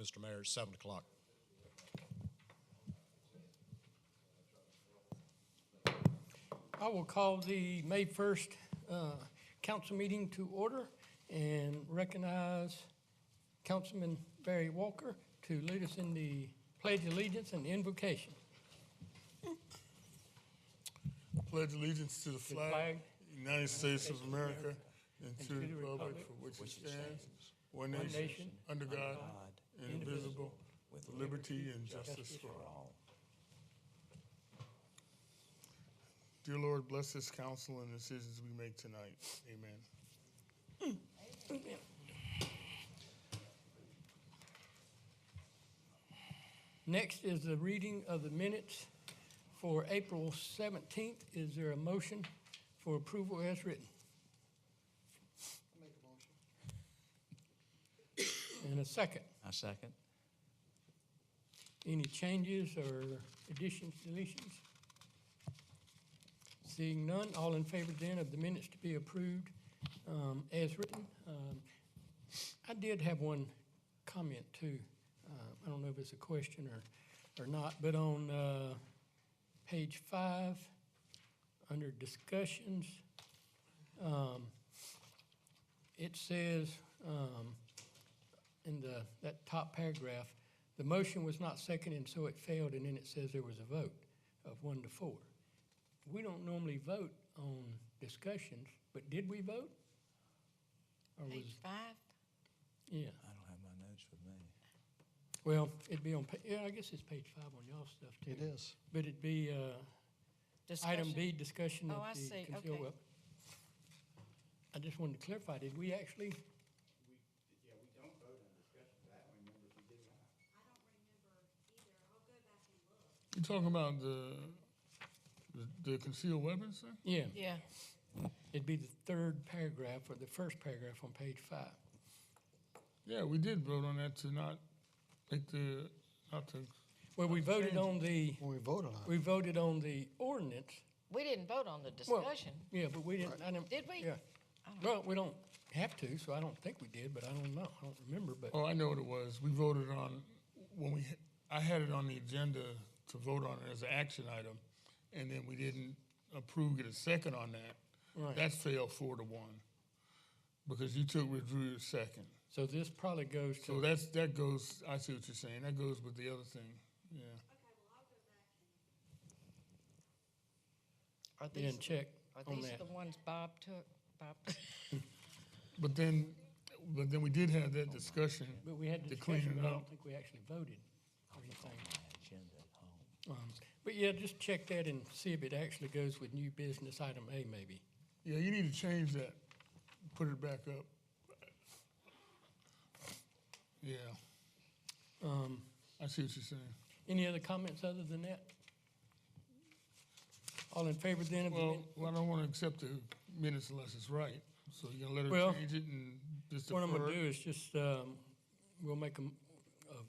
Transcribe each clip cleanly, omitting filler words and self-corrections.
Mr. Mayor, at 7 o'clock. I will call the May 1st council meeting to order and recognize Councilman Barry Walker to lead us in the Pledge of Allegiance and the invocation. Pledge allegiance to the flag, United States of America, and to the republic for which it stands, one nation, under God, indivisible, with liberty and justice for all. Dear Lord, bless this council and the decisions we make tonight. Amen. Next is the reading of the minutes for April 17th. Is there a motion for approval as written? Make a motion. And a second. I second. Any changes or additions, deletions? Seeing none, all in favor then of the minutes to be approved as written. I did have one comment too. I don't know if it's a question or not, but on page 5, under discussions, it says in that top paragraph, the motion was not seconded and so it failed, and then it says there was a vote of 1 to 4. We don't normally vote on discussions, but did we vote? Or Page 5? Yeah. I don't have my notes with me. Well, it'd be on, I guess it's page 5 on y'all's stuff too. It is. But it'd be item Discussion? B, discussion of Oh, I the see. concealed Okay. weapon. I just wanted to clarify, did we actually? Yeah, we don't vote on discussion. I don't remember if we did or not. I don't remember either. I'll go back and look. You talking about the concealed weapons thing? Yeah, Yeah. it'd be the third paragraph or the first paragraph on page 5. Yeah, we did vote on that to not make not to, Well, we voted on the, When we voted on we it. voted on the ordinance. We didn't vote on the Well, discussion. Yeah, but we didn't, I didn't. Did we? Yeah. I don't know. Well, we don't have to, so I don't think we did, but I don't know. I don't remember, but, oh, I know what it was. We voted on, I had it on the agenda to vote on it as an action item, and then we didn't approve, get a second on that. Right. That failed 4-1, because you withdrew your second. so this probably goes So to, that goes, I see what you're saying, that goes with the other thing, yeah. Okay, well, I'll go back and Are yeah, these, and check are on these that. the ones Bob took? Bob? But then we did have that discussion. But we had to clean discussion, it but I up. don't think we actually voted or anything. My agenda at home. But yeah, just check that and see if it actually goes with new business item A maybe. Yeah, you need to change that, put it back up. Yeah, I see what you're saying. Any other comments other than that? All in favor then of the, Well, I don't want to accept the minutes unless it's right, so you're gonna let Well, her change it and just what I'm defer gonna do it? is just, we'll make a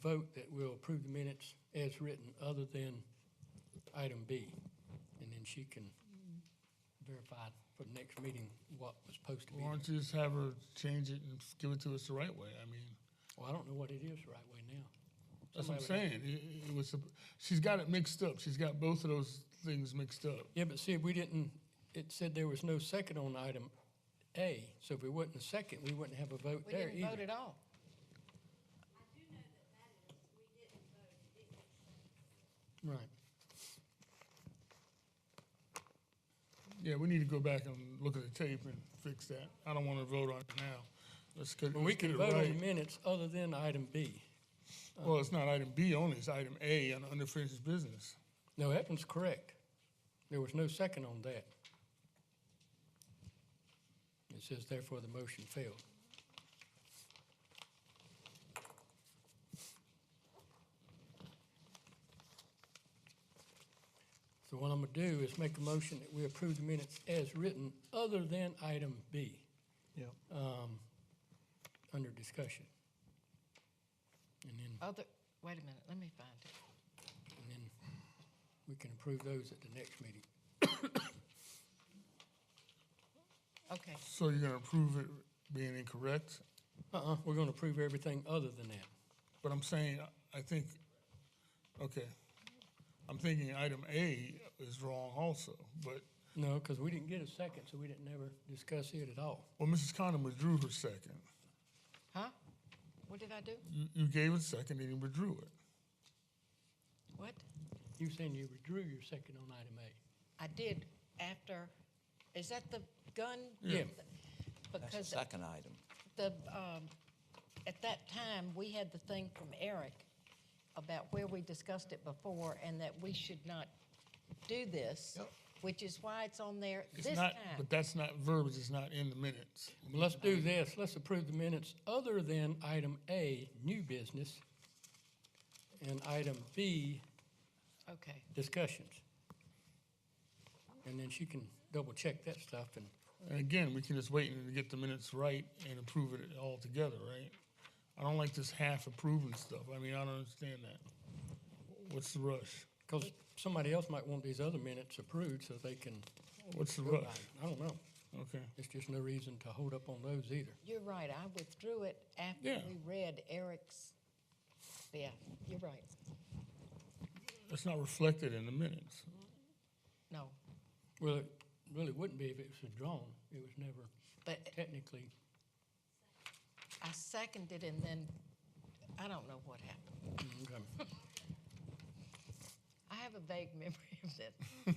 vote that we'll approve the minutes as written other than item B. And then she can verify for the next meeting what was supposed to be. Why don't you just have her change it and give it to us the right way? I mean, Well, I don't know what it is the right way now. that's what I'm Somebody saying. It was, she's got it mixed up. She's got both of those things mixed up. Yeah, but see, we didn't, it said there was no second on item A, so if it wasn't a second, we wouldn't have a vote We there didn't vote either. at all. I do know that we didn't vote, it didn't. Right. Yeah, we need to go back and look at the tape and fix that. I don't want to vote on it now. Let's get, Well, we let's get can it vote on right. the minutes other than item B. Well, it's not item B only, it's item A on unfinished business. No, that one's correct. There was no second on that. It says therefore the motion failed. So what I'm gonna do is make a motion that we approve the minutes as written other than item B, Yep. under discussion. And then, Wait a minute, let me find it. and then we can approve those at the next meeting. Okay, So you're gonna approve it being incorrect? We're gonna approve everything other than that. But I'm saying, I think, okay, I'm thinking item A is wrong also, but, No, because we didn't get a second, so we didn't never discuss it at all. well, Mrs. Condon withdrew her second. Huh? What did I do? You gave it a second and you withdrew it. What? You saying you withdrew your second on item A? I did after, is that the gun? Yeah. That's the Because second item. the, at that time, we had the thing from Eric about where we discussed it before and that we should not do this, which is why it's on there It's this not, time. but that's not verbiage, it's not in the minutes. Well, let's do this. Let's approve the minutes other than item A, new business, and item B, Okay, discussions. And then she can double check that stuff and, And again, we can just wait and get the minutes right and approve it all together, right? I don't like this half approving stuff. I mean, I don't understand that. What's the rush? because somebody else might want these other minutes approved so they can What's the go by rush? it. I don't know. Okay. There's just no reason to hold up on those either. you're right, I withdrew it after Yeah. we read Eric's, yeah, you're right, It's not reflected in the minutes. no. Well, it really wouldn't be if it was withdrawn. It was never But technically, I seconded and then, I don't know what happened. okay. I have a vague memory of that.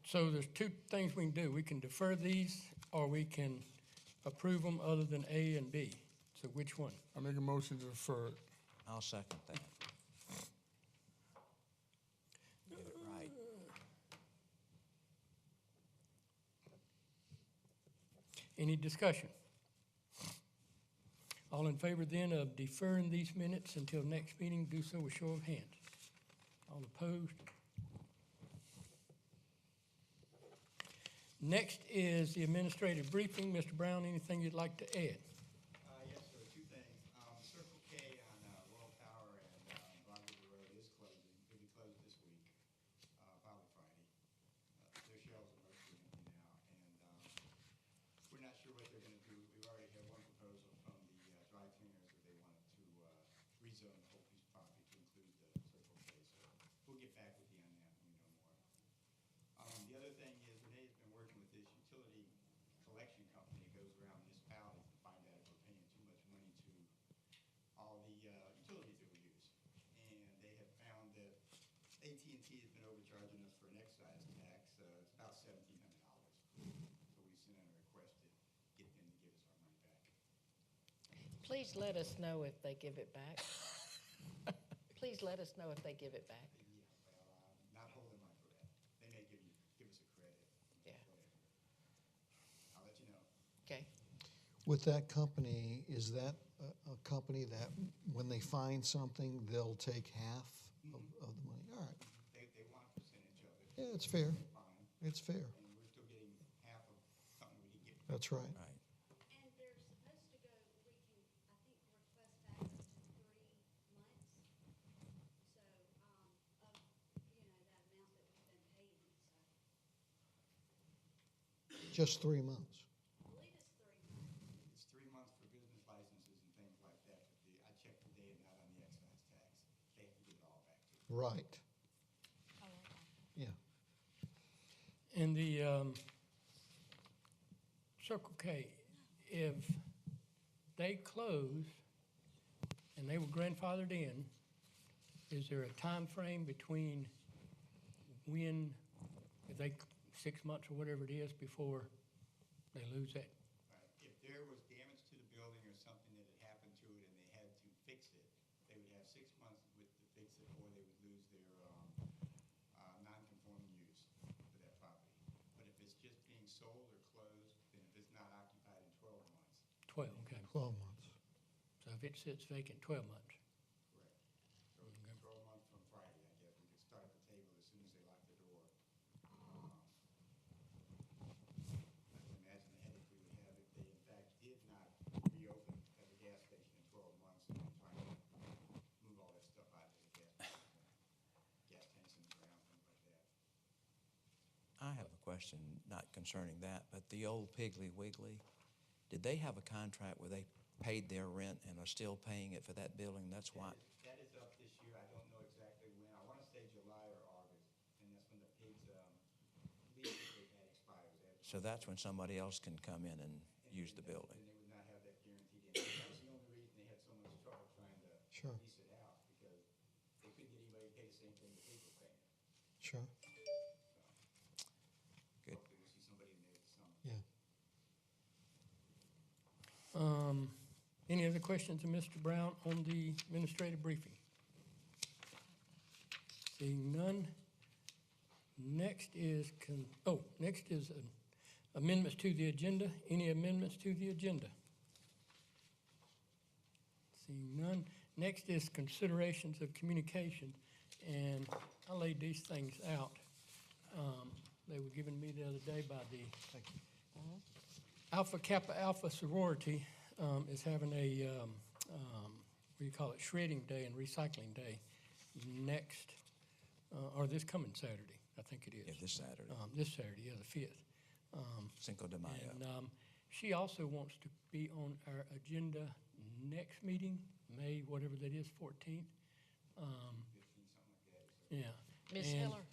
So there's two things we can do. We can defer these, or we can approve them other than A and B. So which one? I make a motion to defer it. I'll second that. Get it right. Any discussion? All in favor then of deferring these minutes until next meeting, do so with show of hands. All opposed? Next is the administrative briefing. Mr. Brown, anything you'd like to add? Yes, sir, two things. Circle K on Royal Tower and Broadwood Road is closing, will be closed this week, probably Friday. Their shelves are mostly empty now, and we're not sure what they're gonna do. We've already had one proposal from the dry cleaners that they wanted to rezone the whole piece of property to include the Circle K, so we'll get back with you on that when we know more. The other thing is Renee's been working with this utility collection company that goes around municipalities to find out if we're paying too much money to all the utilities that we use. And they have found that AT&T has been overcharging us for an excise tax. It's about $1,700. So we sent in a request to get them to give us our money back. Please let us know if they give it back. Please let us know if they give it back. Yeah, well, not holding my breath. They may give us a credit. Yeah. Whatever. I'll let you know. Okay, With that company, is that a company that when they find something, they'll take half of the money? All right, They want a percentage of it. yeah, it's fair, Fine. it's fair, And we're still getting half of something we didn't get. that's right. Right. And they're supposed to go, we can, I think, request back up to 3 months. So, of, that amount that we've been paying, so Just 3 months. I believe it's 3 months. It's 3 months for business licenses and things like that, but I checked today and not on the excise tax. They have to give it all back to us. Right, Oh, okay. yeah. And the Circle K, if they close and they were grandfathered in, is there a time frame between when, if they, 6 months or whatever it is, before they lose that? Right. If there was damage to the building or something that had happened to it and they had to fix it, they would have 6 months to fix it, or they would lose their non-conforming use for that property. But if it's just being sold or closed, then if it's not occupied in 12 months, 12, okay. 12 months. So if it sits vacant 12 months. correct. So it's 12 months from Friday, I guess. We could start at the table as soon as they lock the door. I can imagine the headache we would have if they in fact did not reopen as a gas station in 12 months and then trying to move all that stuff out of the gas tanks in the ground, things like that. I have a question, not concerning that, but the old Piggly Wiggly, did they have a contract where they paid their rent and are still paying it for that building? That's why. That is up this year. I don't know exactly when. I want to say July or August, and that's when the pigs lease that they've had expires. So that's when somebody else can come in and use the building. And they would not have that guaranteed in. That's the only reason they had so much trouble trying to Sure. lease it out, because they couldn't get anybody to pay the same thing the pigs were paying. Sure, Good. Hopefully we'll see somebody in there this summer. yeah. Any other questions of Mr. Brown on the administrative briefing? Seeing none. Next is, amendments to the agenda. Any amendments to the agenda? Seeing none. Next is considerations of communication, and I laid these things out. They were given me the other day by the Alpha Kappa Alpha sorority is having a, what do you call it, shredding day and recycling day next, or this coming Saturday, I think it is. Yeah, this Saturday, This Saturday, yeah, the 5th. Cinco de Mayo. And she also wants to be on our agenda next meeting, May, whatever that is, 14th. Yeah. Ms. And, Hiller?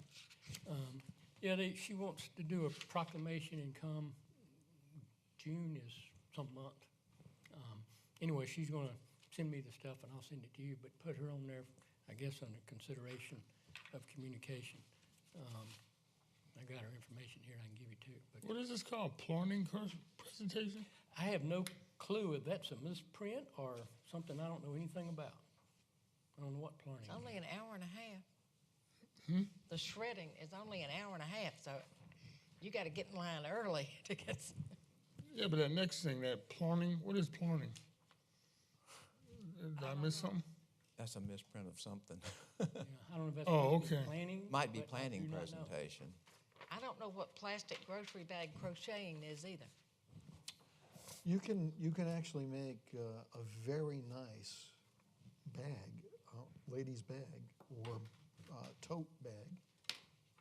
Yeah, she wants to do a proclamation and come. June is some month. Anyway, she's going to send me the stuff and I'll send it to you, but put her on there, I guess, under consideration of communication. I got her information here, I can give you too. But What is this called? Planning presentation? I have no clue if that's a misprint or something I don't know anything about. I don't know what planning It's is. only an hour and a half. The shredding is only an hour and a half, so you got to get in line early to get. Yeah, but that next thing, that planning, what is planning? Did I miss something? That's a misprint of something. Yeah, I don't know if that's Oh, supposed to be okay. planning. Might be but I planning do not know. presentation. I don't know what plastic grocery bag crocheting is either. You can actually make a very nice bag, ladies' bag, or tote bag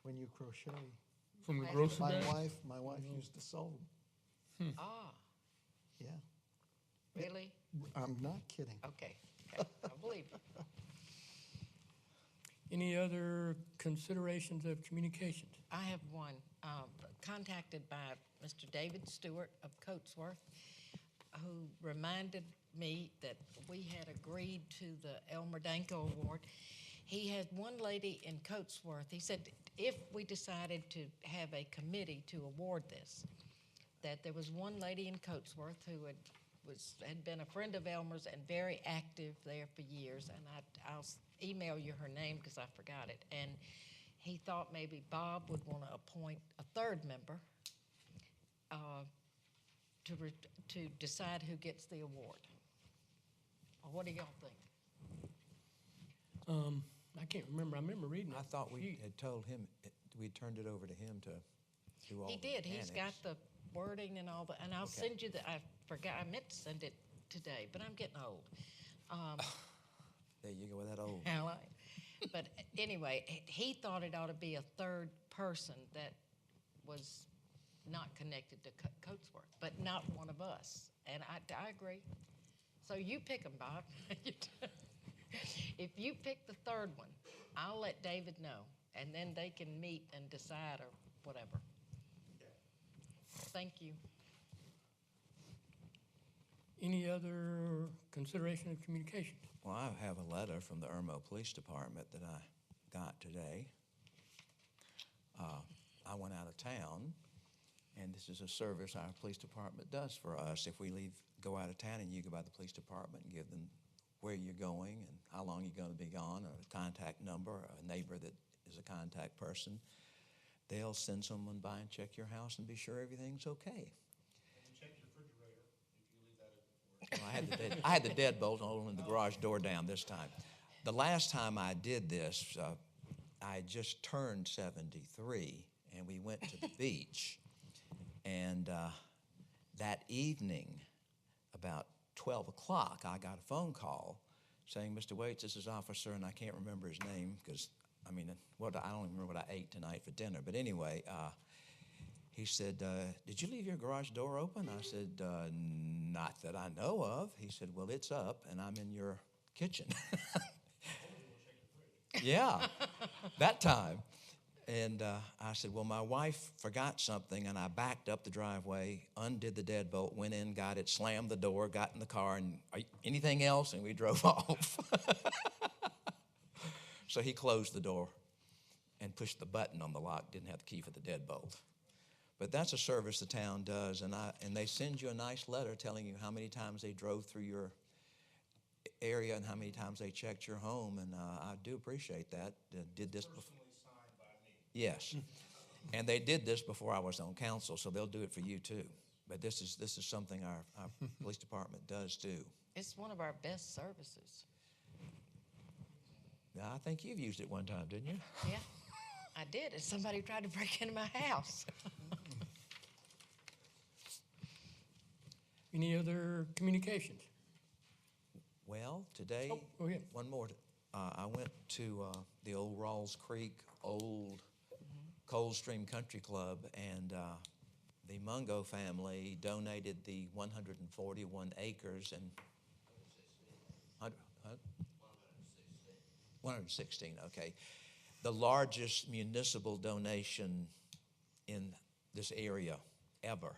when you crochet. From the grocery My bag? wife used to sew them. Ah, Yeah, really? I'm not kidding. Okay, I believe you. Any other considerations of communications? I have one, contacted by Mr. David Stewart of Coatesworth, who reminded me that we had agreed to the Elmer Danko Award. He had one lady in Coatesworth, he said if we decided to have a committee to award this, that there was one lady in Coatesworth who had been a friend of Elmer's and very active there for years, and I'll email you her name because I forgot it. And he thought maybe Bob would want to appoint a third member to decide who gets the award. What do y'all think? I can't remember. I remember reading it. I thought we She- had told him, we turned it over to him to do all the He did, he's got mechanics. the wording and all that, and I'll Okay. send you I forgot, I meant to send it today, but I'm getting old. There you go with that old. All right. But anyway, he thought it ought to be a third person that was not connected to Coatesworth, but not one of us. And I agree. So you pick them, Bob. If you pick the third one, I'll let David know, and then they can meet and decide or whatever. Thank you. Any other consideration of communication? Well, I have a letter from the Irmo Police Department that I got today. I went out of town, and this is a service our police department does for us. If we go out of town and you go by the police department and give them where you're going and how long you're going to be gone, or a contact number, or a neighbor that is a contact person, they'll send someone by and check your house and be sure everything's okay. Check your refrigerator if you leave that open for it. Well, I had the deadbolt holding the garage door down this time. The last time I did this, I just turned 73, and we went to the beach. And that evening, about 12 o'clock, I got a phone call saying, "Mr. Waits, this is Officer," and I can't remember his name because, I don't even remember what I ate tonight for dinner. But anyway, He said, did you leave your garage door open? I said, not that I know of. He said, well, it's up, and I'm in your kitchen. Yeah, that time. And I said, well, my wife forgot something, and I backed up the driveway, undid the deadbolt, went in, got it, slammed the door, got in the car, and anything else? And we drove off. So he closed the door and pushed the button on the lock, didn't have the key for the deadbolt. But that's a service the town does, and they send you a nice letter telling you how many times they drove through your area and how many times they checked your home, and I do appreciate that. Did this before. Yes, and they did this before I was on council, so they'll do it for you too. But this is something our police department does too. It's one of our best services. Now, I think you've used it one time, didn't you? Yeah, I did. And somebody tried to break into my house. Any other communications? Well, today, Oh, go ahead. one more. I went to the old Rawls Creek, old Coldstream Country Club, and the Mungo family donated the 141 acres and 116, okay. The largest municipal donation in this area ever.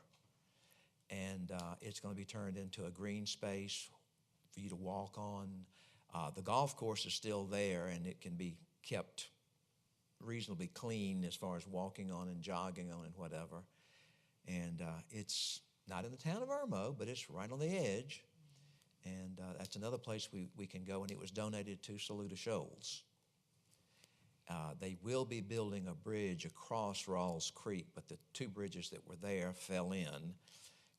And it's going to be turned into a green space for you to walk on. The golf course is still there, and it can be kept reasonably clean as far as walking on and jogging on and whatever. And it's not in the town of Irmo, but it's right on the edge. And that's another place we can go, and it was donated to Saluda Shoals. They will be building a bridge across Rawls Creek, but the two bridges that were there fell in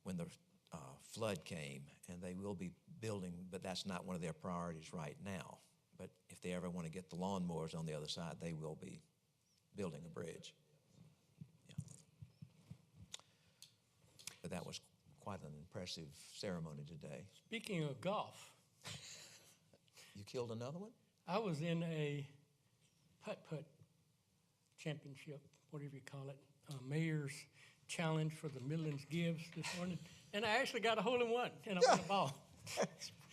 when the flood came, and they will be building, but that's not one of their priorities right now. But if they ever want to get the lawnmowers on the other side, they will be building a bridge. Yeah. But that was quite an impressive ceremony today. Speaking of golf, You killed another one? I was in a putt-putt championship, whatever you call it, mayor's challenge for the Midlands Gives this morning, and I actually got a hole-in-one, and I won a ball.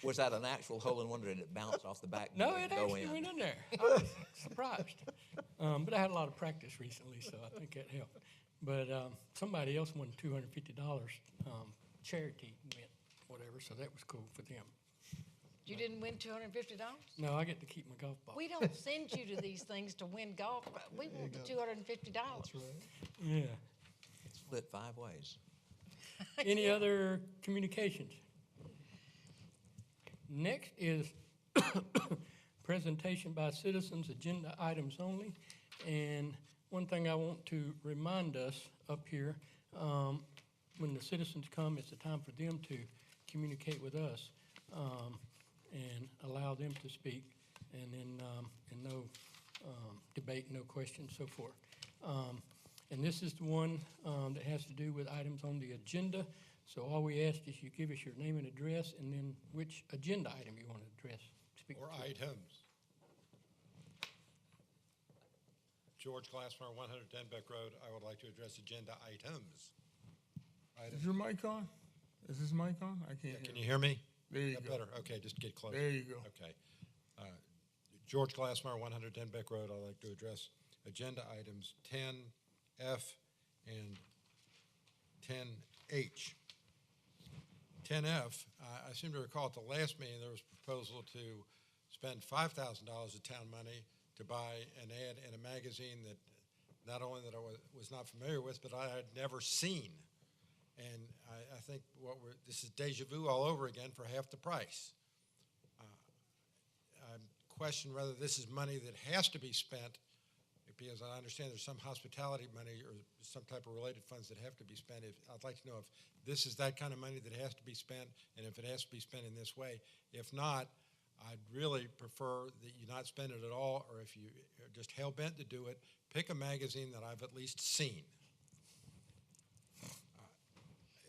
Was that an actual hole-in-one, or did it bounce off the back? No, it actually went in there. I was surprised. But I had a lot of practice recently, so I think that helped. But somebody else won $250. Charity went, whatever, so that was cool for them. You didn't win $250? No, I get to keep my golf ball. We don't send you to these things to win golf. We want the $250. That's right. Yeah. Split 5 ways. Any other communications? Next is presentation by citizens, agenda items only. And one thing I want to remind us up here, when the citizens come, it's a time for them to communicate with us and allow them to speak, and then and no debate, no questions, so forth. And this is the one that has to do with items on the agenda. So all we ask is you give us your name and address, and then which agenda item you want to address. Speak Or to. items. George Glassmeyer, 110 Beck Road. I would like to address agenda items. Is your mic on? Is this mic on? I can't hear. Can you hear me? There you That go. better? Okay, just get closer. There you go. Okay. George Glassmeyer, 110 Beck Road. I'd like to address agenda items 10F and 10H. 10F, I seem to recall at the last meeting there was a proposal to spend $5,000 of town money to buy an ad in a magazine that not only that I was not familiar with, but I had never seen. And I think this is deja vu all over again for half the price. I question whether this is money that has to be spent, because I understand there's some hospitality money or some type of related funds that have to be spent. I'd like to know if this is that kind of money that has to be spent, and if it has to be spent in this way. If not, I'd really prefer that you not spend it at all, or if you are just hell-bent to do it, pick a magazine that I've at least seen.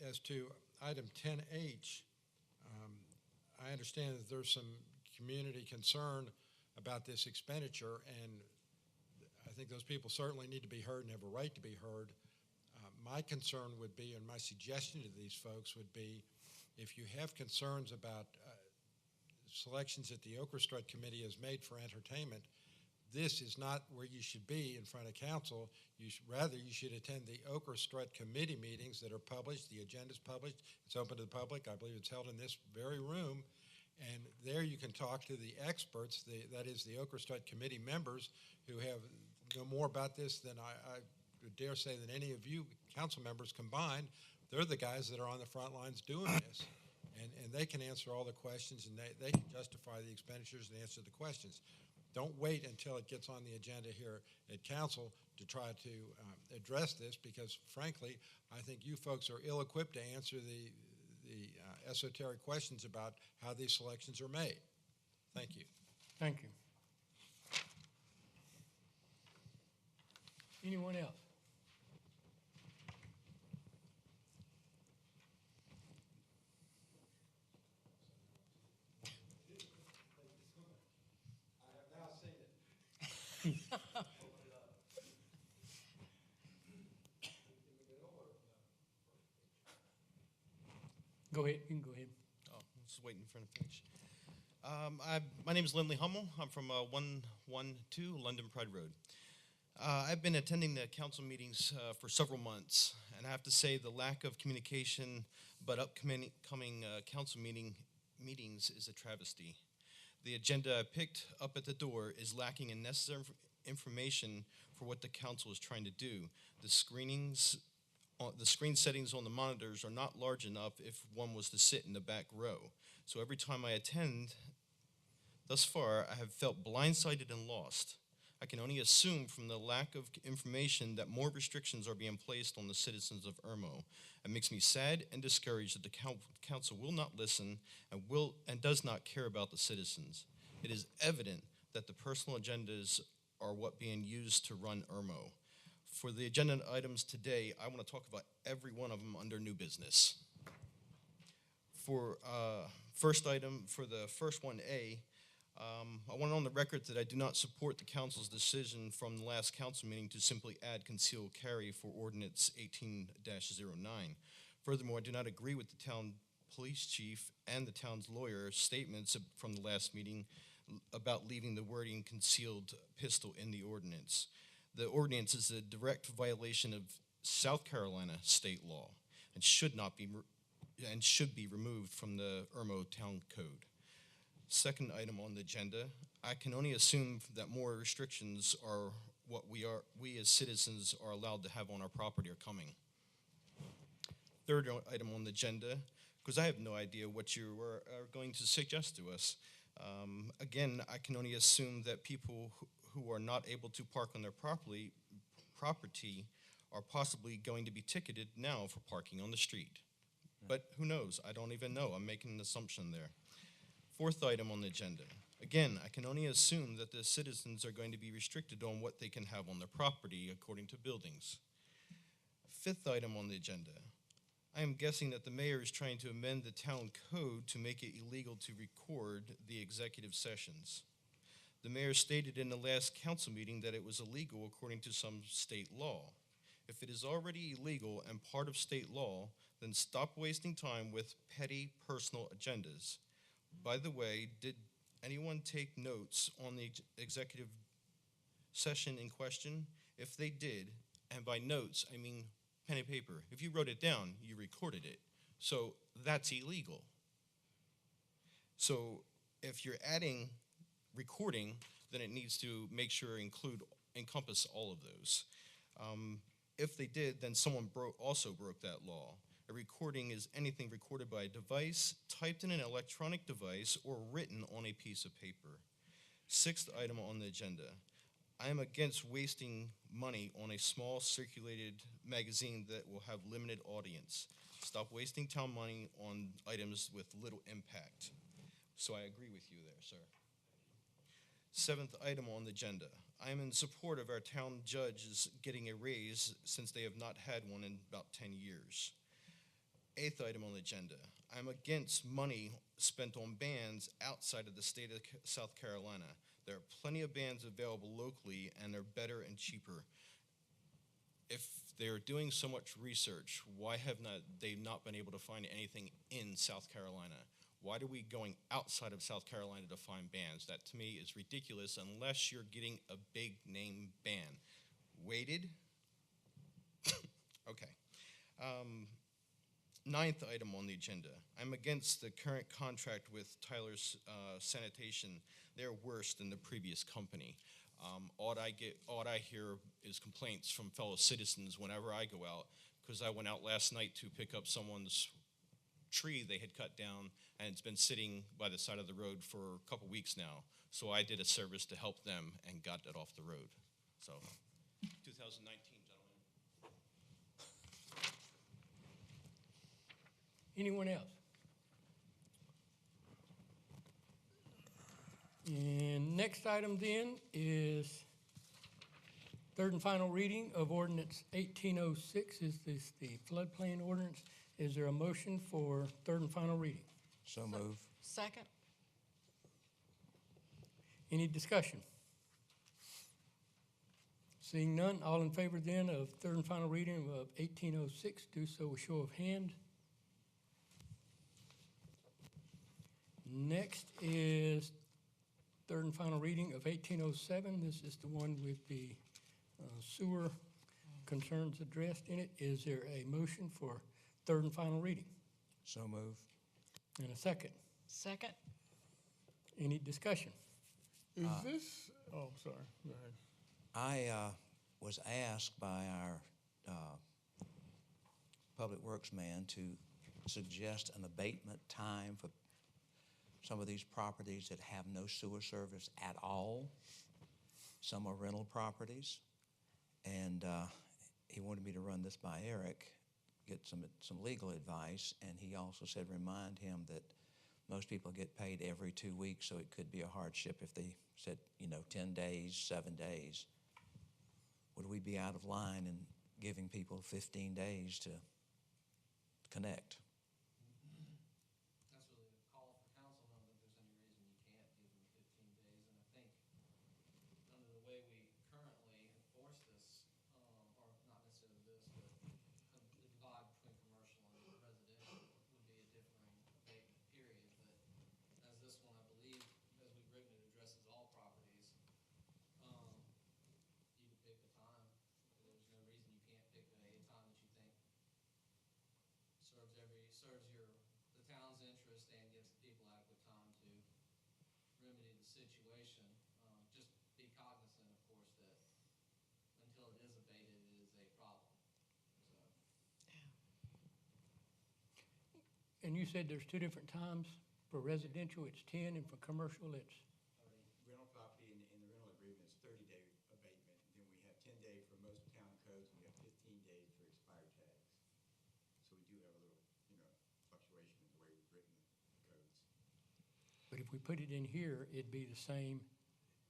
As to item 10H, I understand that there's some community concern about this expenditure, and I think those people certainly need to be heard and have a right to be heard. my concern would be, and my suggestion to these folks would be, if you have concerns about selections that the Okra Strut Committee has made for entertainment, this is not where you should be in front of council. Rather, you should attend the Okra Strut Committee meetings that are published. The agenda's published. It's open to the public. I believe it's held in this very room. And there you can talk to the experts, that is the Okra Strut Committee members, who know more about this than I would dare say than any of you council members combined. They're the guys that are on the front lines doing this. And they can answer all the questions, and they can justify the expenditures and answer the questions. Don't wait until it gets on the agenda here at council to try to address this, because frankly, I think you folks are ill-equipped to answer the esoteric questions about how these selections are made. Thank you. Thank you. Anyone else? Go ahead, you can go ahead. Oh, I'm just waiting for him to finish. My name is Lindley Hummel. I'm from 112 London Pride Road. I've been attending the council meetings for several months, and I have to say the lack of communication but upcoming council meetings is a travesty. The agenda I picked up at the door is lacking in necessary information for what the council is trying to do. The screen settings on the monitors are not large enough if one was to sit in the back row. So every time I attend, thus far, I have felt blindsided and lost. I can only assume from the lack of information that more restrictions are being placed on the citizens of Irmo. It makes me sad and discouraged that the council will not listen and does not care about the citizens. It is evident that the personal agendas are what being used to run Irmo. For the agenda items today, I want to talk about every one of them under new business. For first item, for the first 1A, I want on the record that I do not support the council's decision from the last council meeting to simply add concealed carry for ordinance 18-09. Furthermore, I do not agree with the town police chief and the town's lawyer statements from the last meeting about leaving the wording concealed pistol in the ordinance. The ordinance is a direct violation of South Carolina state law and should be removed from the Irmo Town Code. Second item on the agenda, I can only assume that more restrictions are what we as citizens are allowed to have on our property are coming. Third item on the agenda, because I have no idea what you are going to suggest to us. Again, I can only assume that people who are not able to park on their property are possibly going to be ticketed now for parking on the street. But who knows? I don't even know. I'm making an assumption there. Fourth item on the agenda. Again, I can only assume that the citizens are going to be restricted on what they can have on their property according to buildings. Fifth item on the agenda. I am guessing that the mayor is trying to amend the town code to make it illegal to record the executive sessions. The mayor stated in the last council meeting that it was illegal according to some state law. If it is already illegal and part of state law, then stop wasting time with petty personal agendas. By the way, did anyone take notes on the executive session in question? If they did, and by notes, I mean pen and paper. If you wrote it down, you recorded it. So that's illegal. So if you're adding recording, then it needs to make sure encompass all of those. If they did, then someone also broke that law. A recording is anything recorded by a device, typed in an electronic device, or written on a piece of paper. Sixth item on the agenda. I am against wasting money on a small circulated magazine that will have limited audience. Stop wasting town money on items with little impact. So I agree with you there, sir. Seventh item on the agenda. I am in support of our town judges getting a raise since they have not had one in about 10 years. Eighth item on the agenda. I'm against money spent on bands outside of the state of South Carolina. There are plenty of bands available locally, and they're better and cheaper. If they're doing so much research, why have they not been able to find anything in South Carolina? Why are we going outside of South Carolina to find bands? That to me is ridiculous unless you're getting a big name band. Weighted? Okay. Ninth item on the agenda. I'm against the current contract with Tyler's Sanitation. They're worse than the previous company. All I hear is complaints from fellow citizens whenever I go out, because I went out last night to pick up someone's tree they had cut down, and it's been sitting by the side of the road for a couple weeks now. So I did a service to help them and got it off the road. So 2019, gentlemen. Anyone else? And next item then is third and final reading of ordinance 1806. Is this the floodplain ordinance? Is there a motion for third and final reading? So move. Second? Any discussion? Seeing none, all in favor then of third and final reading of 1806, do so with show of hands. Next is third and final reading of 1807. This is the one with the sewer concerns addressed in it. Is there a motion for third and final reading? So move. And a second. Second? Any discussion? Is this, oh, sorry, go ahead. I was asked by our Public Works man to suggest an abatement time for some of these properties that have no sewer service at all. Some are rental properties. And he wanted me to run this by Eric, get some legal advice, and he also said remind him that most people get paid every 2 weeks, so it could be a hardship if they said, 10 days, 7 days. Would we be out of line in giving people 15 days to connect? That's really a call for council. I don't think there's any reason you can't give them 15 days. And I think under the way we currently enforce this, or not necessarily this, but the divide between commercial and residential would be a differing abatement period. But as this one, I believe, as we've written, it addresses all properties. You could pick a time. There's no reason you can't pick a time that you think serves the town's interest and gives the people adequate time to remedy the situation. Just be cognizant, of course, that until it is abated, it is a problem. And you said there's two different times. For residential, it's 10, and for commercial, it's, Rental property in the rental agreement is 30-day abatement. Then we have 10 days for most town codes, and we have 15 days for expired tags. So we do have a little, fluctuation in the way we've written the codes. but if we put it in here, it'd be the same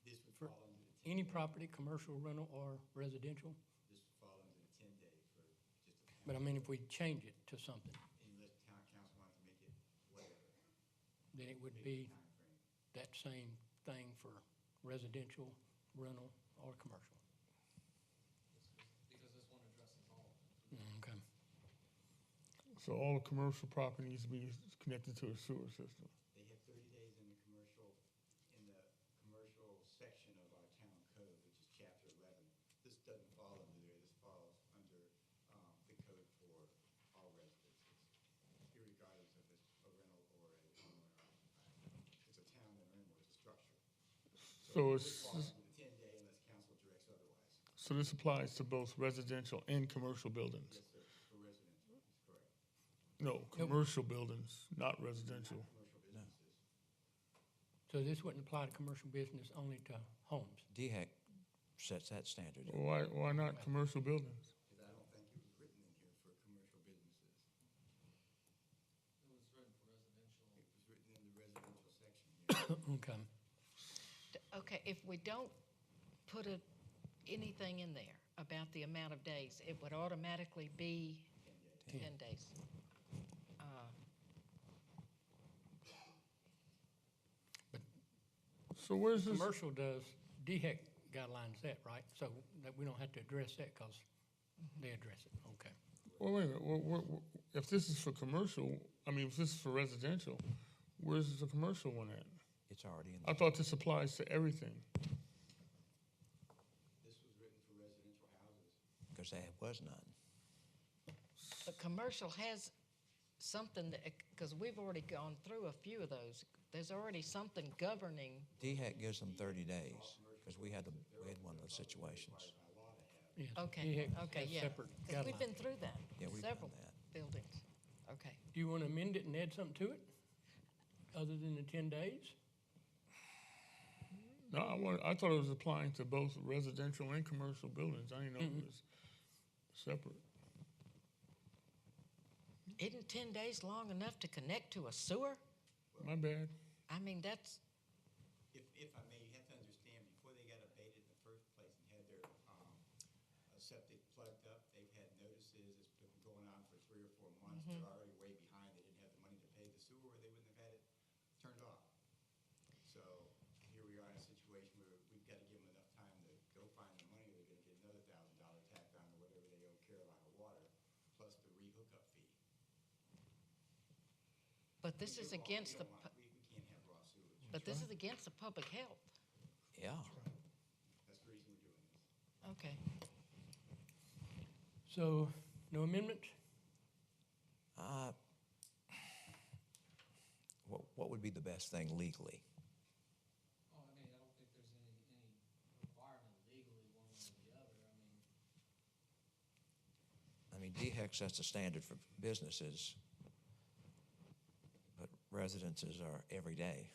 This would for fall under the 10. any property, commercial, rental, or residential. This would fall under the 10-day for just a But I town. mean, if we change it to something, Unless town council wanted to make it whatever. then it would big be timeframe. that same thing for residential, rental, or commercial. Because this one addresses all. Okay. So all the commercial property needs to be connected to a sewer system. They have 30 days in the commercial section of our town code, which is chapter 11. This doesn't fall under there. This falls under the code for all residences, irregardless if it's a rental or a homeowner occupied. It's a town and rental, it's a structure. So This it's, falls under the 10-day unless council directs otherwise. so this applies to both residential and commercial buildings? Yes, sir, for residential, that's correct. No, commercial buildings, not residential. Commercial businesses. So this wouldn't apply to commercial business, only to homes. DHEC sets that standard. Why not commercial buildings? Because I don't think it was written in here for commercial businesses. It was written for residential. It was written in the residential section. Yeah. Okay. Okay, if we don't put anything in there about the amount of days, it would automatically be 10 days. So where's this? Commercial does, DHEC guidelines that, right? So that we don't have to address that because They address it, okay. Well, wait a minute, if this is for commercial, if this is for residential, where's the commercial one at? It's already in I there. thought this applies to everything. This was written for residential houses. Because there was none. But commercial has something that, because we've already gone through a few of those. There's already something governing. DHEC gives them 30 days, because we had one of those situations. Yes, Okay, DHEC okay, has yeah. separate Because we've guidelines. been through that. Yeah, we've done Several that. buildings. Okay. Do you want to amend it and add something to it, other than the 10 days? No, I thought it was applying to both residential and commercial buildings. I didn't know it was separate. Isn't 10 days long enough to connect to a sewer? My bad. I mean, that's, If I may, you have to understand, before they got abated in the first place and had their septic plugged up, they've had notices, it's been going on for 3 or 4 months. They're already way behind. They didn't have the money to pay the sewer, or they wouldn't have had it turned off. So here we are in a situation where we've got to give them enough time to go find the money, or they're going to get another $1,000 tacked on to whatever they owe Carolina Water, plus the re-hookup fee. but this is against the, We can't have raw sewage. but this is against the public health. Yeah. That's the reason we're doing this. Okay. So, no amendment? What would be the best thing legally? Oh, I mean, I don't think there's any requirement legally one way or the other. I mean, DHEC sets a standard for businesses, but residences are every day,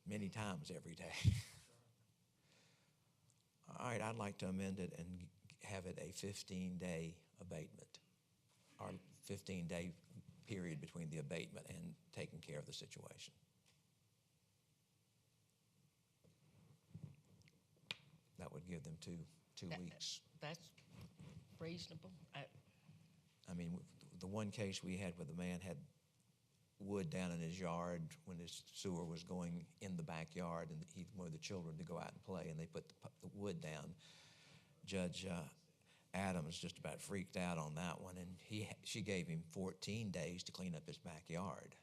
many times every day. All right, I'd like to amend it and have it a 15-day abatement, or 15-day period between the abatement and taking care of the situation. That would give them two That- weeks. That's reasonable. I mean, the one case we had where the man had wood down in his yard when his sewer was going in the backyard, and he wanted the children to go out and play, and they put the wood down. Judge Adams just about freaked out on that one, and she gave him 14 days to clean up his backyard,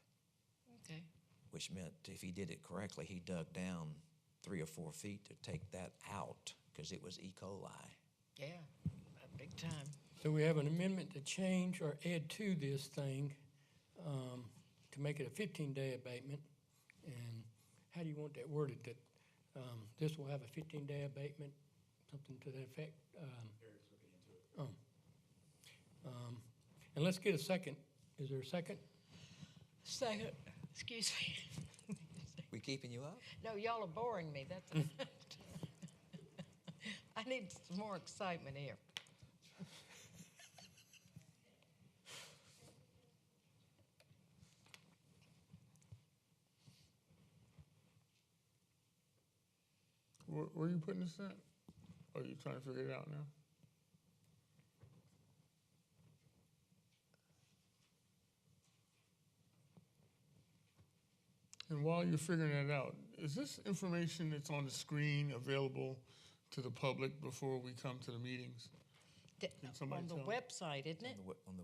Okay. which meant if he did it correctly, he dug down 3 or 4 feet to take that out because it was E. coli. Yeah, big time. So we have an amendment to change or add to this thing to make it a 15-day abatement. And how do you want that worded? That this will have a 15-day abatement, something to that effect? Eric's looking into it. And let's get a second. Is there a second? Second, excuse me. We keeping you up? No, y'all are boring me. That's. I need some more excitement here. Where are you putting this at? Or are you trying to figure it out now? And while you're figuring that out, is this information that's on the screen available to the public before we come to the meetings? Can somebody On the tell me? website, isn't it? On the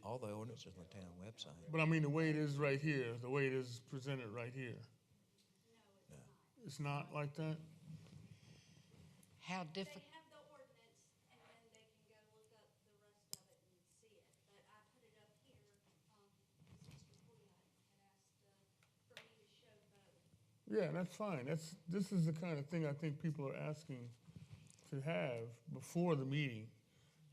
all the ordinances on the town website. But I mean, the way it is right here, the way it is presented right here. It's not like that? How They difficult. have the ordinance, and then they can go look up the rest of it and see it. But I put it up here, because Mr. Coyle had asked for me to show both. Yeah, that's fine. This is the kind of thing I think people are asking to have before the meeting.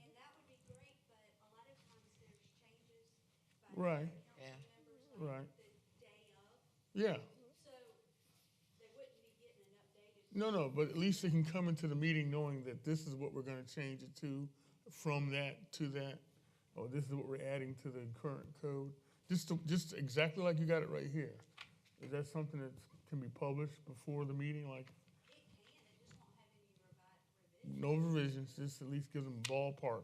And that would be great, but a lot of times there's changes by Right. Yeah. council members, Right. like the day of. Yeah. So they wouldn't be getting an updated. No, but at least they can come into the meeting knowing that this is what we're gonna change it to, from that to that, or this is what we're adding to the current code. Just exactly like you got it right here. Is that something that can be published before the meeting, like? It just won't have any revisions. No revisions, just at least give them ballpark,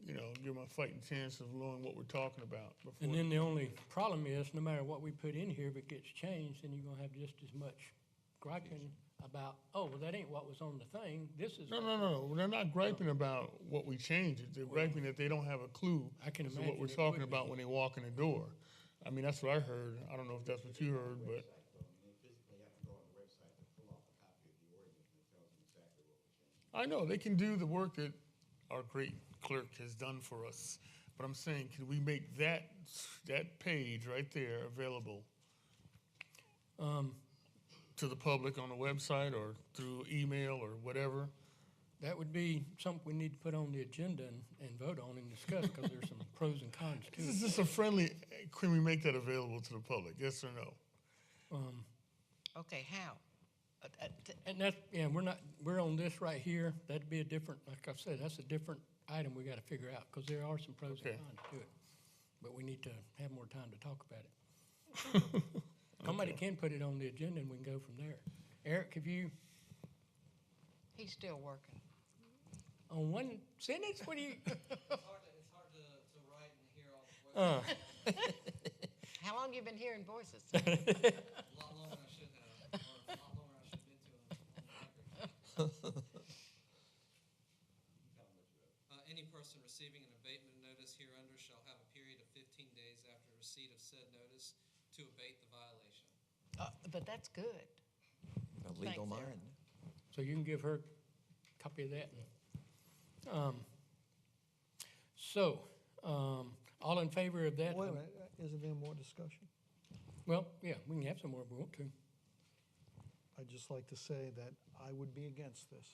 give them a fighting chance of knowing what we're talking about before. And then the only problem is, no matter what we put in here, if it gets changed, then you're gonna have just as much griping about, oh, well, that ain't what was on the thing, this is. No. They're not griping about what we changed. They're griping that they don't have a clue I can as to what imagine we're it talking would be. about when they walk in the door. I mean, that's what I heard. I don't know if that's what you heard, but They physically have to go on the website to pull off a copy of the ordinance that tells them exactly what we're changing. I know they can do the work that our great clerk has done for us. But I'm saying, can we make that page right there available to the public on the website or through email or whatever? That would be something we need to put on the agenda and vote on and discuss, because there's some pros and cons to This is it. just a friendly, can we make that available to the public? Yes or no? Okay, how? And that's, yeah, we're on this right here, that'd be a different, like I said, that's a different item we gotta figure out, because there are some pros and Okay. cons to it. But we need to have more time to talk about it. Somebody can put it on the agenda and we can go from there. Eric, have you, He's still working. on one sentence, what do you? It's hard to write and hear all the voices. How long you been hearing voices? A lot longer than I should have, or a lot longer than I should have been to on the record. Any person receiving an abatement notice hereunder shall have a period of 15 days after receipt of said notice to abate the violation. But that's good. A legal Thanks, Eric. mind. So you can give her a copy of that. All in favor of that? Wait a minute, isn't there more discussion? Well, yeah, we can have some more if we want to. I'd just like to say that I would be against this,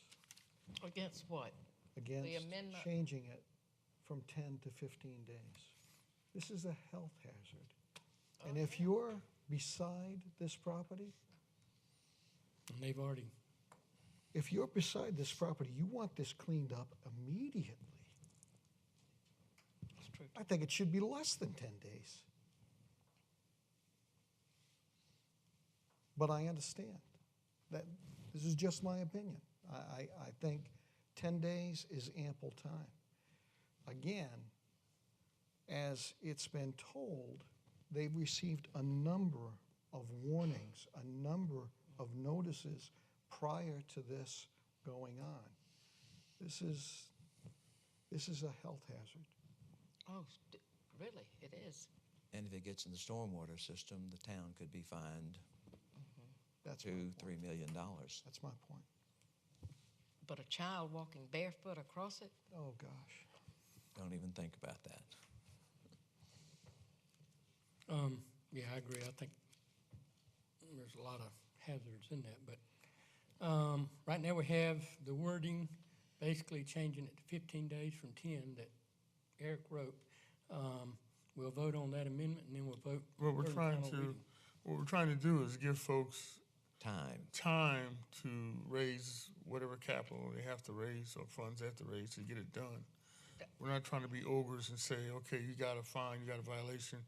Against what? against amendment- changing it from 10 to 15 days. This is a health hazard. And if you're beside this property, And they've already, if you're beside this property, you want this cleaned up immediately. That's true. I think it should be less than 10 days. But I understand that this is just my opinion. I think 10 days is ample time. Again, as it's been told, they've received a number of warnings, a number of notices prior to this going on. This is a health hazard. Oh, really? It is. And if it gets in the stormwater system, the town could be fined That's my $2, point. $3 million. That's my point. But a child walking barefoot across it? Oh, gosh. Don't even think about that. yeah, I agree. I think there's a lot of hazards in that, but right now we have the wording basically changing it to 15 days from 10 that Eric wrote. We'll vote on that amendment and then we'll vote. What we're third and trying final to, reading. what we're trying to do is give folks Time. to raise whatever capital they have to raise or funds they have to raise to get it done. We're not trying to be ogres and say, okay, you got a fine, you got a violation,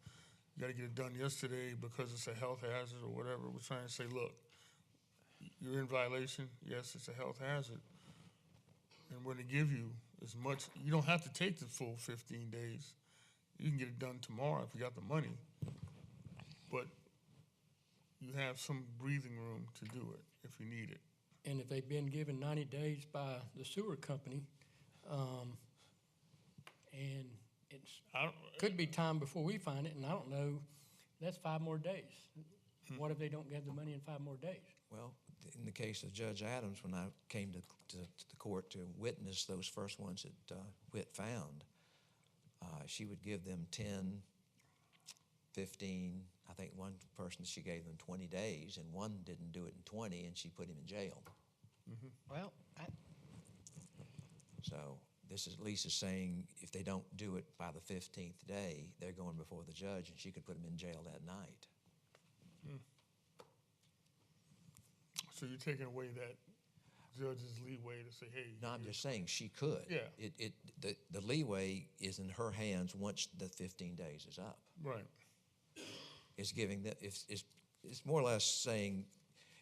you got to get it done yesterday because it's a health hazard or whatever. We're trying to say, look, you're in violation. Yes, it's a health hazard. And we're going to give you as much. You don't have to take the full 15 days. You can get it done tomorrow if you got the money. But you have some breathing room to do it if you need it. And if they've been given 90 days by the sewer company, and it's, could be time before we find it, and I don't know, that's 5 more days. What if they don't get the money in 5 more days? Well, in the case of Judge Adams, when I came to the court to witness those first ones that Whit found, she would give them 10, 15, I think one person she gave them 20 days, and one didn't do it in 20, and she put him in jail. Well, So this is, at least is saying if they don't do it by the 15th day, they're going before the judge, and she could put them in jail that night. So you're taking away that judge's leeway to say, hey. No, I'm just saying she could. Yeah. The leeway is in her hands once the 15 days is up. Right. It's giving that, it's more or less saying,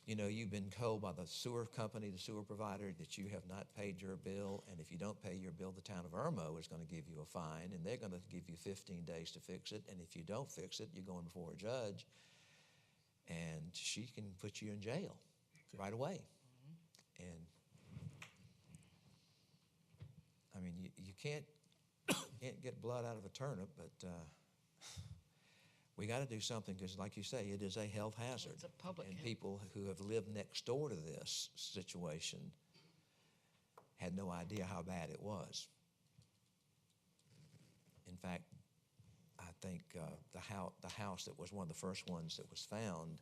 you know, you've been told by the sewer company, the sewer provider, that you have not paid your bill, and if you don't pay your bill, the town of Irmo is going to give you a fine, and they're going to give you 15 days to fix it, and if you don't fix it, you're going before a judge, and she can put you in jail right away. And, I mean, you can't get blood out of a turnip, but we got to do something because, like you say, it is a health hazard. It's a public And health. people who have lived next door to this situation had no idea how bad it was. In fact, I think the house that was one of the first ones that was found,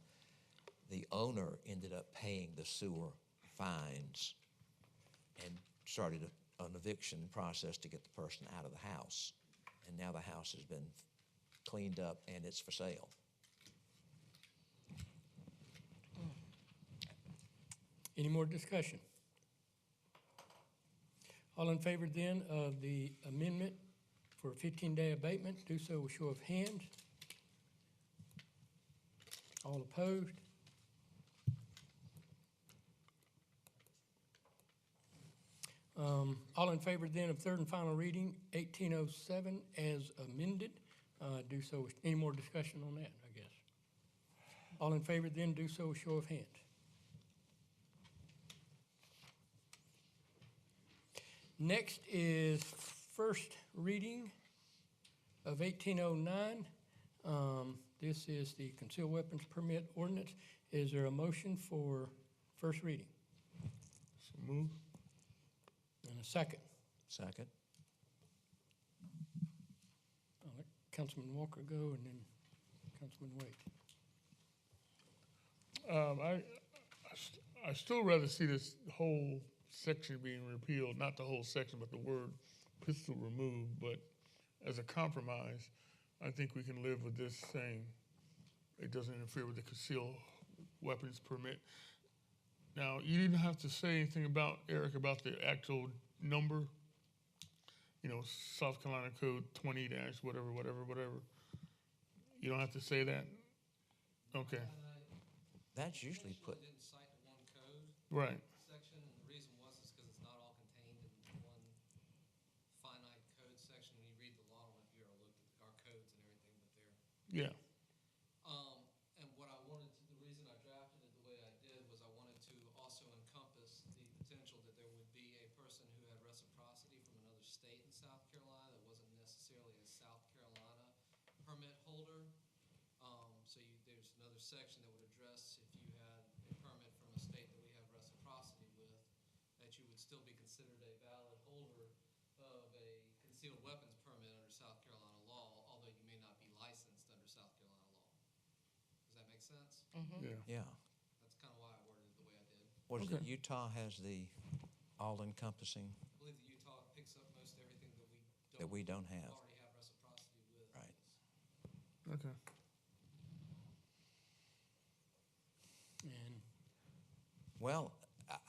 the owner ended up paying the sewer fines and started an eviction process to get the person out of the house. And now the house has been cleaned up and it's for sale. Any more discussion? All in favor then of the amendment for a 15-day abatement, do so with show of hands. All opposed? All in favor then of third and final reading, 1807 as amended, do so with, any more discussion on that, I guess? All in favor then, do so with show of hands. Next is first reading of 1809. This is the concealed weapons permit ordinance. Is there a motion for first reading? So move. And a second? Second. I'll let Councilman Walker go and then Councilman Wade. I still rather see this whole section being repealed, not the whole section, but the word pistol removed. But as a compromise, I think we can live with this saying it doesn't interfere with the concealed weapons permit. Now, you didn't have to say anything about, Eric, about the actual number. You know, South Carolina Code 20 dash whatever. You don't have to say that? Okay, That's usually put, Didn't cite one code right. section, and the reason was is because it's not all contained in one finite code section. When you read the law, I don't know if you ever looked at our codes and everything, but they're Yeah, And what I wanted to, the reason I drafted it the way I did was I wanted to also encompass the potential that there would be a person who had reciprocity from another state in South Carolina that wasn't necessarily a South Carolina permit holder. There's another section that would address if you had a permit from a state that we have reciprocity with, that you would still be considered a valid holder of a concealed weapons permit under South Carolina law, although you may not be licensed under South Carolina law. Does that make sense? yeah. yeah. That's kind of why I worded it the way I did. What is it, Okay. Utah has the all-encompassing, I believe that Utah picks up most everything that we don't have. already have reciprocity with. Right. Okay. And Well,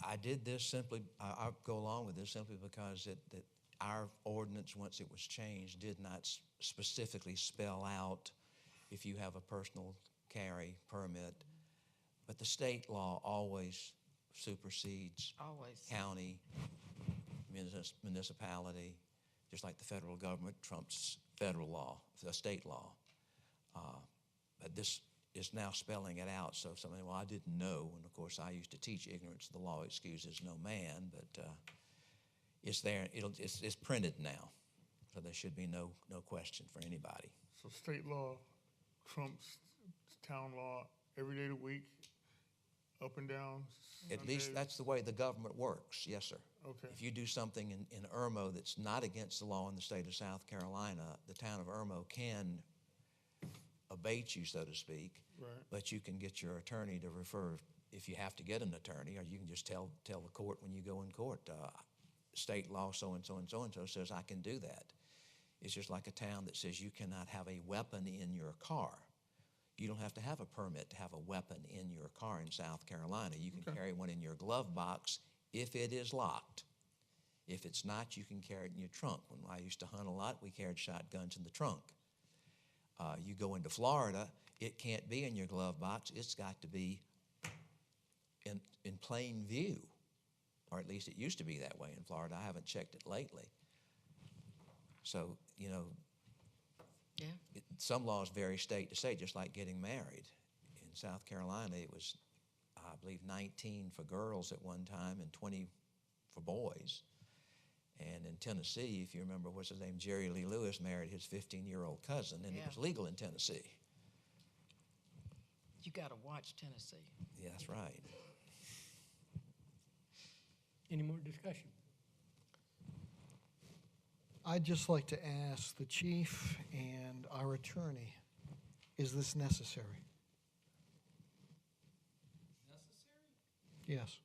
I did this simply, I'll go along with this simply because that our ordinance, once it was changed, did not specifically spell out if you have a personal carry permit. But the state law always supersedes Always. county, municipality, just like the federal government trumps federal law, the state law. But this is now spelling it out. So if somebody, well, I didn't know, and of course I used to teach ignorance of the law excuses no man, but it's there. It's printed now, so there should be no question for anybody. So state law trumps town law every day of the week, up and down? At least Sundays? that's the way the government works, yes, sir. Okay, If you do something in Irmo that's not against the law in the state of South Carolina, the town of Irmo can abate you, so to speak, right. but you can get your attorney to refer, if you have to get an attorney, or you can just tell the court when you go in court, state law so-and-so and so-and-so says I can do that. It's just like a town that says you cannot have a weapon in your car. You don't have to have a permit to have a weapon in your car in South Carolina. You can carry one in your glove box if it is locked. If it's not, you can carry it in your trunk. When I used to hunt a lot, we carried shotguns in the trunk. You go into Florida, it can't be in your glove box. It's got to be in plain view, or at least it used to be that way in Florida. I haven't checked it lately. So, you know, Yeah. some laws vary state to state, just like getting married. In South Carolina, it was I believe 19 for girls at one time and 20 for boys. And in Tennessee, if you remember, what's his name, Jerry Lee Lewis married his 15-year-old cousin, and it Yeah. was legal in Tennessee. You got to watch Tennessee. Yeah, that's right. Any more discussion? I'd just like to ask the chief and our attorney, is this necessary? Necessary? Yes.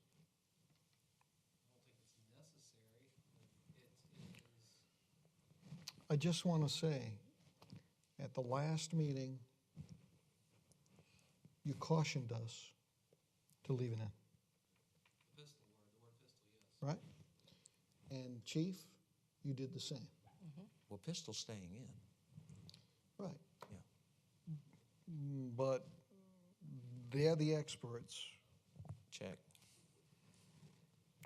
I don't think it's necessary. It is. I just want to say, at the last meeting, you cautioned us to leave it in, The word pistol, yes. right? And chief, you did the same, Well, pistol's staying in. right? Yeah. But they're the experts, Check.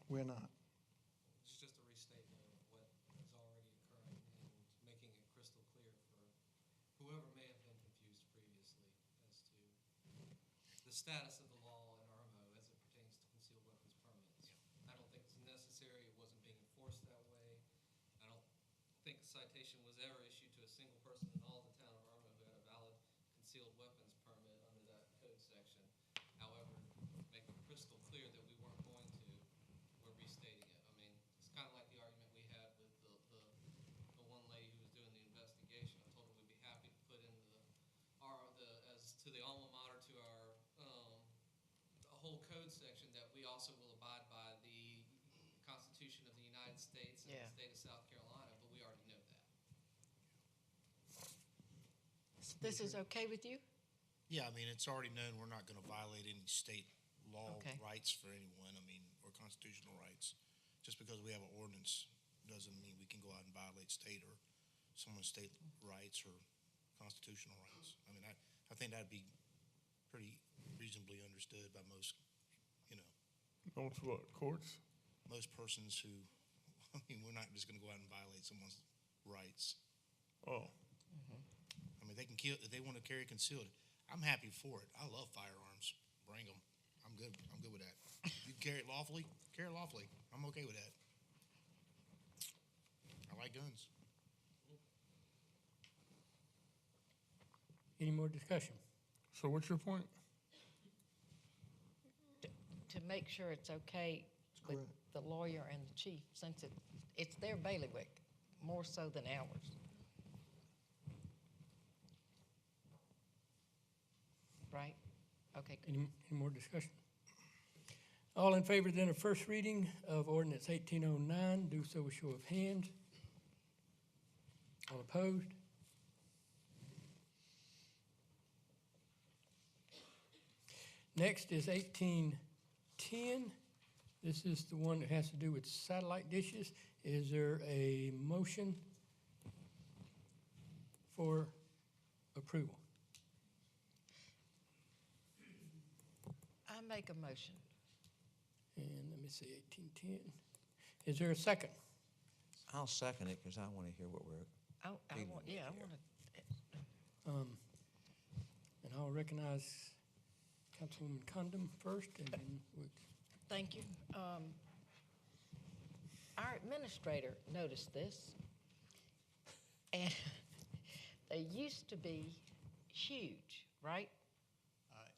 we're not. It's just a restatement of what is already occurring and making it crystal clear for whoever may have been confused previously as to the status of the law in Irmo as it pertains to concealed weapons permits. I don't think it's necessary. It wasn't being enforced that way. I don't think a citation was ever issued to a single person in all the town of Irmo who had a valid concealed weapons permit under that code section. However, make it crystal clear that we weren't going to, we're restating it. I mean, it's kind of like the argument we had with the one lady who was doing the investigation. I told her we'd be happy to put in as to the alma mater to our, a whole code section that we also will abide by the Constitution of the United States and Yeah. the state of South Carolina, but we already know that. This is okay with you? Yeah, I mean, it's already known we're not going to violate any state law Okay. rights for anyone, I mean, or constitutional rights. Just because we have an ordinance doesn't mean we can go out and violate state or someone's state rights or constitutional rights. I mean, I think that'd be pretty reasonably understood by most, Most what, courts? most persons who, I mean, we're not just going to go out and violate someone's rights. Oh, I mean, they can kill, if they want to carry concealed, I'm happy for it. I love firearms. Bring them. I'm good with that. You can carry it lawfully, carry it lawfully. I'm okay with that. I like guns. Any more discussion? so what's your point? To make sure it's okay with correct. the lawyer and the chief, since it's their bailiwick, more so than ours. Right? Okay, good. Any more discussion? All in favor then of first reading of ordinance 1809, do so with show of hands. All opposed? Next is 1810. This is the one that has to do with satellite dishes. Is there a motion for approval? I make a motion. And let me see, 1810. Is there a second? I'll second it because I want to hear what we're, I Leave want, it yeah, I here. want to, And I'll recognize Councilwoman Condon first, and then thank you. Our administrator noticed this, and they used to be huge, right?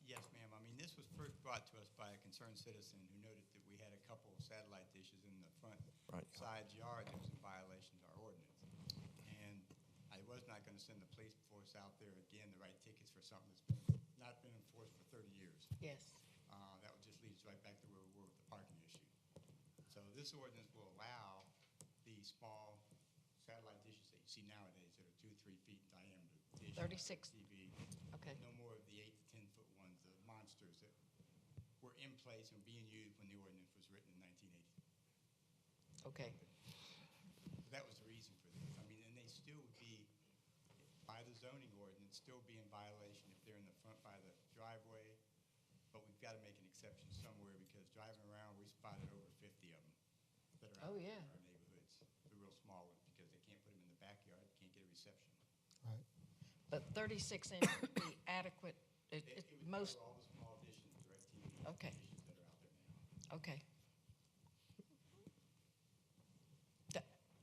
Yes, ma'am. I mean, this was first brought to us by a concerned citizen who noted that we had a couple of satellite dishes in the front Right. side yard that was in violation of our ordinance. And I was not going to send the police force out there again to write tickets for something that's not been enforced for 30 years. Yes. That would just lead us right back to where we were with the parking issue. So this ordinance will allow the small satellite dishes that you see nowadays that are 2 or 3 feet in diameter. Dish, 36. TV. Okay. No more of the 8 to 10 foot ones, the monsters that were in place and being used when the ordinance was written in 1980. Okay. That was the reason for this. I mean, and they still would be, by the zoning ordinance, still be in violation if they're in the front by the driveway. But we've got to make an exception somewhere because driving around, we spotted over 50 of them that are out Oh, in yeah. our neighborhoods. The real small ones because they can't put them in the backyard, can't get a reception. Right. But 36 inch would be adequate, It would most, cover all the small dishes, DirecTV, Okay. issues that are out there now. Okay.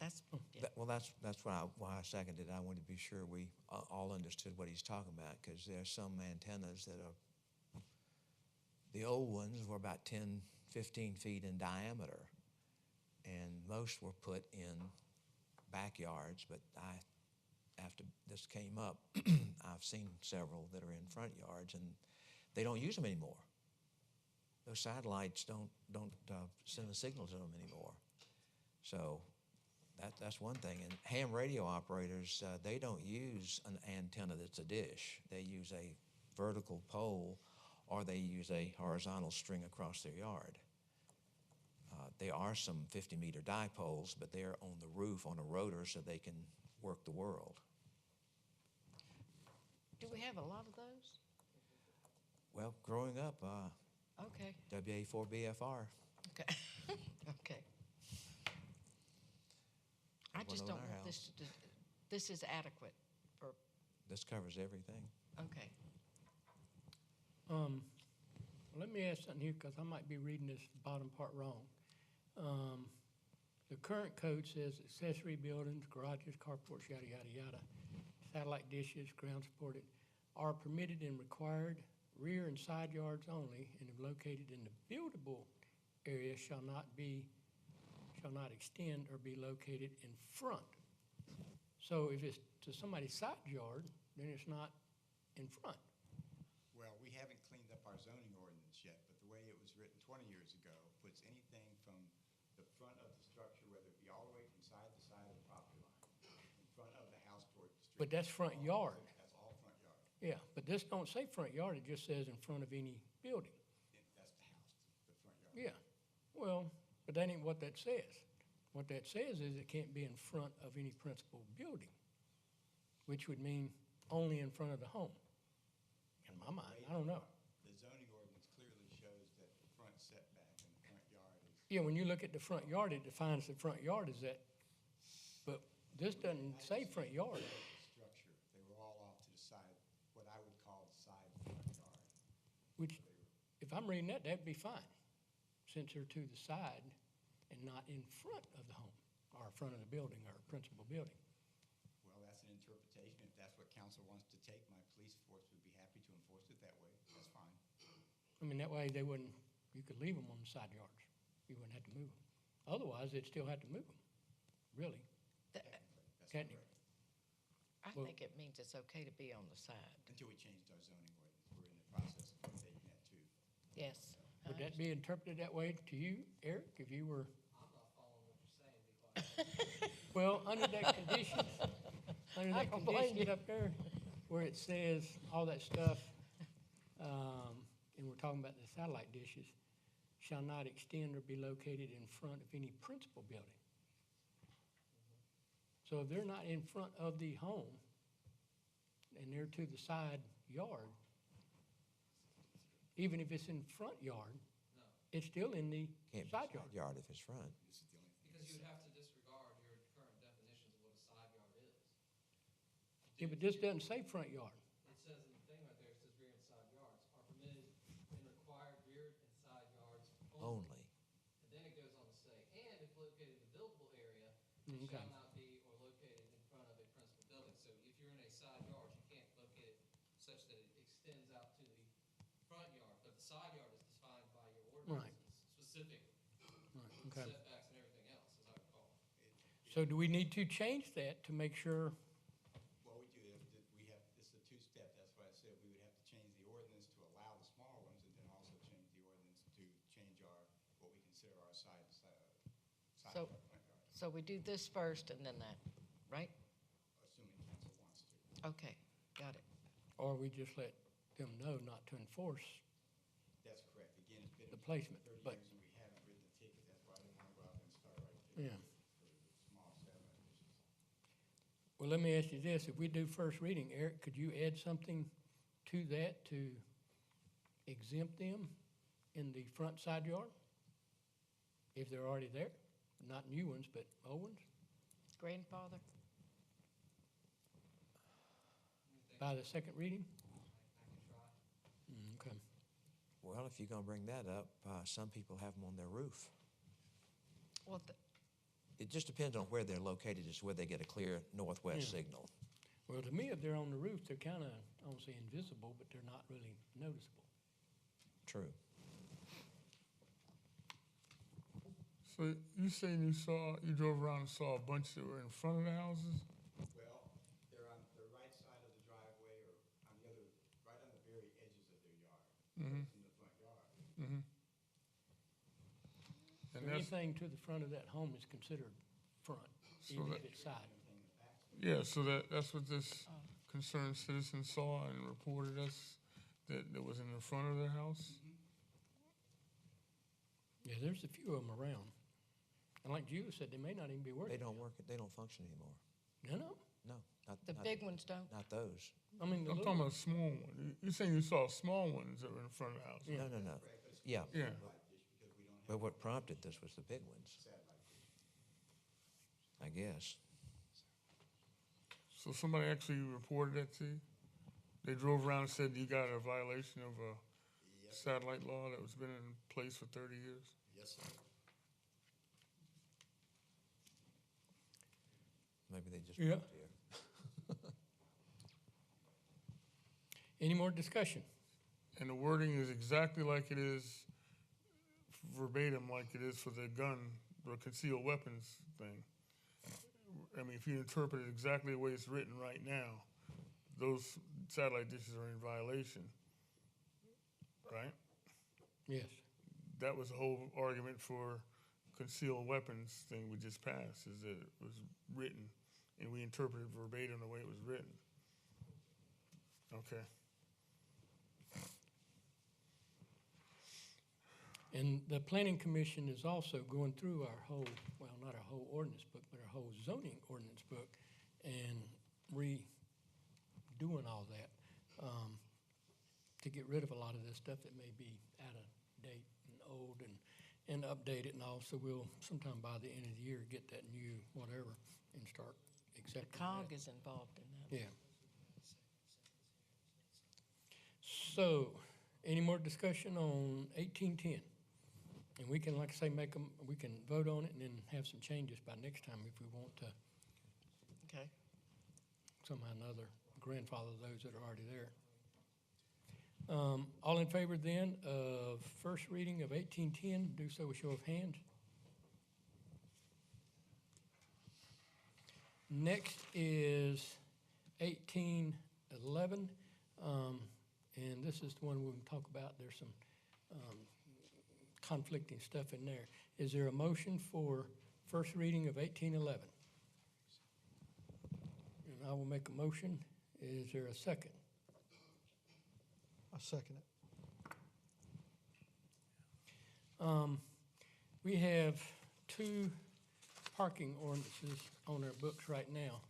That's, yeah. Well, that's why I seconded it. I wanted to be sure we all understood what he's talking about, because there's some antennas that are, the old ones were about 10, 15 feet in diameter, and most were put in backyards, but after this came up, I've seen several that are in front yards, and they don't use them anymore. Those satellites don't send a signal to them anymore. So that's one thing. And ham radio operators, they don't use an antenna that's a dish. They use a vertical pole, or they use a horizontal string across their yard. There are some 50-meter dipoles, but they're on the roof on a rotor so they can work the world. Do we have a lot of those? Well, growing up, Okay, WA4BFR. okay, okay. I One just on don't our want this to, this is adequate for, This covers everything. okay. Let me ask something here, because I might be reading this bottom part wrong. The current code says accessory buildings, garages, carports, yada, yada, yada, satellite dishes, ground supported, are permitted and required rear and side yards only, and if located in the buildable area shall not extend or be located in front. So if it's to somebody's side yard, then it's not in front. Well, we haven't cleaned up our zoning ordinance yet, but the way it was written 20 years ago puts anything from the front of the structure, whether it be all the way from side to side of the property line, in front of the house toward the street. But that's front yard. That's all front yard. Yeah, but this don't say front yard, it just says in front of any building. That's the house, the front yard. Yeah, well, but that ain't what that says. What that says is it can't be in front of any principal building, which would mean only in front of the home. In my mind, I don't know. The zoning ordinance clearly shows that the front setback and the front yard is. Yeah, when you look at the front yard, it defines the front yard as that, but this doesn't say front yard. Structure, they were all off to the side, what I would call the side front yard. Which, if I'm reading that, that'd be fine, since they're to the side and not in front of the home, or front of the building, or principal building. Well, that's an interpretation. If that's what council wants to take, my police force would be happy to enforce it that way. That's fine. I mean, that way they wouldn't, you could leave them on the side yards. You wouldn't have to move them. Otherwise, they'd still have to move them, really. Technically, that's Technically. correct. I Well- think it means it's okay to be on the side. Until we changed our zoning ordinance. We're in the process of updating that too. Yes. Would that be interpreted that way to you, Eric, if you were? I'm not following what you're saying, to be quite honest. Well, under that condition, under I that don't blame condition you. up there, where it says all that stuff, and we're talking about the satellite dishes, shall not extend or be located in front of any principal building. So if they're not in front of the home, and they're to the side yard, even if it's in front yard, No, it's still in the Can't be side side yard. yard if it's front. This is the only thing. because you would have to disregard your current definitions of what a side yard is. Yeah, but this doesn't say front yard. It says in the thing right there, it says rear and side yards are permitted and required rear and side yards only. Only. And then it goes on to say, and if located in the buildable area, it Okay. shall not be or located in front of a principal building. So if you're in a side yard, you can't locate it such that it extends out to the front yard. But the side yard is defined by your ordinances, specific Right, okay. setbacks and everything else, as I recall. So do we need to change that to make sure? Well, we do, we have, this is a two-step, that's why I said we would have to change the ordinance to allow the small ones, and then also change the ordinance to change our, what we consider our side So- yard, front yard, So we do this first and then that, right? assuming council wants to. Okay, got it. Or we just let them know not to enforce? That's correct, again, it's been The in placement, place for but- 30 years, and we haven't written the ticket, that's why I didn't want to go out there and start right there. Yeah. For the small satellite dishes. Well, let me ask you this, if we do first reading, Eric, could you add something to that to exempt them in the front side yard? If they're already there, not new ones, but old ones, Grandfather? by the second reading? I can try. Okay. Well, if you're gonna bring that up, some people have them on their roof. Well, It just depends on where they're located, is where they get a clear northwest Yeah. signal. Well, to me, if they're on the roof, they're kind of, I don't say invisible, but they're not really noticeable. True. So you saying you drove around and saw a bunch that were in front of the houses? Well, they're on the right side of the driveway or on the other, right on the very edges of their yard. Mhm. It's in the front yard. Mm-hmm. So And that's, anything to the front of that home is considered front, So even that- if it's side. yeah, so that's what this concerned citizen saw and reported us, that was in the front of their house? Yeah, there's a few of them around. And like Julie said, they may not even be working. They don't work, they don't function anymore. No. No, the big ones don't. not those. I mean, the I'm little, talking about small one. You're saying you saw small ones that were in front of the house? Yeah. No. Yeah, Yeah. but what prompted this was the big ones, I guess. So somebody actually reported that to you? They drove around and said you got a violation of a satellite law that was been in place for 30 years? Yes, sir. Maybe they just Yeah. moved here. any more discussion? And the wording is exactly like it is verbatim, like it is for the gun, the concealed weapons thing. I mean, if you interpret it exactly the way it's written right now, those satellite dishes are in violation, right? Yes. That was the whole argument for concealed weapons thing we just passed, is that it was written and we interpreted verbatim the way it was written. Okay. And the planning commission is also going through our whole, well, not our whole ordinance book, but our whole zoning ordinance book and redoing all that to get rid of a lot of this stuff that may be out of date and old and update it. And also we'll sometime by the end of the year get that new whatever and start accepting COG that. is involved in that. Yeah. So, any more discussion on 1810? And we can, like I say, we can vote on it and then have some changes by next time if we want to Okay. somehow or another grandfather those that are already there. All in favor then of first reading of 1810, do so with show of hands. Next is 1811, and this is the one we can talk about. There's some conflicting stuff in there. Is there a motion for first reading of 1811? And I will make a motion. Is there a second? I second it. We have two parking ordinances on our books right now.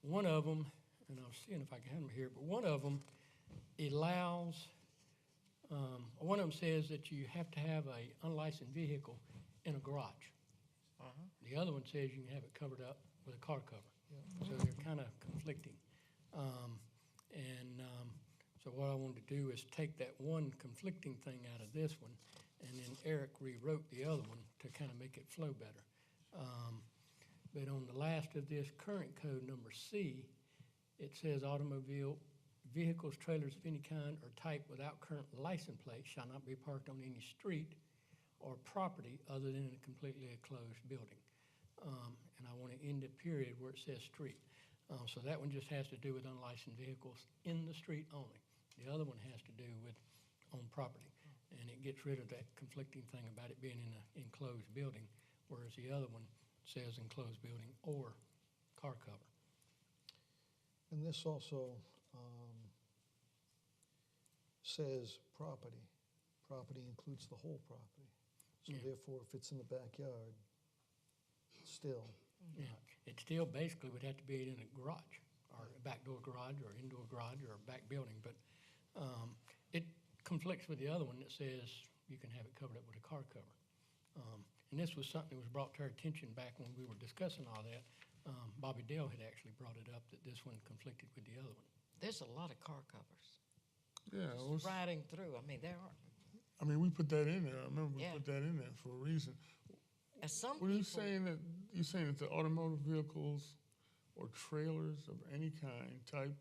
One of them, and I'll see if I can have them here, but one of them allows, one of them says that you have to have a unlicensed vehicle in a garage. The other one says you can have it covered up with a car cover. So they're kind of conflicting. So what I wanted to do is take that one conflicting thing out of this one, and then Eric rewrote the other one to kind of make it flow better. But on the last of this current code, number C, it says vehicles, trailers of any kind or type without current license plate shall not be parked on any street or property other than in a completely enclosed building. And I want to end the period where it says street. So that one just has to do with unlicensed vehicles in the street only. The other one has to do with on property. And it gets rid of that conflicting thing about it being in an enclosed building, whereas the other one says enclosed building or car cover. And this also says property. Property includes the whole property. So Yeah. therefore, if it's in the backyard, still, Yeah, it still basically would have to be in a garage, or a back door garage, or indoor garage, or a back building, but it conflicts with the other one that says you can have it covered up with a car cover. And this was something that was brought to our attention back when we were discussing all that Bobby Dale had actually brought it up that this one conflicted with the other one. There's a lot of car covers. Yeah, it was, Riding through, I mean, there are, I mean, we put that in there. I remember we Yeah. put that in there for a reason. as some What are you people, saying that, you saying that the automotive vehicles or trailers of any kind, type,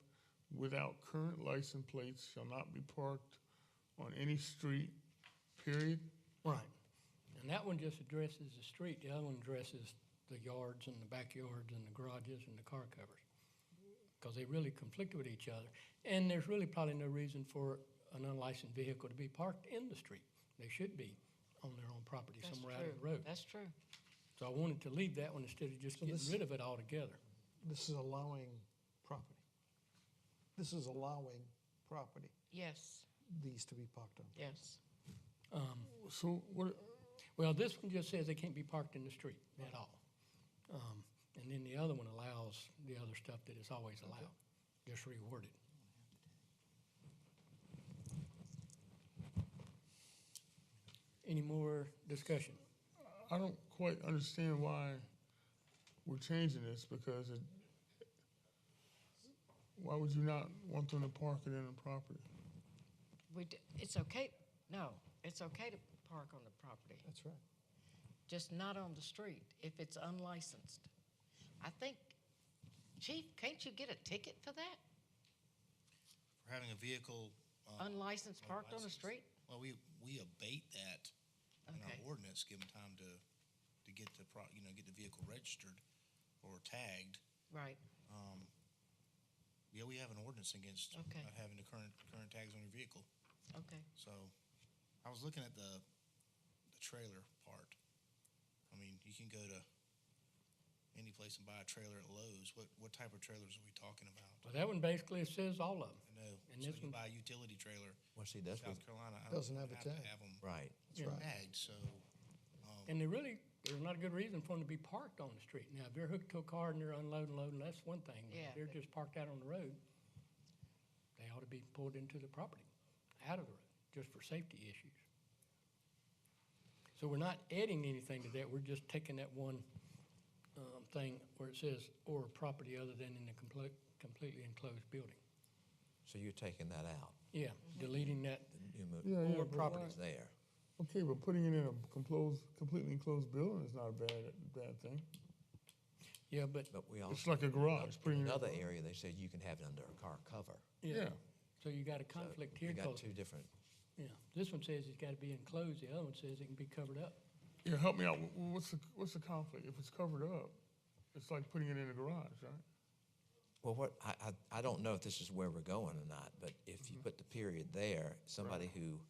without current license plates shall not be parked on any street, period? Right. And that one just addresses the street, the other one addresses the yards and the backyards and the garages and the car covers. Because they really conflict with each other. And there's really probably no reason for an unlicensed vehicle to be parked in the street. They should be on their own property that's somewhere true, out of the road. that's true. So I wanted to leave that one instead of just So getting this- rid of it altogether. This is allowing property. This is allowing property, Yes, these to be parked on. yes. So what, Well, this one just says they can't be parked in the street at all. And then the other one allows the other stuff that is always allowed, just reworded. Any more discussion? I don't quite understand why we're changing this, because it, why would you not want them to park it in the property? It's okay, no, it's okay to park on the property, That's right. just not on the street if it's unlicensed. I think, Chief, can't you get a ticket for that? For having a vehicle. Unlicensed parked on the unlicensed. street? Well, we abate that in our Okay. ordinance, give them time to get the get the vehicle registered or tagged. Right, Yeah, we have an ordinance against Okay. not having the current tags on your vehicle. okay. So, I was looking at the trailer part. I mean, you can go to any place and buy a trailer at Lowe's. What type of trailers are we talking about? Well, that one basically says all of them. I know. And So this you one- buy a utility trailer Well, see, in that's South what, Carolina. I Doesn't don't have a to tag. have them right. That's right. tagged, so. And there's not a good reason for them to be parked on the street. Now, if they're hooked to a car and they're unloading, loading, that's one thing. But Yeah, if they're but- just parked out on the road, they ought to be pulled into the property, out of the road, just for safety issues. So we're not adding anything to that, we're just taking that one thing where it says, or property other than in a completely enclosed building. So you're taking that out. Yeah, deleting that, You move, Yeah, or but properties why- there. Okay, but putting it in a completely enclosed building is not a bad thing. yeah, but, But we It's also, like a garage, in putting it in a another garage. area, they said you can have it under a car cover. yeah. Yeah. So you got a So conflict here, You got 'cause, two different, yeah, this one says it's gotta be enclosed, the other one says it can be covered up. Yeah, help me out. What's the conflict? If it's covered up, it's like putting it in a garage, right? well, I don't know if this is where we're going or not, but if you put the period there, somebody who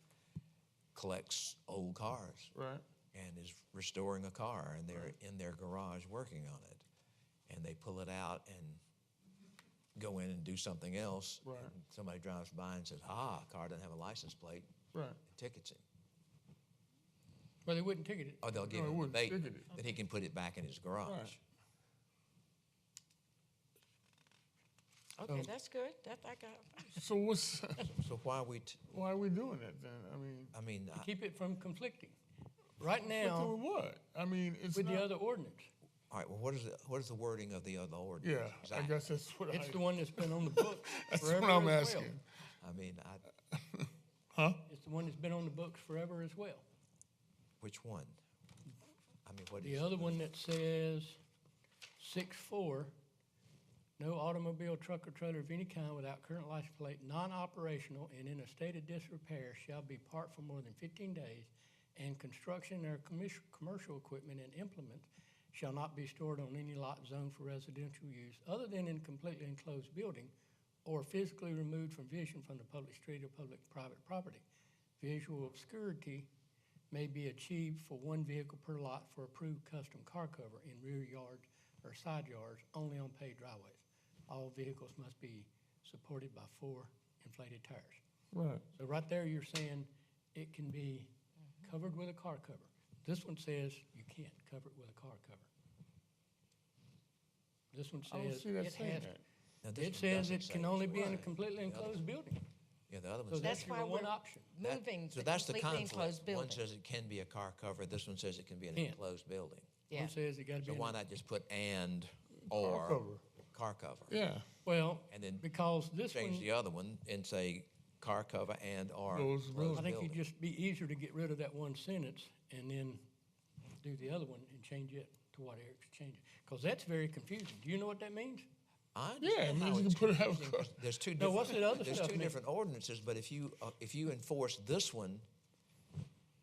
collects old cars Right. and is restoring a car and they're in their garage working on it, and they pull it out and go in and do something else. Right. And somebody drives by and says, car doesn't have a license plate, Right. and tickets him. Well, they wouldn't ticket it. Or they'll give No, it him a wouldn't bait ticket it. that he can put it back in his garage. Right. Okay, that's good, that, I got, So what's So why are we, why are we doing that then? I mean, To keep it from conflicting. Right But now, doing what? I mean, it's with not. the other ordinance, all right, well, what is the wording of the other ordinance? Yeah, I exactly? guess that's what it's the one that's been on the books that's forever what I'm as well. asking. I mean, It's the one that's been on the books forever as well. which one? I mean, what The is, other one that says 6.4, no automobile, truck, or trailer of any kind without current license plate, non-operational, and in a state of disrepair shall be parked for more than 15 days, and construction or commercial equipment and implements shall not be stored on any lot zoned for residential use other than in completely enclosed building or physically removed from vision from the public street or public-private property. Visual obscurity may be achieved for one vehicle per lot for approved custom car cover in rear yards or side yards only on paved driveways. All vehicles must be supported by 4 inflated tires. Right. So right there, you're saying it can be covered with a car cover. This one says you can't cover it with a car cover. This one I don't says see that it saying has, that. now, this it one says doesn't it say can only be in a right. completely The other enclosed one- building. Yeah, the other one So says. that's That's your why one we're option. moving So the that's the completely conflict. enclosed One building. says it can be a car cover, this one says it can be an Can't. enclosed building. Yeah, One says it gotta be So in why a- not just put and or cover. car cover. Yeah. Well, And then because this change one, the other one and say car cover and or Closed closed I think building. it'd just be easier to get rid of that one sentence and then do the other one and change it to what Eric's changing. Because that's very confusing. Do you know what that means? I Yeah, it understand how means you it's can put it out. confusing. There's two No, different, what's the other there's stuff two mean? different ordinances, but if you enforce this one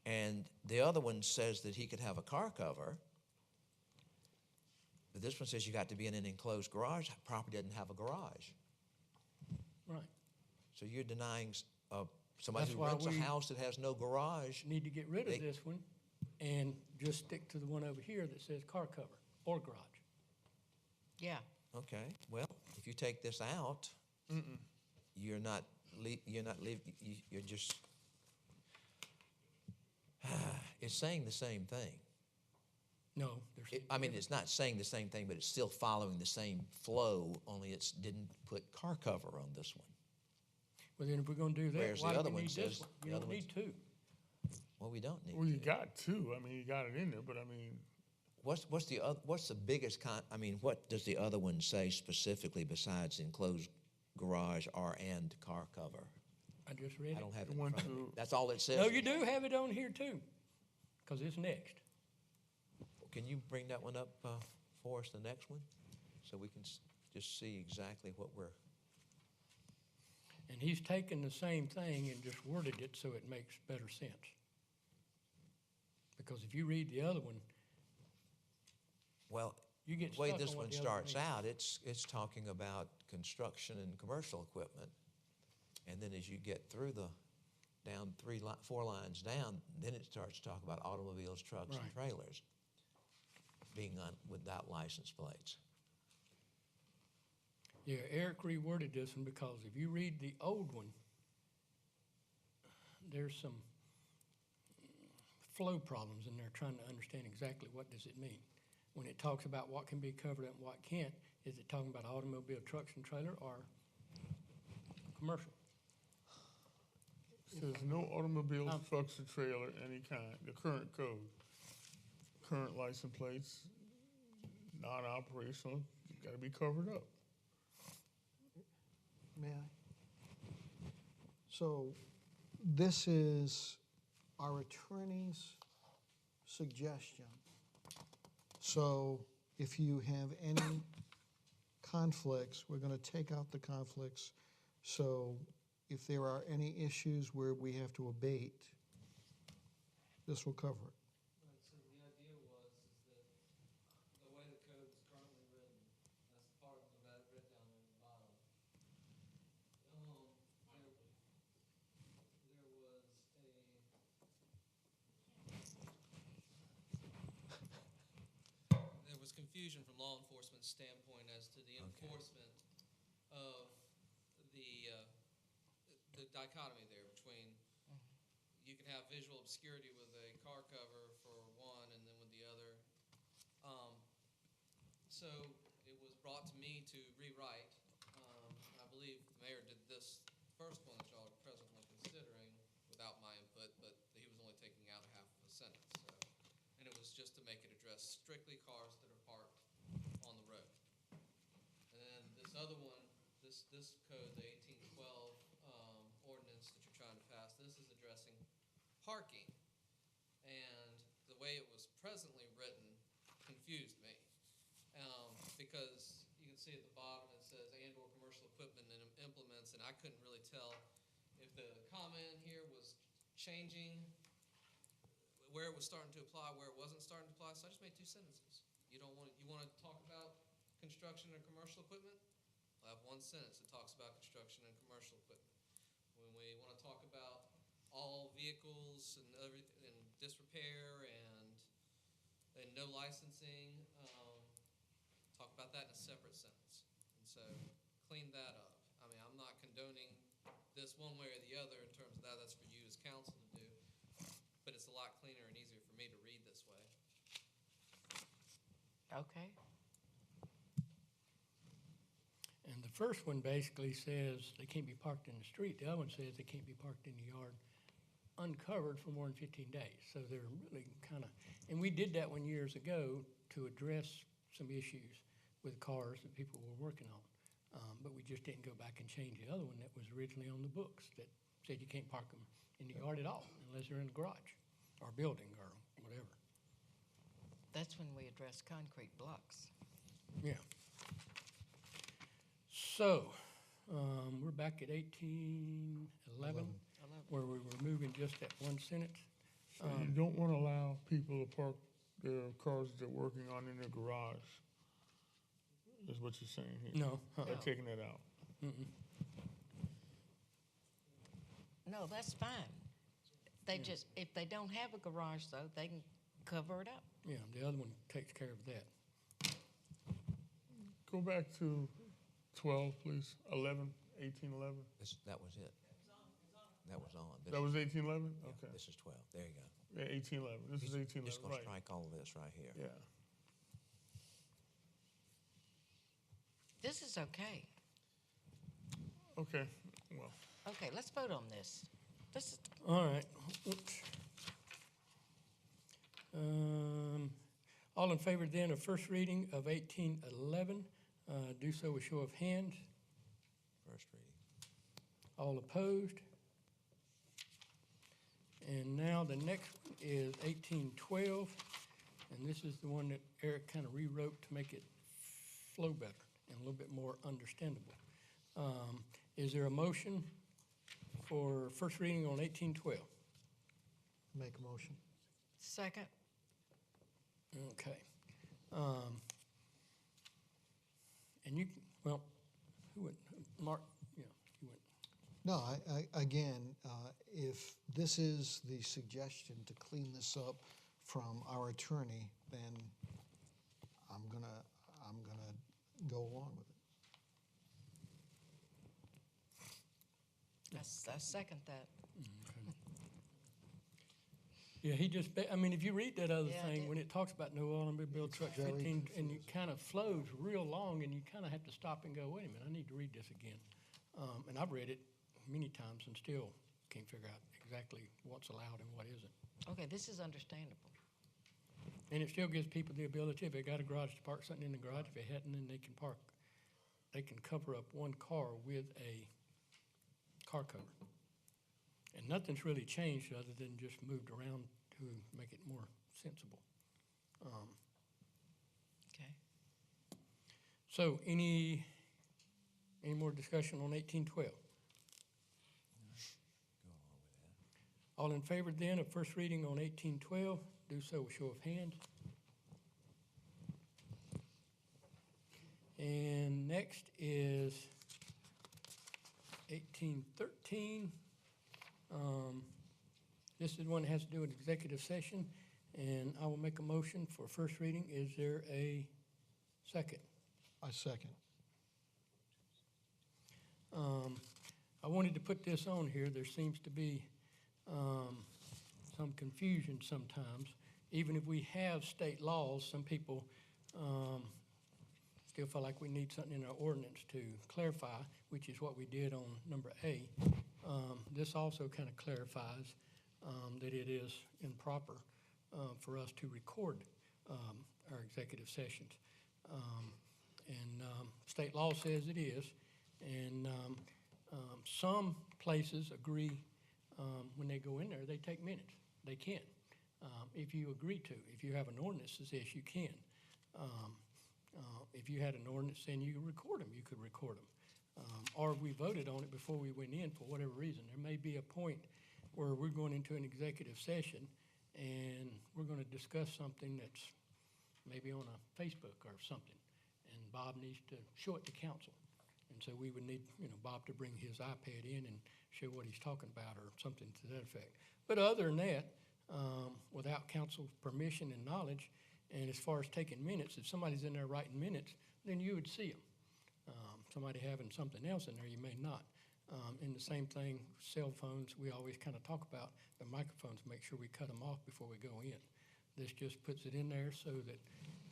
and the other one says that he could have a car cover, but this one says you got to be in an enclosed garage, property doesn't have a garage. Right. So you're denying somebody That's who why rents a we- house that has no garage. Need to get rid They- of this one and just stick to the one over here that says car cover or garage. Yeah. Okay, well, if you take this out, you're not you're just, it's saying the same thing. No, there's. I mean, it's not saying the same thing, but it's still following the same flow, only it's didn't put car cover on this one. Well, then if we're gonna do that, Whereas the why do other we one need this says- one? the You other don't need two. Well, we don't need Well, you to. got two. I mean, you got it in there, but I mean, What's the biggest I mean, what does the other one say specifically besides enclosed garage or and car cover? I just read I it. don't have it in One, front of me. two. That's all it says? No, you do have it on here too, because it's next. Can you bring that one up for us, the next one? So we can just see exactly what we're, And he's taken the same thing and just worded it so it makes better sense. Because if you read the other one, well, you get the stuck way on this what one the other one starts means. out, it's talking about construction and commercial equipment. And then as you get through down 4 lines down, then it starts to talk about automobiles, trucks, and Right. trailers being without license plates. Yeah, Eric reworded this one because if you read the old one, there's some flow problems in there trying to understand exactly what does it mean. When it talks about what can be covered and what can't, is it talking about automobile, trucks, and trailer or commercial? says no automobiles, Um, trucks, or trailer, any kind, the current code. Current license plates, non-operational, gotta be covered up. May I? So this is our attorney's suggestion. So if you have any conflicts, we're going to take out the conflicts. So if there are any issues where we have to abate, this will cover it. Right, so the idea was, is that the way the code is currently written, that's the part of that written down there at the bottom. There was there was confusion from law enforcement standpoint as to the enforcement of the dichotomy there between you can have visual obscurity with a car cover for one and then with the other. So it was brought to me to rewrite. I believe the mayor did this first one that y'all are presently considering without my input, but he was only taking out a half of a sentence. So, and it was just to make it address strictly cars that are parked on the road. And then this other one, this code, the 1812 ordinance that you're trying to pass, this is addressing parking. And the way it was presently written confused me. Because you can see at the bottom it says and/or commercial equipment and implements, and I couldn't really tell if the comma in here was changing where it was starting to apply, where it wasn't starting to apply. So I just made 2 sentences. You want to talk about construction and commercial equipment? I'll have 1 sentence that talks about construction and commercial equipment. When we want to talk about all vehicles and disrepair and no licensing, talk about that in a separate sentence. And so clean that up. I mean, I'm not condoning this one way or the other in terms of that. That's for you as council to do. But it's a lot cleaner and easier for me to read this way. Okay. And the first one basically says they can't be parked in the street. The other one says they can't be parked in the yard uncovered for more than 15 days. So they're really kind of, and we did that one years ago to address some issues with cars that people were working on. But we just didn't go back and change the other one that was originally on the books that said you can't park them in the yard at all unless they're in the garage or building or whatever. That's when we address concrete blocks. Yeah. So, we're back at 1811, where we were moving just that one sentence. So you don't want to allow people to park their cars that they're working on in their garage, is what you're saying here. No. They're taking that out. No, that's fine. They just, if they don't have a garage though, they can cover it up. Yeah, the other one takes care of that. Go back to 12, please. 11, 1811. That was it. That was on. This, That was 1811? yeah, Okay. this is 12. There you go. Yeah, 1811. This is 1811, Just going to right. strike all of this right here. Yeah. This is okay. Okay, well, Okay, let's vote on this. This is, All right. Oops. All in favor then of first reading of 1811, do so with show of hands. First reading. All opposed? And now the next one is 1812, and this is the one that Eric kind of rewrote to make it flow better and a little bit more understandable. Is there a motion for first reading on 1812? Make a motion. second. Okay. And you, well, who went, Mark, yeah, you went. No, again, if this is the suggestion to clean this up from our attorney, then I'm gonna go along with it. I second that. Yeah, he just, I mean, if you read that other Yeah, I thing, did. when it talks about no automobile trucks very 15, and it kind of flows real long, and you kind of have to stop and go, wait a minute, I need to read this again. And I've read it many times and still can't figure out exactly what's allowed and what isn't. Okay, this is understandable. And it still gives people the ability, if they got a garage, to park something in the garage. If they hadn't, then they can cover up one car with a car cover. And nothing's really changed other than just moved around to make it more sensible. Okay. So any more discussion on 1812? Go along with that. All in favor then of first reading on 1812, do so with show of hands. And next is 1813. This is one that has to do with executive session, and I will make a motion for first reading. Is there a second? I second. I wanted to put this on here. There seems to be some confusion sometimes. Even if we have state laws, some people still feel like we need something in our ordinance to clarify, which is what we did on number A. This also kind of clarifies that it is improper for us to record our executive sessions. State law says it is, and some places agree when they go in there, they take minutes. They can, if you agree to. If you have an ordinance that says you can. If you had an ordinance saying you could record them, you could record them. Or we voted on it before we went in for whatever reason. There may be a point where we're going into an executive session and we're going to discuss something that's maybe on a Facebook or something, and Bob needs to show it to council. And so we would need, Bob to bring his iPad in and show what he's talking about or something to that effect. But other than that, without council's permission and knowledge, and as far as taking minutes, if somebody's in there writing minutes, then you would see them. Somebody having something else in there, you may not. And the same thing, cell phones, we always kind of talk about the microphones, make sure we cut them off before we go in. This just puts it in there so that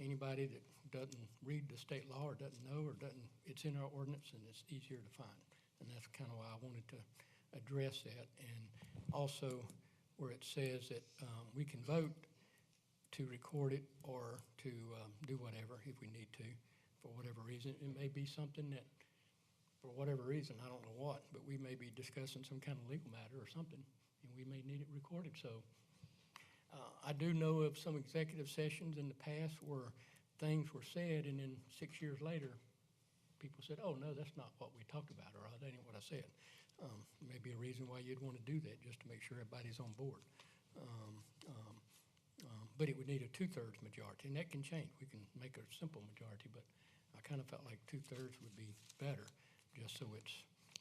anybody that doesn't read the state law or doesn't know or doesn't, it's in our ordinance and it's easier to find. And that's kind of why I wanted to address that. And also where it says that we can vote to record it or to do whatever if we need to, for whatever reason. It may be something that, for whatever reason, I don't know what, but we may be discussing some kind of legal matter or something, and we may need it recorded. So I do know of some executive sessions in the past where things were said, and then 6 years later, people said, oh, no, that's not what we talked about, or that ain't what I said. Maybe a reason why you'd want to do that, just to make sure everybody's on board. But it would need a 2/3 majority, and that can change. We can make a simple majority, but I kind of felt like 2/3 would be better, just so it's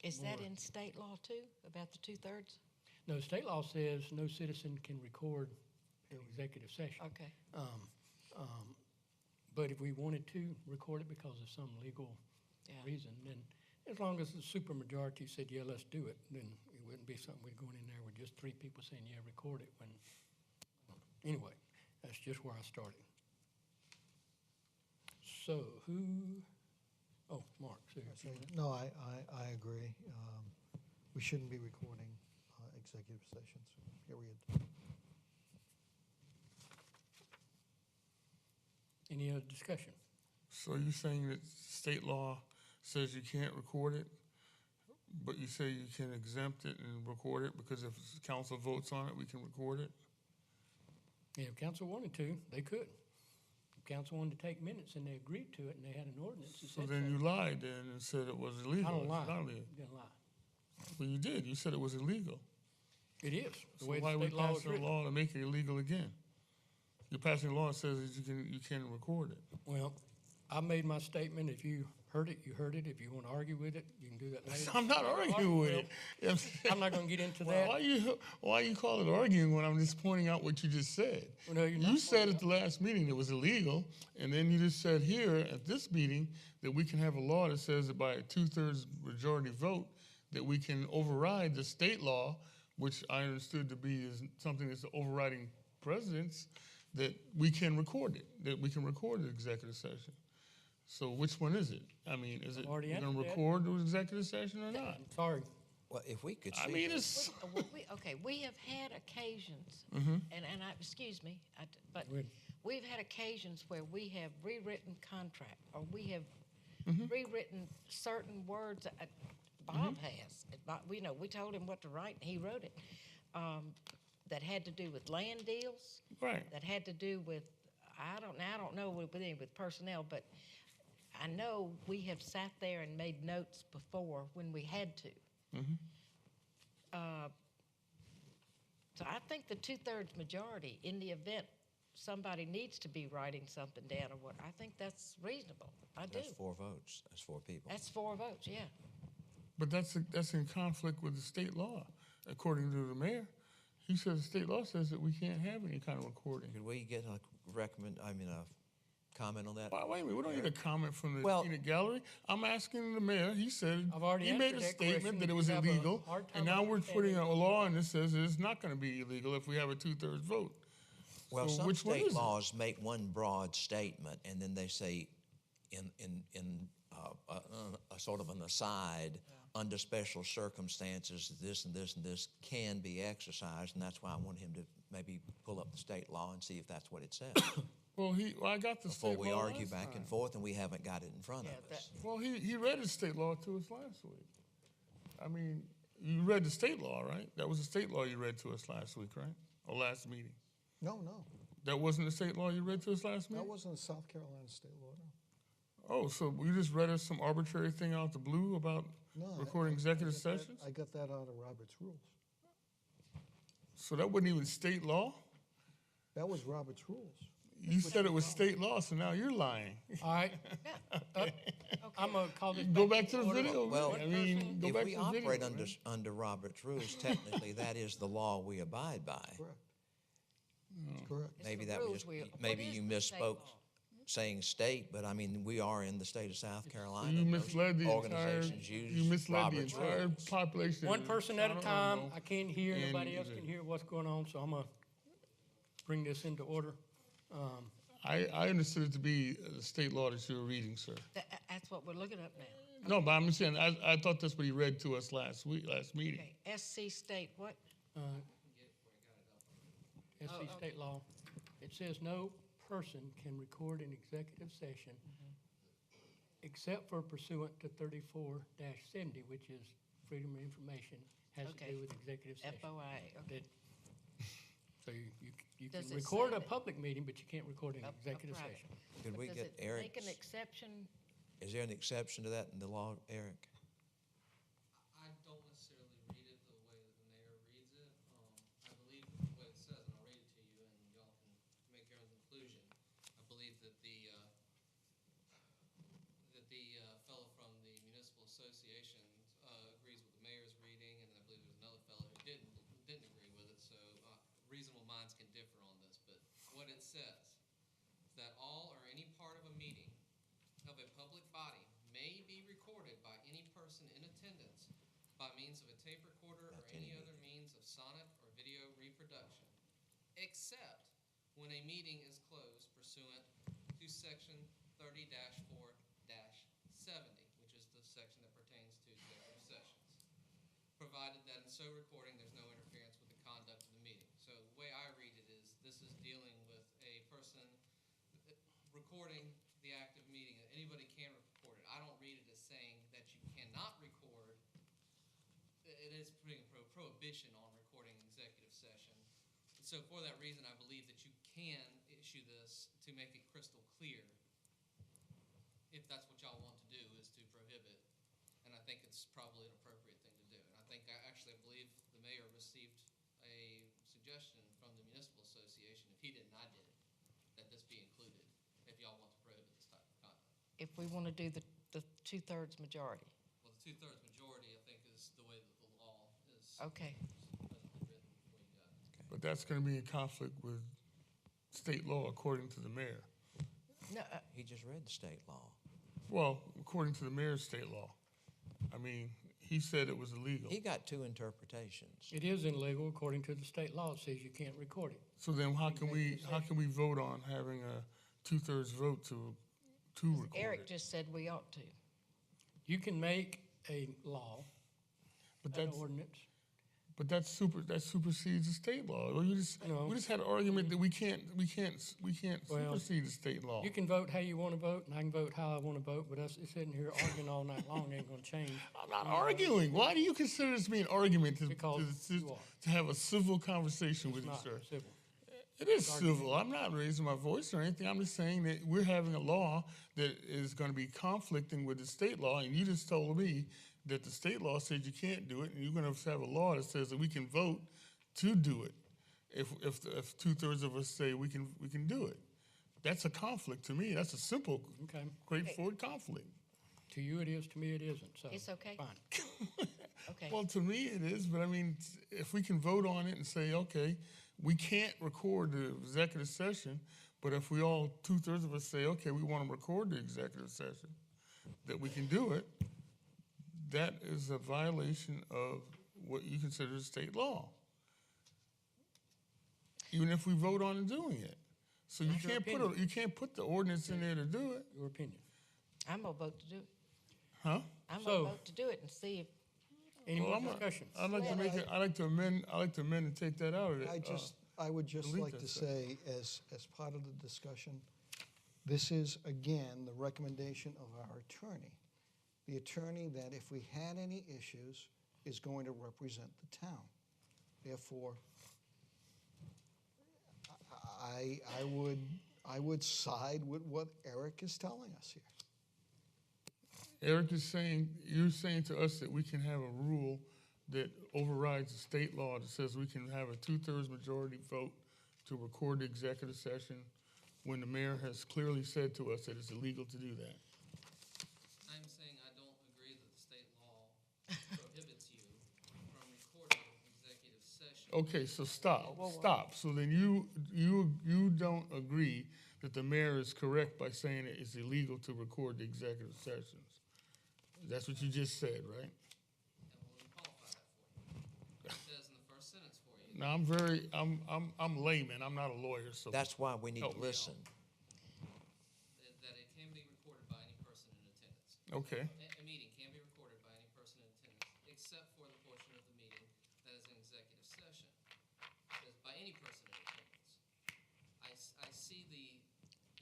Is that more- in state law too, about the 2/3? No, state law says no citizen can record an executive session. Okay. But if we wanted to record it because of some legal Yeah. reason, then as long as the supermajority said, yeah, let's do it, then it wouldn't be something we'd go in there with just 3 people saying, yeah, record it when, anyway, that's just where I started. So Mark, so No, I agree. We shouldn't be recording executive sessions, period. any other discussion? So you're saying that state law says you can't record it, but you say you can exempt it and record it because if council votes on it, we can record it? Yeah, if council wanted to, they could. If council wanted to take minutes and they agreed to it and they had an ordinance that So said then you so. lied then and said it was illegal. I don't It's lie. not illegal. Didn't lie. Well, you did. You said it was illegal. It is, the So way the why are we state law is passing a written. law to make it illegal again? You're passing a law that says that you can record it. Well, I made my statement. If you heard it, you heard it. If you want to argue with it, you can do that later. I'm not arguing with it. Well, I'm not going to get into Well, that. why you call it arguing when I'm just pointing out what you just said? Well, no, you're You not said at the last meeting it was illegal, and then you just said here at this meeting that we can have a law that says that by a 2/3 majority vote that we can override the state law, which I understood to be is something that's overriding precedence, that we can record it, that we can record the executive session. So which one is it? I mean, is it I've already you're gonna answered that. record the executive session or not? I'm sorry. Well, if we could see. I mean, it's. Okay, we have had occasions, and I, excuse me, but Go ahead. we've had occasions where we have rewritten contract, or we have rewritten certain words. Bob has. We know, we told him what to write, and he wrote it. That had to do with land deals. Right. That had to do with, I don't know with personnel, but I know we have sat there and made notes before when we had to. So I think the 2/3 majority, in the event somebody needs to be writing something down or what, I think that's reasonable. I do. That's 4 votes. That's 4 people. That's 4 votes, yeah. But that's in conflict with the state law, according to the mayor. He says the state law says that we can't have any kind of recording. Could we get a comment on that? Wait a minute, we don't need a comment from the Well- peanut gallery. I'm asking the mayor, he said, I've already he made a answered that statement question. that it was You have a illegal, hard time and now we're putting a understanding. law in that says that it's not gonna be illegal if we have a 2/3 vote. Well, So some which one state is it? laws make one broad statement, and then they say, in a sort of an aside, under special circumstances, this and this and this can be exercised, and that's why I want him to maybe pull up the state law and see if that's what it says Well, I got the before state we law argue last back time. and forth, and we haven't got it in front Yeah, of us. Well, he read his state law to us last week. I mean, you read the state law, right? That was the state law you read to us last week, right? Or last meeting? No, That wasn't the state law you read to us last meeting? that wasn't a South Carolina state law, no. Oh, so you just read us some arbitrary thing out the blue about No, recording executive I got that- sessions? I got that out of Robert's rules. So that wasn't even state law? That was Robert's rules. You said it was state law, so now you're lying. All right. I'm going to call this. Go back to the order. video. Well, I mean, go If back we to the video. operate man. under Robert's rules, technically, that is the law we abide by. Correct. Correct. It's Maybe the that was rules just, maybe you misspoke saying state, but I mean, we are in the state of South Carolina. You Most misled the entire, organizations you use misled the Robert's entire rules. population. One person at a of time. Irmo. I can't hear, And nobody else the- can hear what's going on, so I'm going to bring this into order. I understood it to be the state law that you were reading, sir. That's what we're looking up now. No, but I'm saying, I thought that's what he read to us last meeting. Okay, SC state what? SC state law. It says no person can record an executive session except for pursuant to 34-70, which is freedom of information, has to Okay. do with executive session. FOI, okay. That- So you Does can it record say a that- public meeting, but you can't record an A executive private. session. Could But we does get it make an Eric's? exception? Is there an exception to that in the law, Eric? I don't necessarily read it the way that the mayor reads it. I believe what it says, and I'll read it to you, and y'all can make your own conclusion. I believe that the fellow from the municipal association agrees with the mayor's reading, and I believe there's another fellow who didn't agree with it. So reasonable minds can differ on this, but what it says is that all or any part of a meeting of a public body may be recorded by any person in attendance by means of a tape recorder or That's any any other means of sonic or video reproduction, except when a meeting is closed pursuant to section 30-4-70, which is the section that pertains to executive sessions, provided that in so recording there's no interference with the conduct of the meeting. So the way I read it is, this is dealing with a person recording the active meeting. Anybody can record it. I don't read it as saying that you cannot record. It is putting a prohibition on recording an executive session. So for that reason, I believe that you can issue this to make it crystal clear, if that's what y'all want to do, is to prohibit. And I think it's probably an appropriate thing to do. And I think, I believe the mayor received a suggestion from the municipal association. If he didn't, I did, that this be included, if y'all want to prohibit this type of conduct. If we want to do the two-thirds majority? Well, the two-thirds majority, I think, is the way that the law is Okay. presently written before you got it. But that's gonna be in conflict with state law according to the mayor. No, He just read the state law. Well, according to the mayor's state law. I mean, he said it was illegal. He got two interpretations. It is illegal according to the state law. It says you can't record it. So then how can we vote on having a two-thirds vote to record Eric it? just said we ought to. You can make a law, But an that's, ordinance. but that supersedes the state law. Well, No. we just had an argument that we can't Well, supersede the state law. You can vote how you want to vote, and I can vote how I want to vote, but us sitting here arguing all night long ain't going to change. I'm not arguing. Why do you consider this to be an argument Because you are. to have a civil conversation with It's each not other? civil. It is civil. I'm not raising my voice or anything. I'm just saying that we're having a law that is going to be conflicting with the state law, and you just told me that the state law says you can't do it, and you're going to have a law that says that we can vote to do it if two-thirds of us say we can do it. That's a conflict to me. That's a simple, Okay. straightforward conflict. To you it is, to me it isn't, so. It's okay? Fine. Okay. Well, to me it is, but I mean, if we can vote on it and say, okay, we can't record the executive session, but if we all, two-thirds of us say, okay, we want to record the executive session, that we can do it, that is a violation of what you consider state law. Even if we vote on doing it. So That's your opinion. you can't put the ordinance in there to do it, Your opinion. I'm going to vote to do it. huh? I'm So- going to vote to do it and see if, Any Well, more discussions? I'd like to make it, I'd like to amend and take that out of it. I would just delete like that to section. say, as part of the discussion, this is, again, the recommendation of our attorney. The attorney that if we had any issues is going to represent the town. Therefore, I would side with what Eric is telling us here. Eric is saying, you're saying to us that we can have a rule that overrides the state law that says we can have a two-thirds majority vote to record the executive session when the mayor has clearly said to us that it's illegal to do that. I'm saying I don't agree that the state law prohibits you from recording executive session. Okay, so stop. So then you don't agree that the mayor is correct by saying it is illegal to record the executive sessions. That's what you just said, right? And we'll qualify that for you. It says in the first sentence for you, Now, I'm layman, I'm not a lawyer, so. That's why we need Help to me out. listen. that it can be recorded by any person in attendance. Okay, A meeting can be recorded by any person in attendance, except for the portion of the meeting that is an executive session. It says by any person in attendance. I see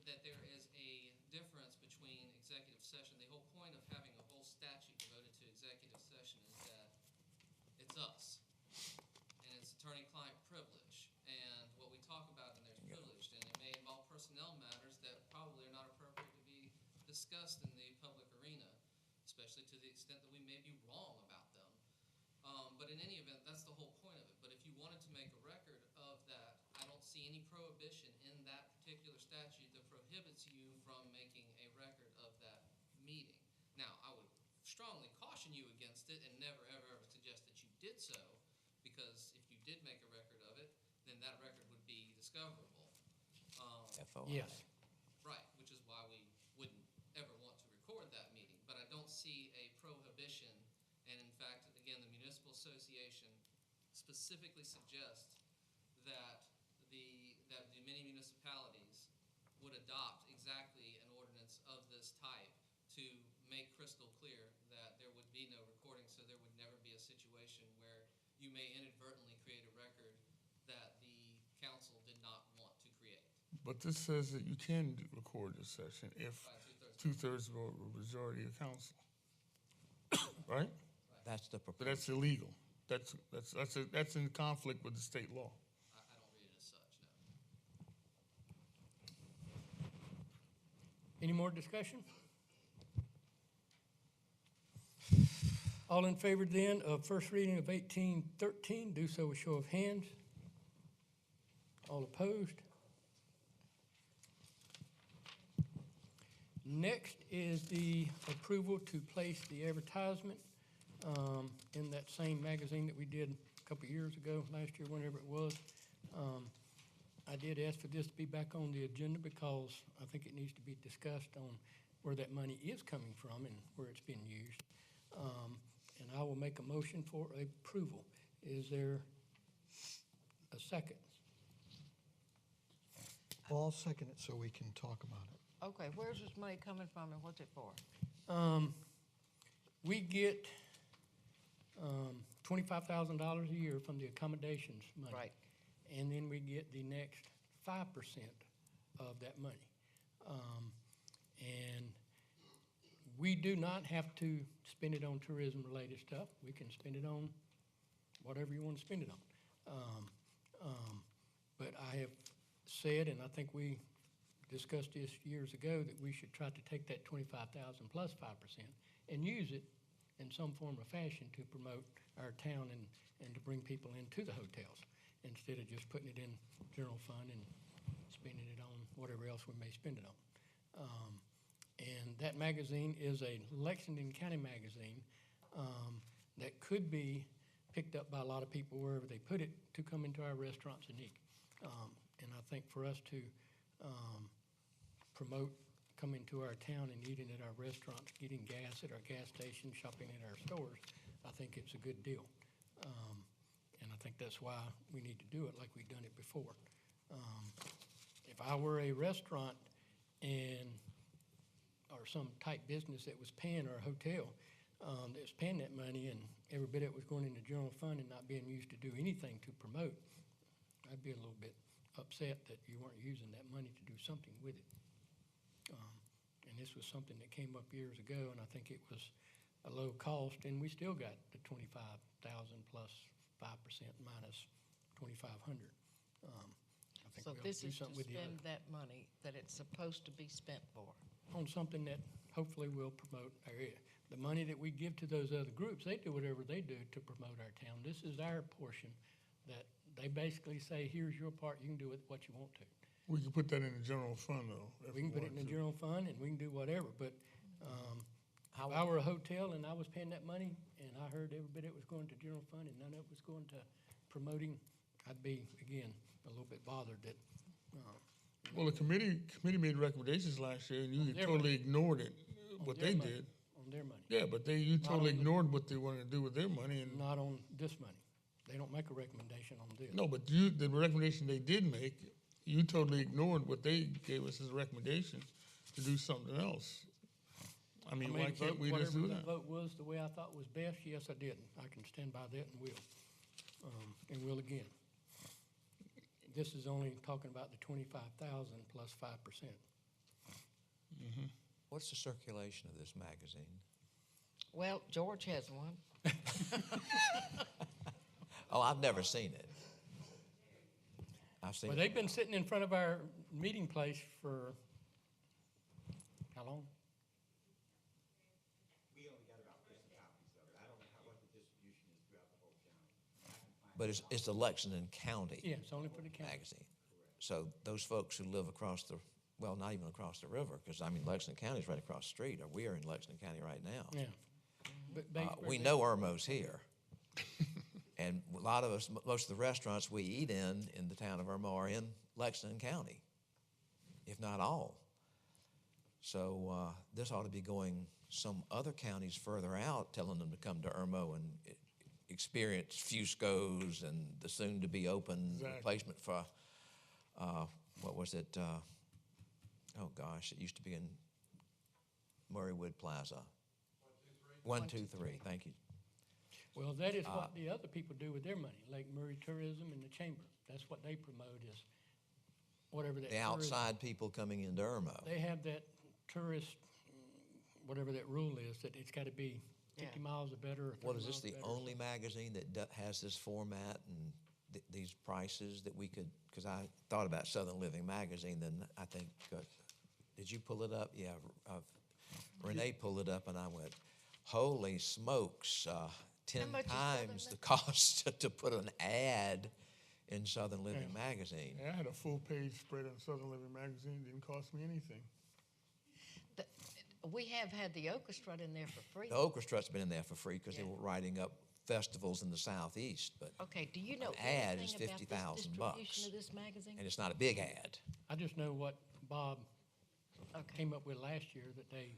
that there is a difference between executive session, the whole point of having a whole statute devoted to executive session is that it's us. And it's attorney-client privilege. And what we talk about in there is privileged, and it may involve personnel matters that probably are not appropriate to be discussed in the public arena, especially to the extent that we may be wrong about them. But in any event, that's the whole point of it. But if you wanted to make a record of that, I don't see any prohibition in that particular statute that prohibits you from making a record of that meeting. Now, I would strongly caution you against it and never, ever, ever suggest that you did so, because if you did make a record of it, then that record would be discoverable. FOI. Yes. Right, which is why we wouldn't ever want to record that meeting. But I don't see a prohibition, and in fact, again, the municipal association specifically suggests that the many municipalities would adopt exactly an ordinance of this type to make crystal clear that there would be no recording, so there would never be a situation where you may inadvertently create a record that the council did not want to create. But this says that you can record this session if By two-thirds vote or majority of council. Right? That's the But proposal. that's illegal. That's in conflict with the state law. I don't read it as such, no. Any more discussion? All in favor then of first reading of 1813, do so with show of hands. All opposed? Next is the approval to place the advertisement in that same magazine that we did a couple of years ago, last year, whenever it was. I did ask for this to be back on the agenda because I think it needs to be discussed on where that money is coming from and where it's being used. And I will make a motion for approval. Is there a second? Well, I'll second it so we can talk about it. Okay, where's this money coming from and what's it for? We get $25,000 a year from the accommodations money. Right. And then we get the next 5% of that money. And we do not have to spend it on tourism-related stuff. We can spend it on whatever you want to spend it on. But I have said, and I think we discussed this years ago, that we should try to take that 25,000 plus 5% and use it in some form or fashion to promote our town and to bring people into the hotels, instead of just putting it in general fund and spending it on whatever else we may spend it on. And that magazine is a Lexington County magazine that could be picked up by a lot of people wherever they put it to come into our restaurants and eat. And I think for us to promote coming to our town and eating at our restaurants, getting gas at our gas stations, shopping at our stores, I think it's a good deal. And I think that's why we need to do it like we've done it before. If I were a restaurant or some type business that was paying, or a hotel that was paying that money, and every bit of it was going into general fund and not being used to do anything to promote, I'd be a little bit upset that you weren't using that money to do something with it. And this was something that came up years ago, and I think it was a low cost, and we still got the 25,000 plus 5% minus 2,500. I think So we ought this to do is to something with the spend other, that money that it's supposed to be spent for. on something that hopefully will promote our area. The money that we give to those other groups, they do whatever they do to promote our town. This is our portion that they basically say, here's your part, you can do with what you want to. We can put that in the general fund, though. if We can put it in want the to. general fund, and we can do whatever, but if I were a hotel and I was paying that money, and I heard every bit it was going to general fund and none of it was going to promoting, I'd be, again, a little bit bothered that, Well, the committee made recommendations last year, and you their totally money. ignored it, what their they money. did. on their money, Yeah, but you Not totally on the- ignored what they wanted to do with their money, and, not on this money. They don't make a recommendation on this. no, but the recommendation they did make, you totally ignored what they gave us as a recommendation to do something else. I mean, why can't we just do Whatever that? the vote was the way I thought was best, yes, I did. I can stand by that and will again. This is only talking about the 25,000 plus 5%. What's the circulation of this magazine? Well, George has one. Oh, I've never seen it. I've seen Well, it. they've been sitting in front of our meeting place for how long? We only got about 50 copies of it. I don't know what the distribution is throughout the whole county. I can find But it's the Lexington County Yeah, it's only for the county. magazine. So those folks who live across the, well, not even across the river, because I mean Lexington County's right across the street, or we are in Lexington County right now. Yeah. But We know Irmo's here. And a lot of us, most of the restaurants we eat in the town of Irmo are in Lexington County, if not all. So this ought to be going some other counties further out, telling them to come to Irmo and experience Fusco's and the soon-to-be open Exactly. replacement for, what was it? Oh, gosh, it used to be in Murraywood Plaza. 123, thank you. Well, that is what the other people do with their money, Lake Murray Tourism and the Chamber. That's what they promote is whatever that The tourism- outside people coming into Irmo. They have that tourist, whatever that rule is, that it's got to be 50 miles or better or 30 What, is miles this or the better. only magazine that has this format and these prices that we could, because I thought about Southern Living Magazine, then I think, did you pull it up? Yeah, Renee pulled it up and I went, holy smokes, 10 much is Southern times the cost to put an ad in Southern Living Magazine. I had a full-page spread in Southern Living Magazine, didn't cost me anything. We have had the orchestra in there for free. The Okra Strut's been in there for free because they were writing up festivals in the southeast, but, Okay, do you know ad is anything about this $50,000 distribution of this magazine? and it's not a big ad. I just know what Bob Okay. came up with last year, that they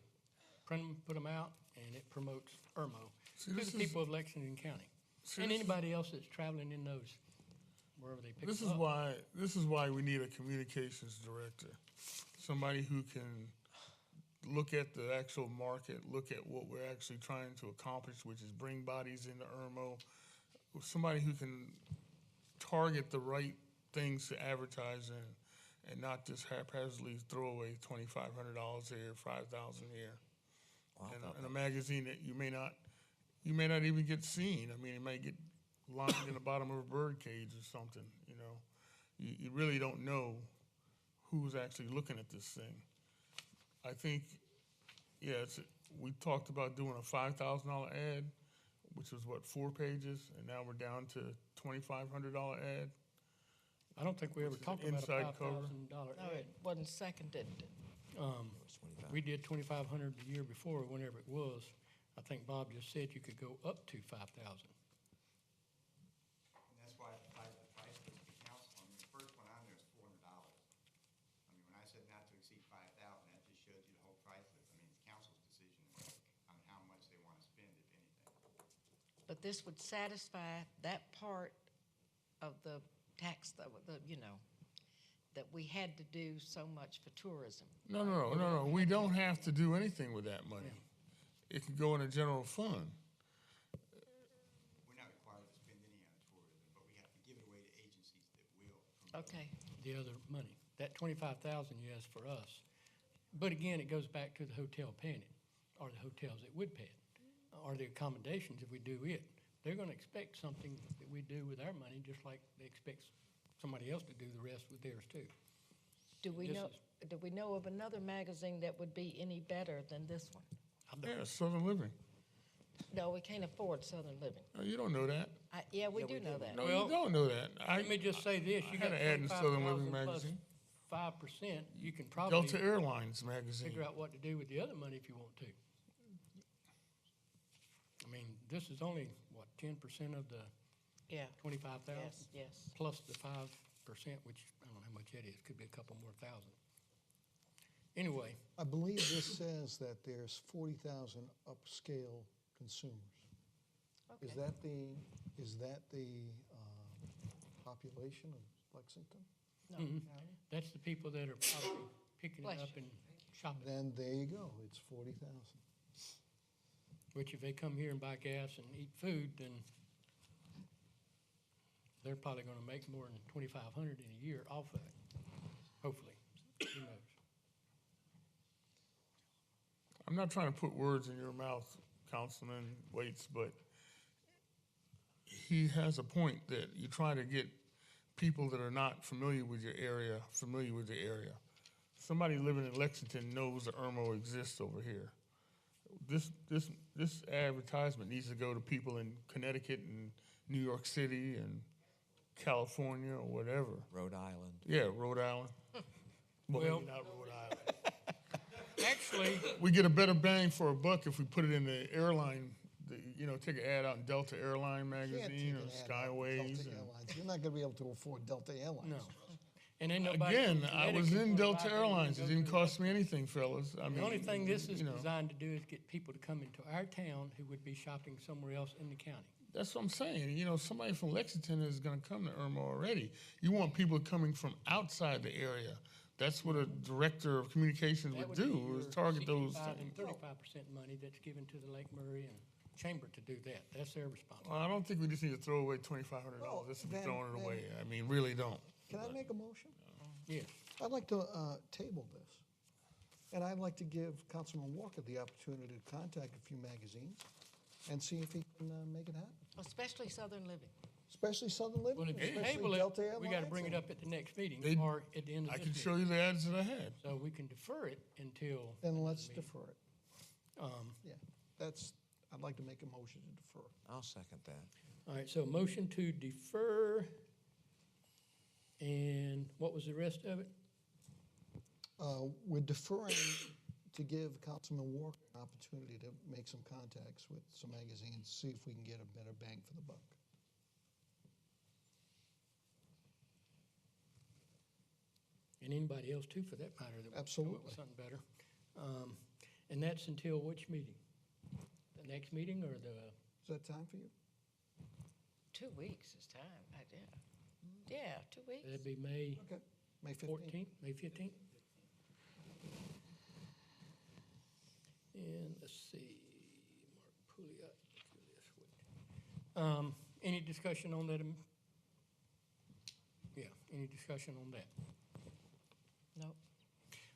print them, put them out, and it promotes Irmo See, to this the is- people of Lexington County. See, And this is- anybody else that's traveling in those, wherever they pick This them is up. this is why we need a communications director, somebody who can look at the actual market, look at what we're actually trying to accomplish, which is bring bodies into Irmo, somebody who can target the right things to advertise in, and not just haphazardly throw away $2,500 here, $5,000 here, Well, I and thought in a magazine that you may not even get seen. I mean, it might get lined in the bottom of a bird cage or something. You know, you really don't know who's actually looking at this thing. I think, yeah, we talked about doing a $5,000 ad, which was what, 4 pages, and now we're down to $2,500 ad. I don't think we ever Which is talked an about a inside cover. $5,000 No, ad. it wasn't seconded. it was 25. We did 2,500 the year before, whenever it was. I think Bob just said you could go up to 5,000. And that's why the price was the council. I mean, the first one on there is $400. I mean, when I said not to exceed 5,000, that just shows you the whole price list. I mean, it's council's decision to make on how much they want to spend, if anything. But this would satisfy that part of the tax, that we had to do so much for tourism. No. We don't have to do anything with that money. It can go in a general fund. We're not required to spend any on tourism, but we have to give it away to agencies that will promote. Okay. The other money. That 25,000 you asked for us. But again, it goes back to the hotel paying it, or the hotels that would pay it, or the accommodations if we do it. They're gonna expect something that we do with our money, just like they expect somebody else to do the rest with theirs too. Do we This know of another magazine that would be any better than this one? Yeah, Southern Living. No, we can't afford Southern Living. No, you don't know that. Yeah, we do know that. No, Well, you don't know that. Let me just say this, I you had got an ad in Southern Living 25,000 plus magazine. 5%, you can probably Delta Airlines magazine. figure out what to do with the other money if you want to. I mean, this is only, what, 10% of the Yeah, 25,000? yes. Plus the 5%, which I don't know how much that is, could be a couple more thousand. Anyway, I believe this says that there's 40,000 upscale consumers. Is Okay. that the population of Lexington? No. that's the people that are probably picking it Bless up you. and shopping, Then there you go, it's 40,000. which if they come here and buy gas and eat food, then they're probably gonna make more than 2,500 in a year off of it, hopefully. Who knows? I'm not trying to put words in your mouth, Councilman Waits, but he has a point that you try to get people that are not familiar with your area familiar with the area. Somebody living in Lexington knows that Irmo exists over here. This advertisement needs to go to people in Connecticut and New York City and California or whatever. Rhode Island. Yeah, Rhode Island. Well, Well- maybe not Rhode Island. Actually, We get a better bang for a buck if we put it in the airline, take an ad out in Delta Airline You can't take magazine or an ad out with Skyways. Delta Airlines. You're not gonna be able to afford Delta Airlines. no. And ain't nobody. Again, from I was Connecticut in gonna Delta buy that Airlines. and It go didn't to cost me anything, fellas. I mean, The only thing this is you know, designed to do is get people to come into our town who would be shopping somewhere else in the county. That's what I'm saying. Somebody from Lexington is going to come to Irmo already. You want people coming from outside the area. That's what a director of communications That would would be do, is your target those 65 things. and 35% money that's given to the Lake Murray and Chamber to do that. That's their responsibility. Well, I don't think we just need to throw away $2,500 Well, just to be then- throwing it then- away. I mean, really don't. Can I make a motion? Yes. I'd like to table this. And I'd like to give Councilman Walker the opportunity to contact a few magazines and see if he can make it happen. Especially Southern Living. Especially Southern Living, Well, if you especially table Delta it, Airlines. we got to bring it and- up at the next meeting They- or at the end of I this can meeting. show you the ads that I had. So we can defer it until. Then let's the meeting. defer it. Um, Yeah, I'd like to make a motion to defer. I'll second that. All right, so motion to defer, and what was the rest of it? We're deferring to give Councilman Walker an opportunity to make some contacts with some magazines, see if we can get a better bang for the buck. And anybody else too, for that matter, that would come up Absolutely. with something better. And that's until which meeting? The next meeting or the, Is that time for you? 2 weeks is time, yeah. Yeah, 2 weeks. that'd be May Okay, May 15th. 14th, May 15th? And let's see, Mark Pouliot, Julius Witt. Any discussion on that? Yeah, any discussion on that? Nope.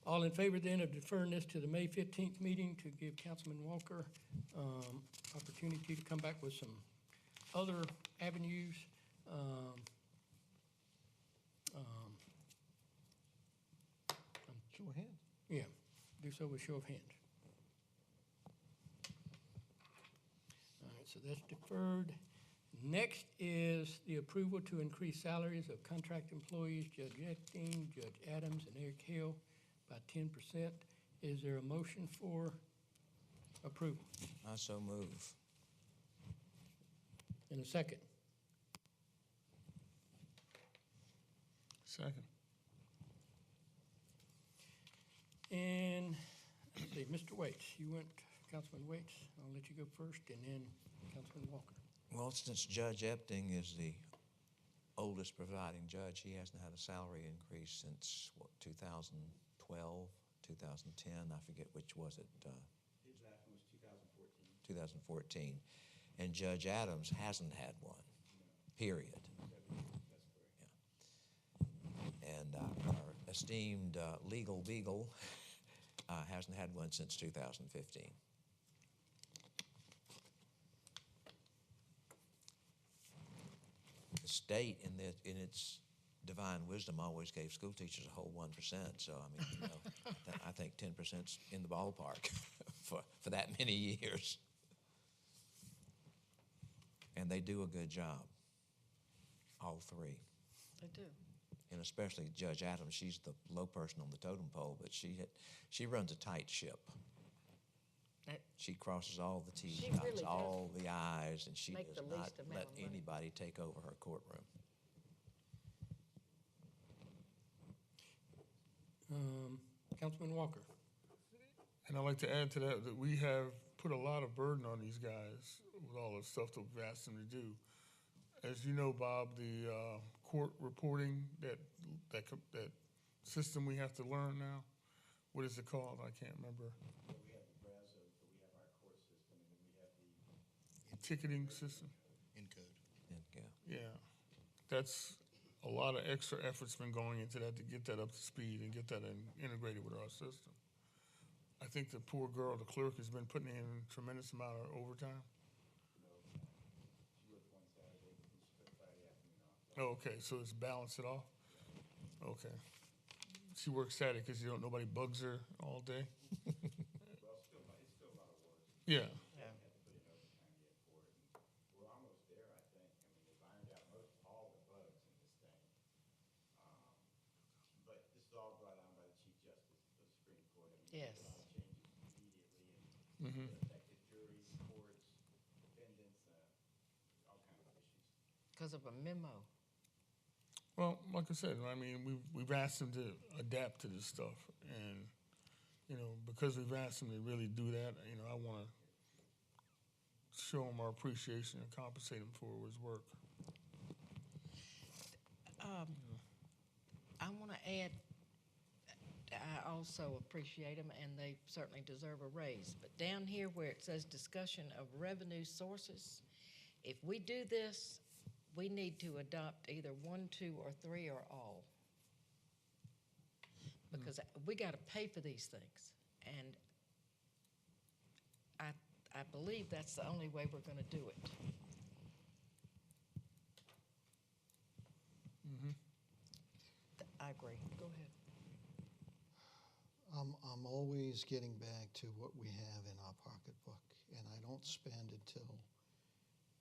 All in favor then of deferring this to the May 15th meeting to give Councilman Walker opportunity to come back with some other avenues. Show of hands. Yeah, do so with show of hands. All right, so that's deferred. Next is the approval to increase salaries of contract employees, Judge Epting, Judge Adams, and Eric Hill by 10%. Is there a motion for approval? I so move. In a second. Second. And, let's see, Mr. Waits, you went, Councilman Waits, I'll let you go first, and then Councilman Walker. Well, since Judge Epting is the oldest presiding judge, he hasn't had a salary increase since, 2012, 2010, I forget which was it, His last one was 2014. 2014. And Judge Adams hasn't had one, period. That's correct. And our esteemed legal beagle hasn't had one since 2015. The state, in its divine wisdom, always gave school teachers a whole 1%. So I mean, I think 10%'s in the ballpark for that many years. And they do a good job, all three. They do. And especially Judge Adams, she's the low person on the totem pole, but she runs a tight ship. That- She crosses all the T's, She dots really does. all the I's, and she Make does the not least amount let of money. anybody take over her courtroom. Councilman Walker. And I'd like to add to that that we have put a lot of burden on these guys with all the stuff that we've asked them to do. As you know, Bob, the court reporting, that system we have to learn now, what is it called? I can't remember. We have the Brazos, but we have our court system, and then we have the Ticketing system. In code. Yeah, that's a lot of extra effort's been going into that to get that up to speed and get that integrated with our system. I think the poor girl, the clerk, has been putting in a tremendous amount of overtime. She worked one Saturday, but then she took Friday afternoon off. Oh, okay, so it's balanced it off? Okay. She works Saturday because nobody bugs her all day? Well, it's still a lot of work. Yeah. Haven't had to put in overtime yet for it. And we're almost there, I think. I mean, they've ironed out all the bugs in this thing. But this is all brought on by the Chief Justice of the Supreme Court. I mean, Yes. a lot of changes immediately, and Mhm. it affected juries, courts, defendants, all kinds of issues. Because of a memo. Well, like I said, I mean, we've asked them to adapt to this stuff, and because we've asked them to really do that, I want to show him our appreciation and compensate him for his work. I want to add, I also appreciate them, and they certainly deserve a raise. But down here where it says discussion of revenue sources, if we do this, we need to adopt either 1, 2, or 3, or all. Because we got to pay for these things. And I believe that's the only way we're going to do it. I agree. Go ahead. I'm always getting back to what we have in our pocketbook, and I don't spend until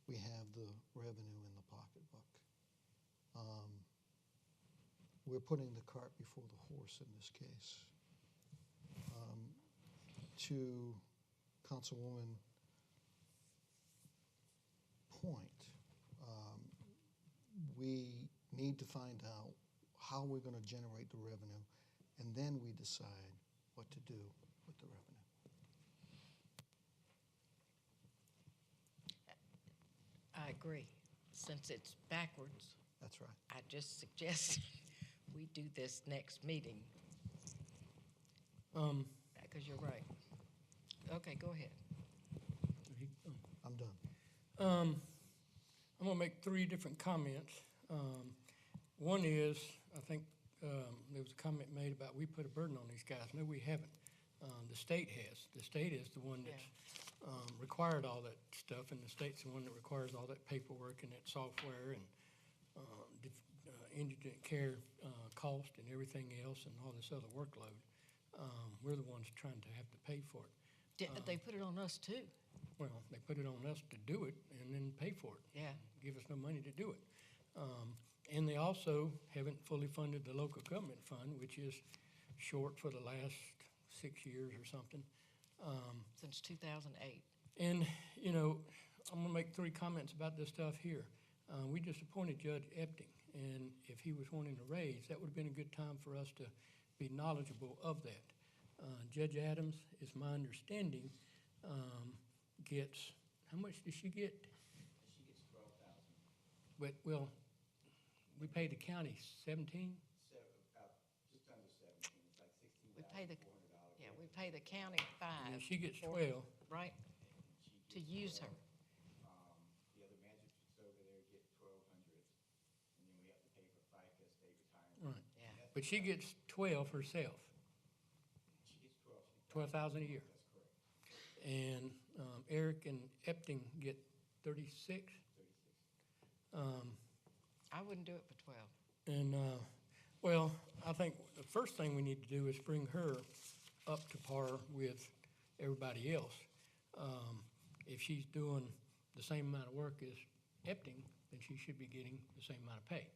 we have the revenue in the pocketbook. We're putting the cart before the horse in this case. To Councilwoman point, we need to find out how we're going to generate the revenue, and then we decide what to do with the revenue. I agree. Since it's backwards, That's right. I just suggest we do this next meeting, because you're right. Okay, go ahead. I'm done. I'm gonna make 3 different comments. One is, I think there was a comment made about we put a burden on these guys. No, we haven't. The state has. The state is the one that's required all that stuff, and the state's the one that requires all that paperwork and that software and indigent care cost and everything else and all this other workload. We're the ones trying to have to pay for it. They put it on us too. Well, they put it on us to do it and then pay for it. Yeah. Give us no money to do it. And they also haven't fully funded the local government fund, which is short for the last 6 years or something. Since 2008. And, I'm gonna make 3 comments about this stuff here. We just appointed Judge Epting, and if he was wanting a raise, that would have been a good time for us to be knowledgeable of that. Judge Adams, is my understanding, gets, how much does she get? She gets 12,000. But, well, we pay the county 17? Just under 17. It's like We pay the, $16,400. yeah, we pay the county 5. And she gets for- 12. Right, to use her. The other magistrates over there get 1,200, and then we have to pay for FICA, state retirement. Right. Yeah. But she gets 12 herself, She gets 12. 12,000 a year. That's correct. And Eric and Epting get 36. 36. I wouldn't do it for 12. And, well, I think the first thing we need to do is bring her up to par with everybody else. If she's doing the same amount of work as Epting, then she should be getting the same amount of pay.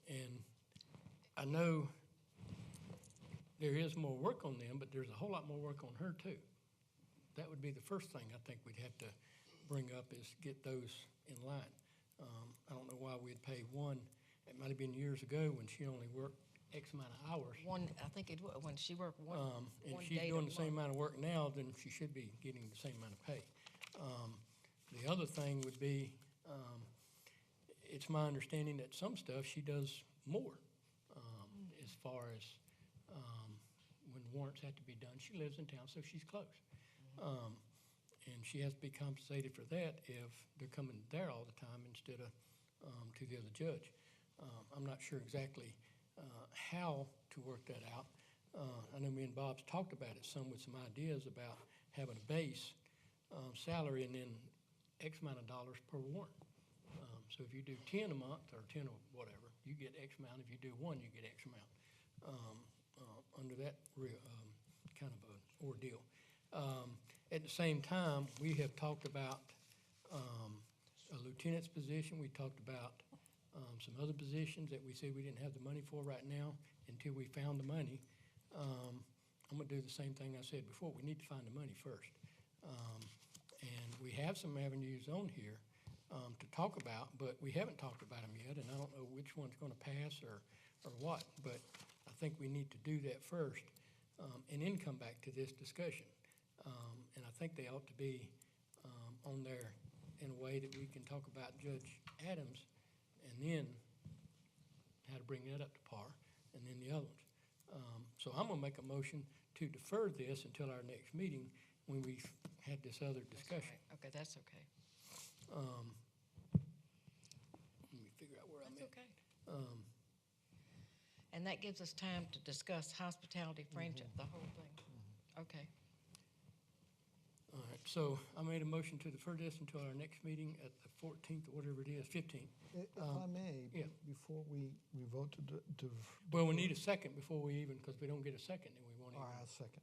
And I know there is more work on them, but there's a whole lot more work on her too. That would be the first thing I think we'd have to bring up is get those in line. I don't know why we'd pay one. It might have been years ago when she only worked X amount of hours. I think it was, when she worked one And day she's a doing the same month. amount of work now, then she should be getting the same amount of pay. The other thing would be, it's my understanding that some stuff she does more, as far as when warrants have to be done. She lives in town, so she's close. And she has to be compensated for that if they're coming there all the time instead of to the other judge. I'm not sure exactly how to work that out, I know me and Bob's talked about it some with some ideas about having a base salary and then X amount of dollars per warrant. So if you do 10 a month or 10 or whatever, you get X amount. If you do one, you get X amount under that kind of an ordeal. At the same time, we have talked about a lieutenant's position. We talked about some other positions that we said we didn't have the money for right now until we found the money. I'm gonna do the same thing I said before. We need to find the money first. And we have some avenues on here to talk about, but we haven't talked about them yet, and I don't know which one's gonna pass or what, but I think we need to do that first, and then come back to this discussion. And I think they ought to be on there in a way that we can talk about Judge Adams, and then how to bring that up to par, and then the other ones. So I'm gonna make a motion to defer this until our next meeting when we've had this other discussion. Okay, that's okay. Let me figure out where I'm That's at. okay. And that gives us time to discuss hospitality, friendship, the whole thing. Okay. All right, so I made a motion to defer this until our next meeting at the 14th or whatever it is, 15th. If I may, yeah. before we vote to. Well, we need a second before we even, because we don't get a second, then we won't All even. right, I'll second.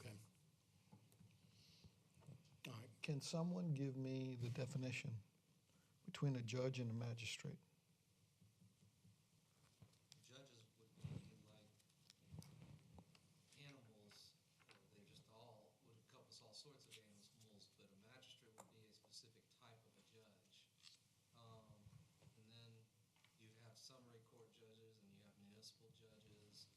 Okay. All right, Can someone give me the definition between a judge and a magistrate? Judges would be like animals, they just all, would encompass all sorts of animals, but a magistrate would be a specific type of a judge. And then you have summary court judges and you have municipal judges.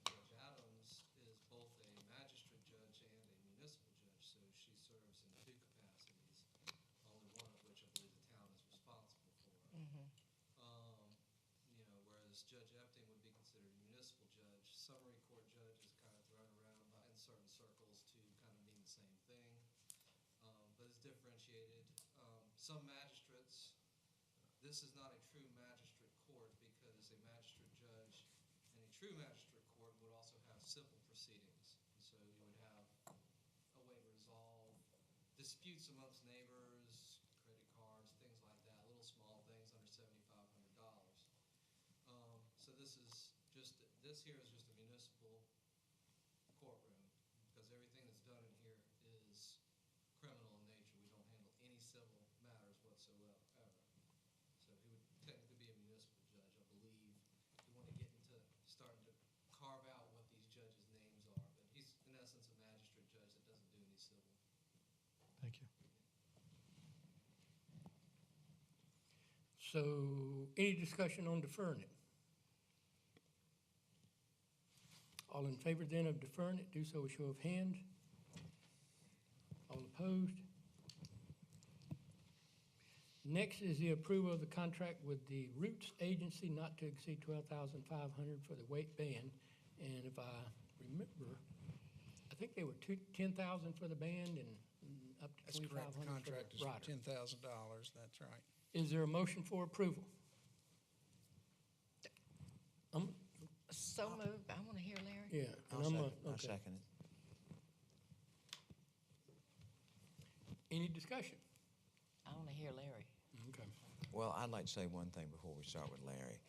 Judge Adams is both a magistrate judge and a municipal judge, so she serves in two capacities, only one of which I believe the town is responsible for. You know, whereas Judge Epting would be considered a municipal judge. Summary court judge is kind of thrown around in certain circles to kind of mean the same thing, but it's differentiated. Some magistrates, this is not a true magistrate court because a magistrate judge and a true magistrate court would also have civil proceedings. And so you would have a way to resolve disputes amongst neighbors, credit cards, things like that, little small things under $7,500. So this here is just a municipal courtroom, because everything that's done in here is criminal in nature. We don't handle any civil matters whatsoever. So he would technically be a municipal judge, I believe. We want to get into starting to carve out what these judges' names are, but he's in essence a magistrate judge that doesn't do any civil. Thank you. so any discussion on deferring it? All in favor then of deferring it, do so with show of hands. All opposed? Next is the approval of the contract with the Roots Agency not to exceed $12,500 for the weight band. And if I remember, I think they were $10,000 for the band and up to That's $2,500 correct. The for contract is the rider. $10,000. That's right. Is there a motion for approval? So moved. I want to hear Larry. Yeah. and I'll I'm second, a- I okay. second it. Any discussion? I want to hear Larry. Okay. Well, I'd like to say one thing before we start with Larry.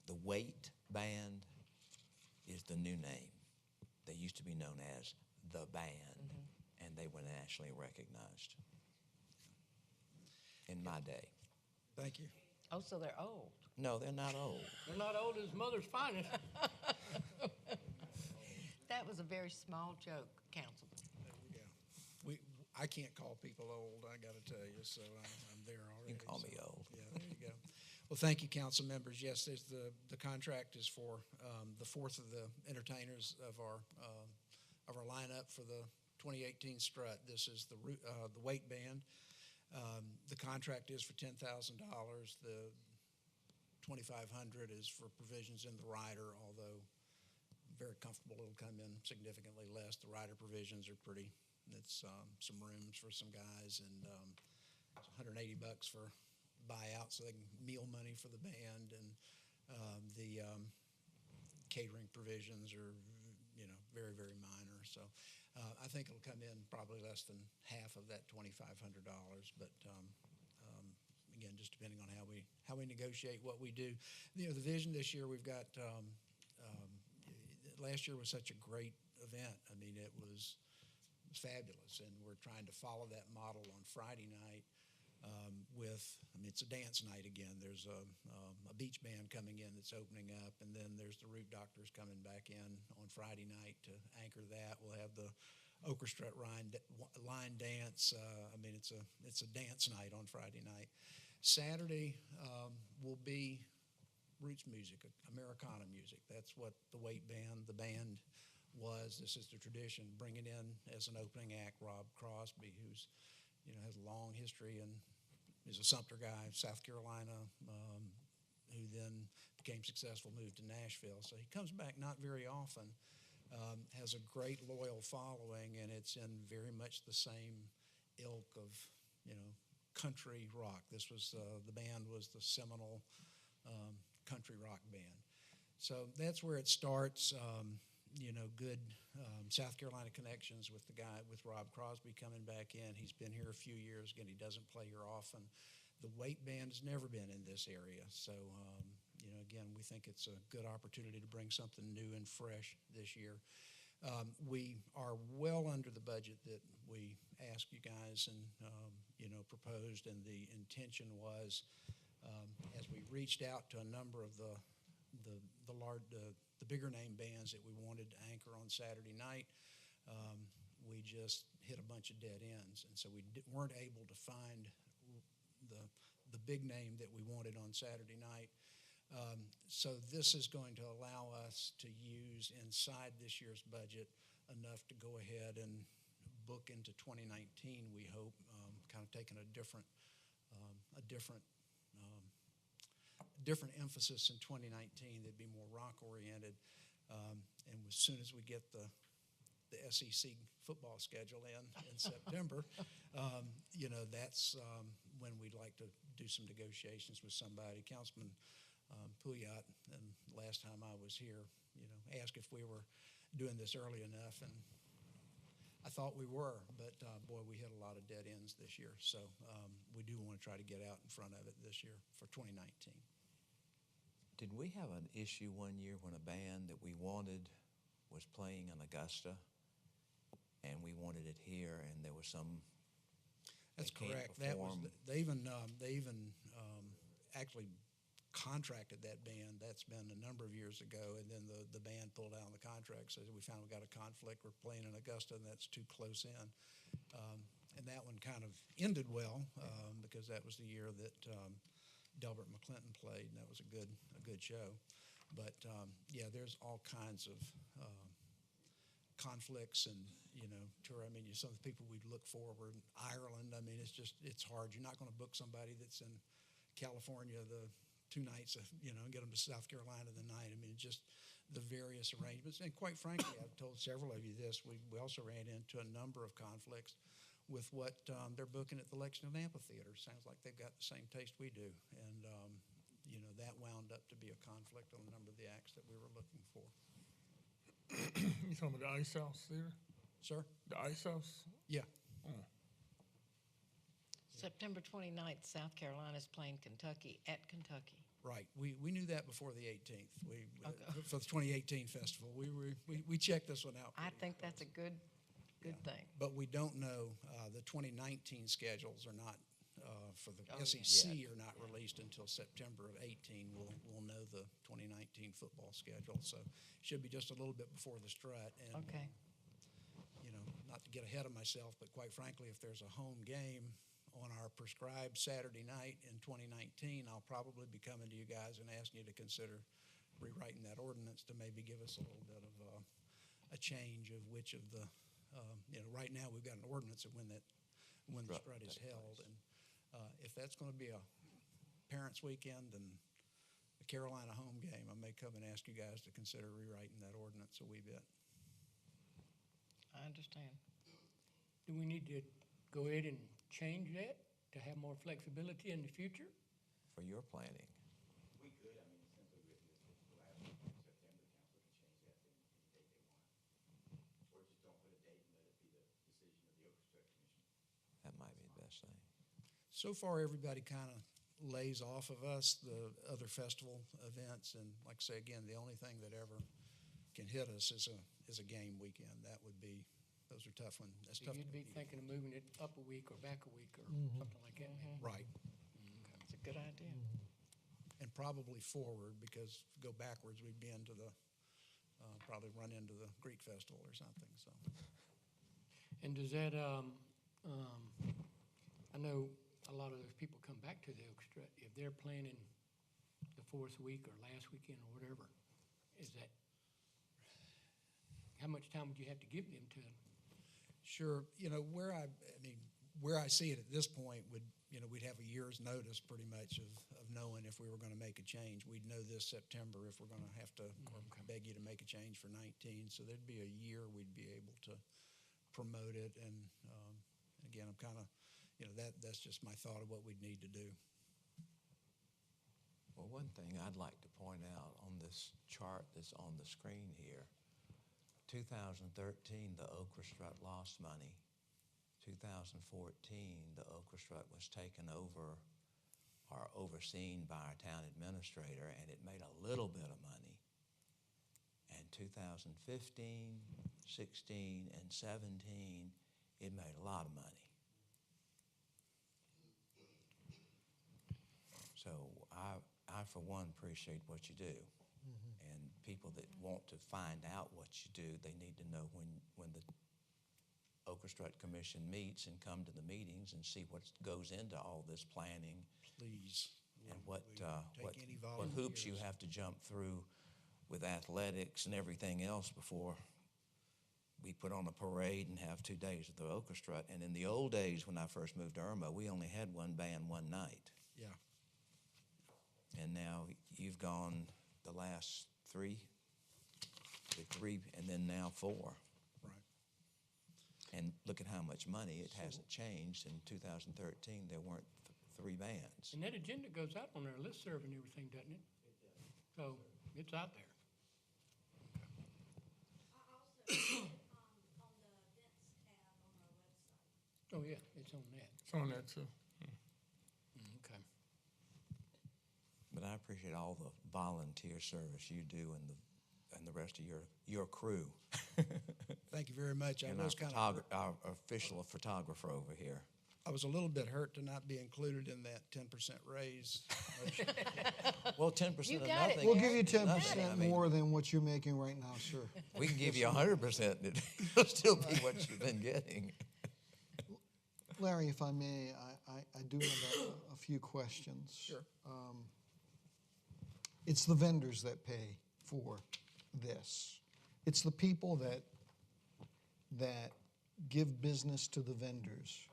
The weight band is the new name. They used to be known as the band, and they were nationally recognized in my day. Thank you. Oh, so they're old. No, they're not old. They're not old as mother's finest. That was a very small joke, Councilman. There we go. I can't call people old, I got to tell you, so I'm there already. You can call so, me old. Yeah, there you go. Well, thank you, council members. Yes, there's the contract is for the fourth of the entertainers of our lineup for the 2018 strut. This is the weight band. The contract is for $10,000. The $2,500 is for provisions in the rider, although I'm very comfortable it'll come in significantly less. The rider provisions are pretty. It's some rooms for some guys and it's $180 for buyout, so they can meal money for the band, and the catering provisions are, very, very minor. So I think it'll come in probably less than half of that $2,500. But again, just depending on how we negotiate what we do. The vision this year, we've got. Last year was such a great event. I mean, it was fabulous, and we're trying to follow that model on Friday night it's a dance night again. There's a beach band coming in that's opening up, and then there's the Root Doctors coming back in on Friday night to anchor that. We'll have the orchestra line dance. It's a dance night on Friday night. Saturday will be roots music, Americana music. That's what the the band was. This is the tradition, bringing in as an opening act Rob Crosby, who's has a long history and is a Sumter guy, South Carolina, who then became successful, moved to Nashville. So he comes back not very often, has a great loyal following, and it's in very much the same ilk of, country rock. This was, the band was the seminal country rock band. So that's where it starts. Good South Carolina connections with with Rob Crosby coming back in. He's been here a few years. Again, he doesn't play here often. The Waite Band has never been in this area. So, again, we think it's a good opportunity to bring something new and fresh this year. We are well under the budget that we asked you guys and, proposed, and the intention was, as we reached out to a number of the bigger name bands that we wanted to anchor on Saturday night, we just hit a bunch of dead ends, and so we weren't able to find the big name that we wanted on Saturday night. So this is going to allow us to use inside this year's budget enough to go ahead and book into 2019. We hope, kind of taking a different emphasis in 2019 that'd be more rock-oriented. And as soon as we get the SEC football schedule in September, that's when we'd like to do some negotiations with somebody. Councilman Pouliot, and last time I was here, asked if we were doing this early enough, and I thought we were, but boy, we hit a lot of dead ends this year. So we do want to try to get out in front of it this year for 2019. Did we have an issue one year when a band that we wanted was playing in Augusta, and we wanted it here, and there was some? That's correct. That was they even actually contracted that band. That's been a number of years ago, and then the band pulled out of the contract. So we found we got a conflict. We're playing in Augusta, and that's too close in. And that one kind of ended well because that was the year that Delbert McClinton played, and that was a good show. But there's all kinds of conflicts and tour. Some of the people we'd look for were in Ireland. It's hard. You're not going to book somebody that's in California the 2 nights, and get them to South Carolina the night. Just the various arrangements. And quite frankly, I've told several of you this. We also ran into a number of conflicts with what they're booking at the Lexington Amphitheater. Sounds like they've got the same taste we do. And, that wound up to be a conflict on a number of the acts that we were looking for. You talking about the Ice House Theater? Sir? The Ice House? Yeah. Oh. September 29th, South Carolina's playing Kentucky at Kentucky. Right. We knew that before the 18th. For the 2018 festival. We checked this one out. I think that's a good thing. But we don't know. The 2019 schedules are not for the SEC are not released until September of 18. We'll know the 2019 football schedule. So it should be just a little bit before the strut. And, okay. Not to get ahead of myself, but quite frankly, if there's a home game on our prescribed Saturday night in 2019, I'll probably be coming to you guys and asking you to consider rewriting that ordinance to maybe give us a little bit of a change of which of the, right now we've got an ordinance of when the strut is held. And if that's going to be a parents' weekend and a Carolina home game, I may come and ask you guys to consider rewriting that ordinance a wee bit. I understand. Do we need to go ahead and change that to have more flexibility in the future? For your planning. We could, simply with this last September, council could say? So far, everybody kind of lays off of us, the other festival events, and like I say, again, the only thing that ever can hit us is a game weekend. That would be, those are tough ones. That's So tough to you'd be compete thinking of moving it up a week or back a week or something like that, maybe? with. Right. It's a good idea. And probably forward, because if we go backwards, we'd be into the, probably run into the Greek festival or something, so. And does that, I know a lot of those people come back to the orchestra, if they're planning the fourth week or last weekend or whatever, is that, how much time would you have to give them to? Sure, where I see it at this point would, we'd have a year's notice pretty much of knowing if we were gonna make a change. We'd know this September if we're gonna have to, or beg you to make a change for 19, so there'd be a year we'd be able to promote it, and, again, I'm kinda, that's just my thought of what we'd need to do. Well, one thing I'd like to point out on this chart that's on the screen here, 2013, the Okra Strut lost money. 2014, the Okra Strut was taken over or overseen by our town administrator, and it made a little bit of money. And 2015, 16, and 17, it made a lot of money. So I for one, appreciate what you do. And people that want to find out what you do, they need to know when the Okra Strut Commission meets and come to the meetings and see what goes into all this planning. Please. And what any hoops you volunteers. have to jump through with athletics and everything else before we put on a parade and have 2 days of the Okra Strut. And in the old days, when I first moved to Irmo, we only had one band one night. Yeah. And now you've gone the last three, and then now 4. Right. And look at how much money. It hasn't changed. In 2013, there weren't 3 bands. And that agenda goes out on our listserv and everything, doesn't it? So it's out there. I also, on the events tab on our website. Oh, yeah, it's on that. It's on that too. Okay. But I appreciate all the volunteer service you do and the rest of your crew. Thank you very much. And our official photographer over here. I was a little bit hurt to not be included in that 10% raise. Well, 10% You of got it. nothing. We'll give you is nothing. 10% I mean, more than what you're making right now, sir. We can give you 100%. It'll still be what you've been getting. Larry, if I may, I do have a few questions. Sure. It's the vendors that pay for this. It's the people that give business to the vendors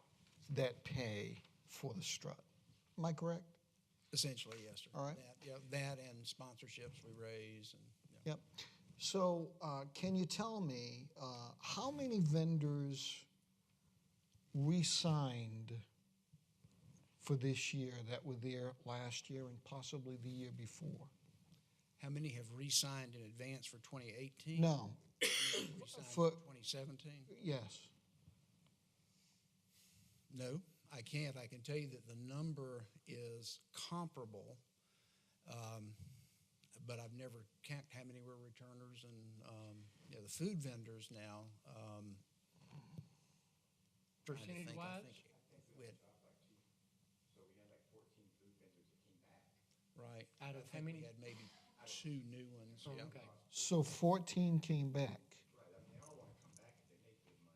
that pay for the strut. Am I correct? Essentially, yes, sir. All right. That and sponsorships we raise and, yeah. Yep. So can you tell me how many vendors re-signed for this year that were there last year and possibly the year before? How many have re-signed in advance for 2018? No. Re-signed For- for 2017? Yes. No, I can't. I can tell you that the number is comparable, but I've never counted how many were returners and, the food vendors now. trying to think, Percentage-wise? we had, So we had like 14 food vendors that came back. right. Out of I how think many? We had maybe 2 new ones, Oh, yeah. okay. So 14 came back. Right, I mean, they all want to come back if they make good money.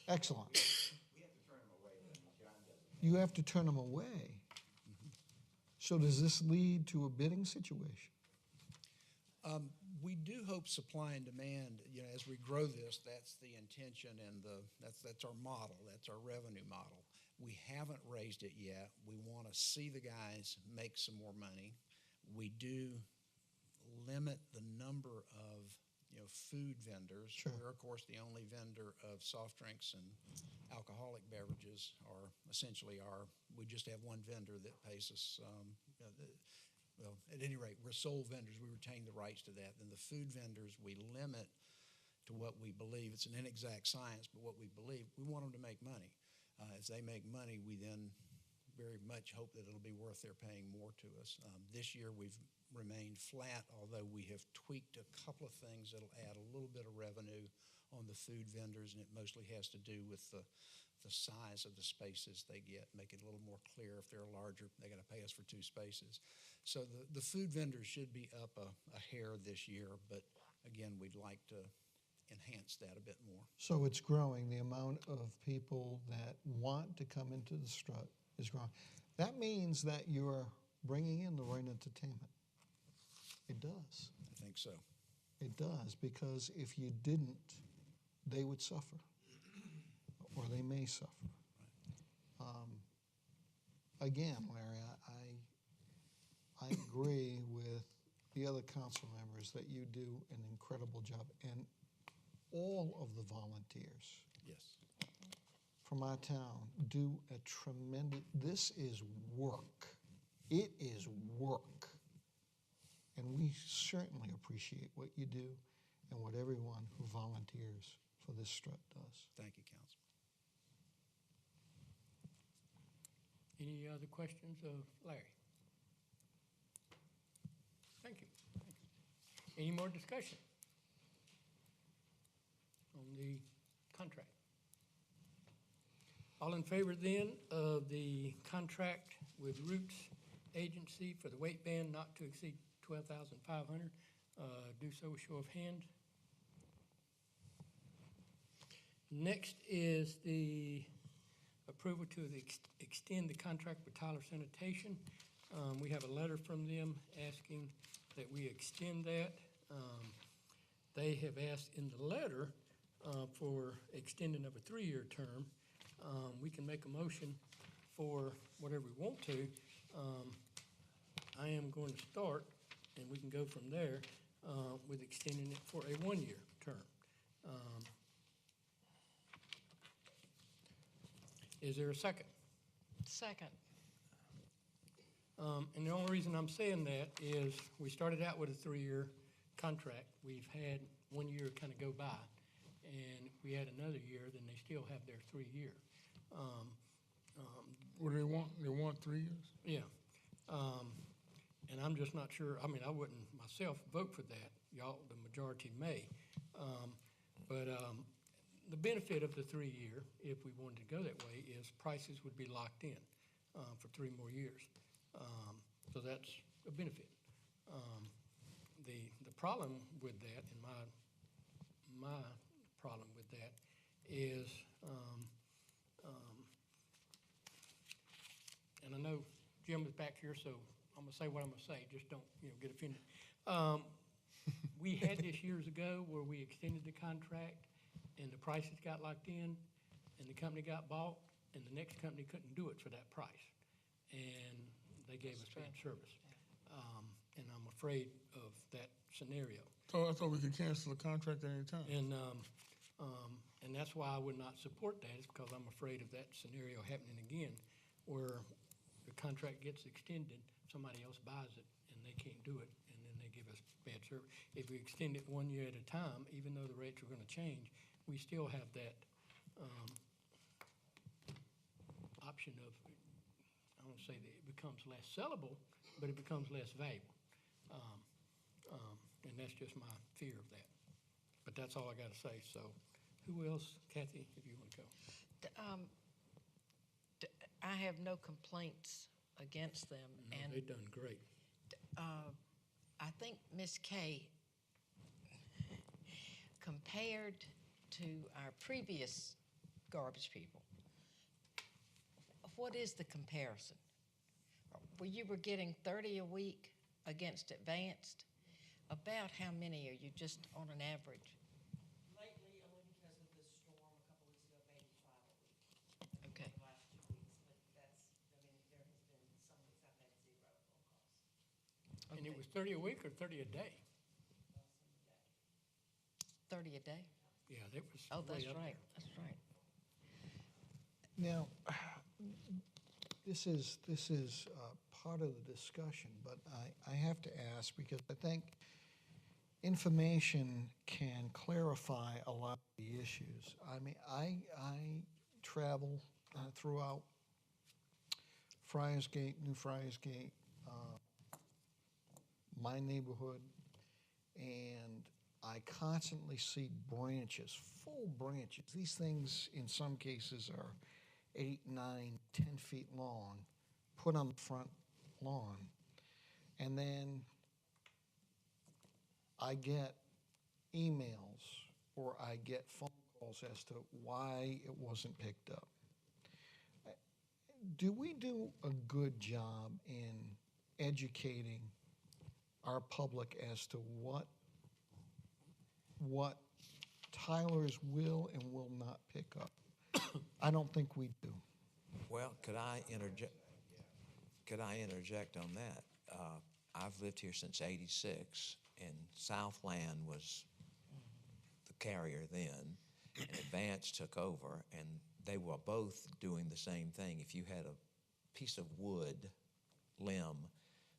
Excellent. We have to turn them away, I mean, John doesn't. You have to turn them away. So does this lead to a bidding situation? We do hope supply and demand, as we grow this, that's the intention and that's our model, that's our revenue model. We haven't raised it yet. We want to see the guys make some more money. We do limit the number of, food vendors. Sure. We're, of course, the only vendor of soft drinks and alcoholic beverages are essentially we just have one vendor that pays us, well, at any rate, we're sole vendors. We retain the rights to that. Then the food vendors, we limit to what we believe. It's an inexact science, but what we believe, we want them to make money. As they make money, we then very much hope that it'll be worth their paying more to us. This year, we've remained flat, although we have tweaked a couple of things that'll add a little bit of revenue on the food vendors, and it mostly has to do with the size of the spaces they get, make it a little more clear. If they're larger, they got to pay us for 2 spaces. So the food vendors should be up a hair this year, but again, we'd like to enhance that a bit more. So it's growing. The amount of people that want to come into the strut is growing. That means that you're bringing in the right entertainment. It does. I think so. It does, because if you didn't, they would suffer, or they may suffer. Again, Larry, I agree with the other council members that you do an incredible job, and all of the volunteers Yes. from our town do a tremendous, this is work. It is work. And we certainly appreciate what you do and what everyone who volunteers for this strut does. Thank you, Councilman. Any other questions of Larry? Thank you. Thank you. Any more discussion on the contract? All in favor then of the contract with Roots Agency for the weight band not to exceed 12,500, do so with show of hands. Next is the approval to extend the contract with Tyler Sanitation. We have a letter from them asking that we extend that. They have asked in the letter for extending of a 3-year term. We can make a motion for whatever we want to. I am going to start, and we can go from there, with extending it for a 1-year term. Is there a second? Second. And the only reason I'm saying that is we started out with a 3-year contract. We've had 1 year kind of go by, and if we had another year, then they still have their 3-year. What do they want? They want 3 years? Yeah. And I'm just not sure, I mean, I wouldn't myself vote for that. Y'all, the majority may. But the benefit of the 3-year, if we wanted to go that way, is prices would be locked in for 3 more years. So that's a benefit. The problem with that, and my problem with that, is, and I know Jim is back here, so I'm gonna say what I'm gonna say. Just don't, get offended. We had this years ago where we extended the contract, and the prices got locked in, and the company got bought, and the next company couldn't do it for that price. And they gave us bad service. And I'm afraid of that scenario. So I thought we could cancel the contract at any time. And that's why I would not support that, is because I'm afraid of that scenario happening again, where the contract gets extended, somebody else buys it, and they can't do it, and then they give us bad service. If we extend it 1 year at a time, even though the rates are gonna change, we still have that option of, I won't say that it becomes less sellable, but it becomes less valuable. And that's just my fear of that. But that's all I gotta say. So who else? Kathy, if you wanna go. I have no complaints against them, No, and they've done great. I think Ms. Kay, compared to our previous garbage people, what is the comparison? Where you were getting 30 a week against Advanced, about how many are you just on an average? Lately, only because of the storm a couple weeks ago, maybe 5 a week. Okay. The last 2 weeks, but that's, I mean, there has been some weeks I've had 0 phone calls. And it was 30 a week or 30 a day? 30 a day? Yeah, that was. Oh, that's way up right, there. that's right. Now, this is part of the discussion, but I have to ask, because I think information can clarify a lot of the issues. I mean, I travel throughout Friars Gate, New Friars Gate, my neighborhood, and I constantly see branches, full branches. These things, in some cases, are 8, 9, 10 feet long, put on the front lawn. And then I get emails or I get phone calls as to why it wasn't picked up. Do we do a good job in educating our public as to what Tyler's will and will not pick up? I don't think we do. Well, could I interject? Could I interject on that? I've lived here since '86, and Southland was the carrier then, and Advance took over, and they were both doing the same thing. If you had a piece of wood limb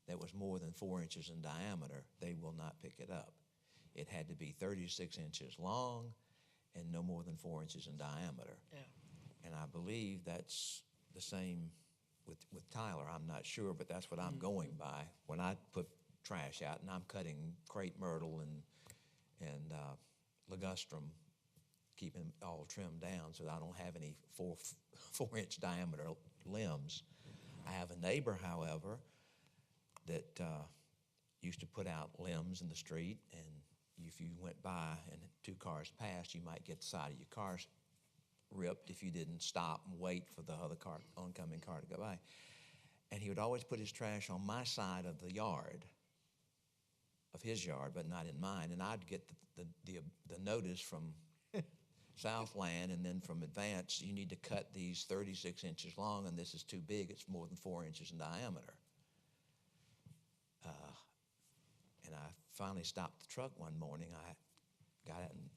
that was more than 4 inches in diameter, they will not pick it up. It had to be 36 inches long and no more than 4 inches in diameter. Yeah. And I believe that's the same with Tyler. I'm not sure, but that's what I'm going by. When I put trash out and I'm cutting crepe myrtle and ligustrum, keeping them all trimmed down so that I don't have any 4-inch diameter limbs. I have a neighbor, however, that used to put out limbs in the street, and if you went by and 2 cars passed, you might get the side of your car ripped if you didn't stop and wait for the other car, oncoming car to go by. And he would always put his trash on my side of the yard, of his yard, but not in mine. And I'd get the notice from Southland and then from Advance, you need to cut these 36 inches long, and this is too big. It's more than 4 inches in diameter. And I finally stopped the truck one morning. I got out and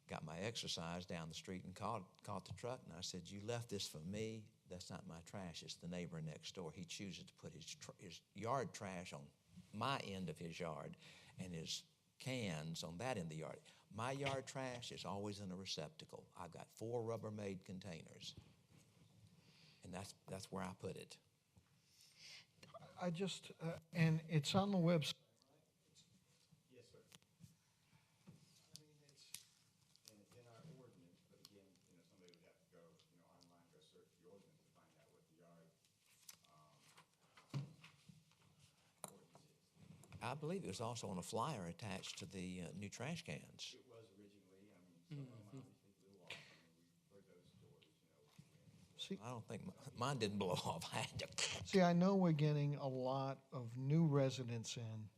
got my exercise down the street and caught the truck, and I said, "You left this for me? That's not my trash. It's the neighbor next door. He chooses to put his yard trash on my end of his yard and his cans on that end of the yard. My yard trash is always in a receptacle. I've got 4 Rubbermaid containers, and that's where I put it." I just, and it's on the website. Yes, sir. I mean, and it's in our ordinance, but again, somebody would have to go, online, go search the ordinance to find out what the yard, ordinance is. I believe it was also on a flyer attached to the new trash cans. It was originally, I mean, some of them obviously blew off, I mean, we've heard those stories, See, I don't think mine didn't blow off. I had to. See, I know we're getting a lot of new residents in.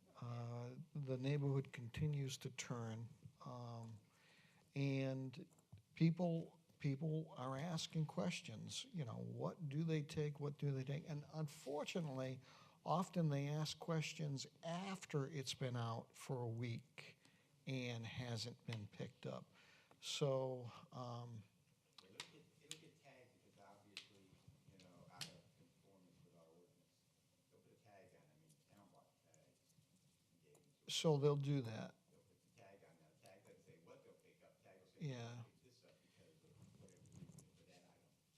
The neighborhood continues to turn, and people are asking questions. What do they take? What do they take? And unfortunately, often they ask questions after it's been out for a week and hasn't been picked up. So. It'll get tagged if it's obviously, out of conformance with our ordinance. They'll put a tag on it, I mean, town block tags and gave them to us. So they'll do that. They'll put the tag on there. Tag doesn't say what they'll pick up. Tag will say, Yeah. pick this up because of whatever reason for that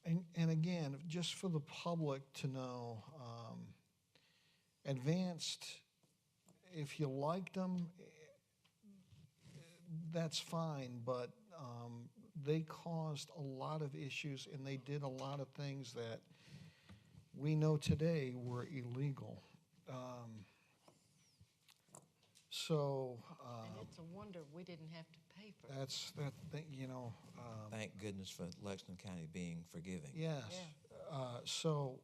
item. And again, just for the public to know, Advanced, if you like them, that's fine, but they caused a lot of issues and they did a lot of things that we know today were illegal. And it's a wonder we didn't have to pay for it. That's that thing, Thank goodness for Lexington County being forgiving. yes. So,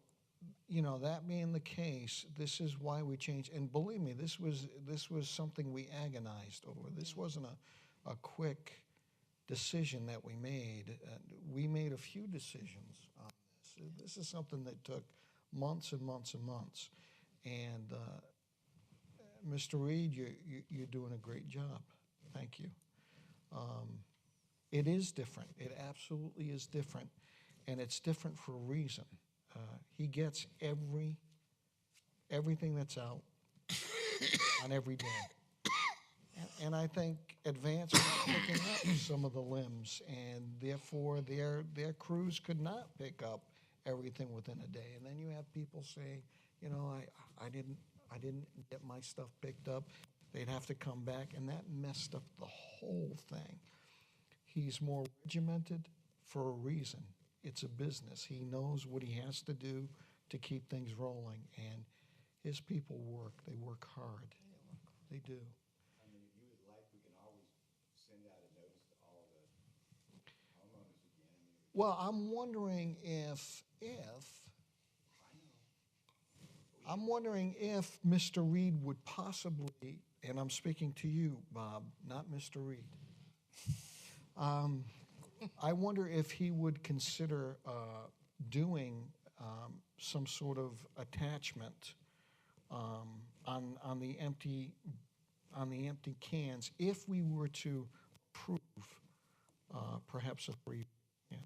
that being the case, this is why we changed. And believe me, this was something we agonized over. This wasn't a quick decision that we made. We made a few decisions on this. This is something that took months and months and months. And Mr. Reed, you're doing a great job. Thank you. It is different. It absolutely is different. And it's different for a reason. He gets everything that's out on every day. And I think Advance was picking up some of the limbs, and therefore their crews could not pick up everything within a day. And then you have people saying, you know, I didn't get my stuff picked up. They'd have to come back, and that messed up the whole thing. He's more regimented for a reason. It's a business. He knows what he has to do to keep things rolling, and his people work. They work hard. They do. I mean, if you would like, we can always send out a notice to all the homeowners again. I mean, Well, I'm wondering if Mr. Reed would possibly, and I'm speaking to you, Bob, not Mr. Reed. I wonder if he would consider doing some sort of attachment on the empty cans if we were to approve perhaps a free. Yeah.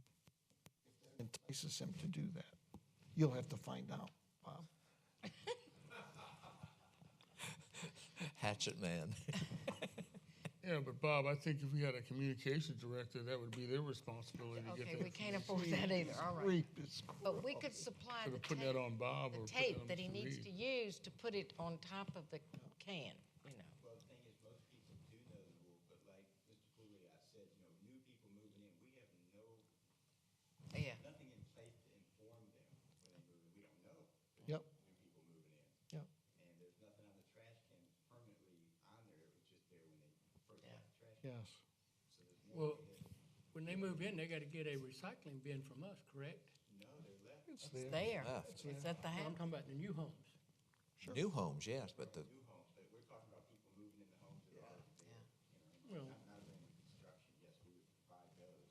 If that entices him to do that, you'll have to find out, Bob. Hatchet man. Yeah, but Bob, I think if we had a communications director, that would be their responsibility to get Okay, that. we can't afford that either, all right. Reap is But we could supply Sort the of putting that on tape, Bob the or putting it tape on that he Mr. needs Reed. to use to put it on top of the can, you know. well, the thing is, most people do know the rule, but like Mr. Cooley, I said, you know, new people moving in, we have Yeah. nothing in place to inform them when they move in. We don't know. Yep. New people moving in. Yep. And there's nothing on the trash cans permanently on there. It was just there when they first got the trash. Yes. So there's Well, more that, when they move in, they gotta get a recycling bin from us, correct? no, they're left. It's It's there. there. Left. It's at the No, I'm house. talking about the new homes. New homes, yes, but the, New homes, but we're talking about people moving into homes that are already there. Well- You know, not a brand new construction, yes, we would provide those.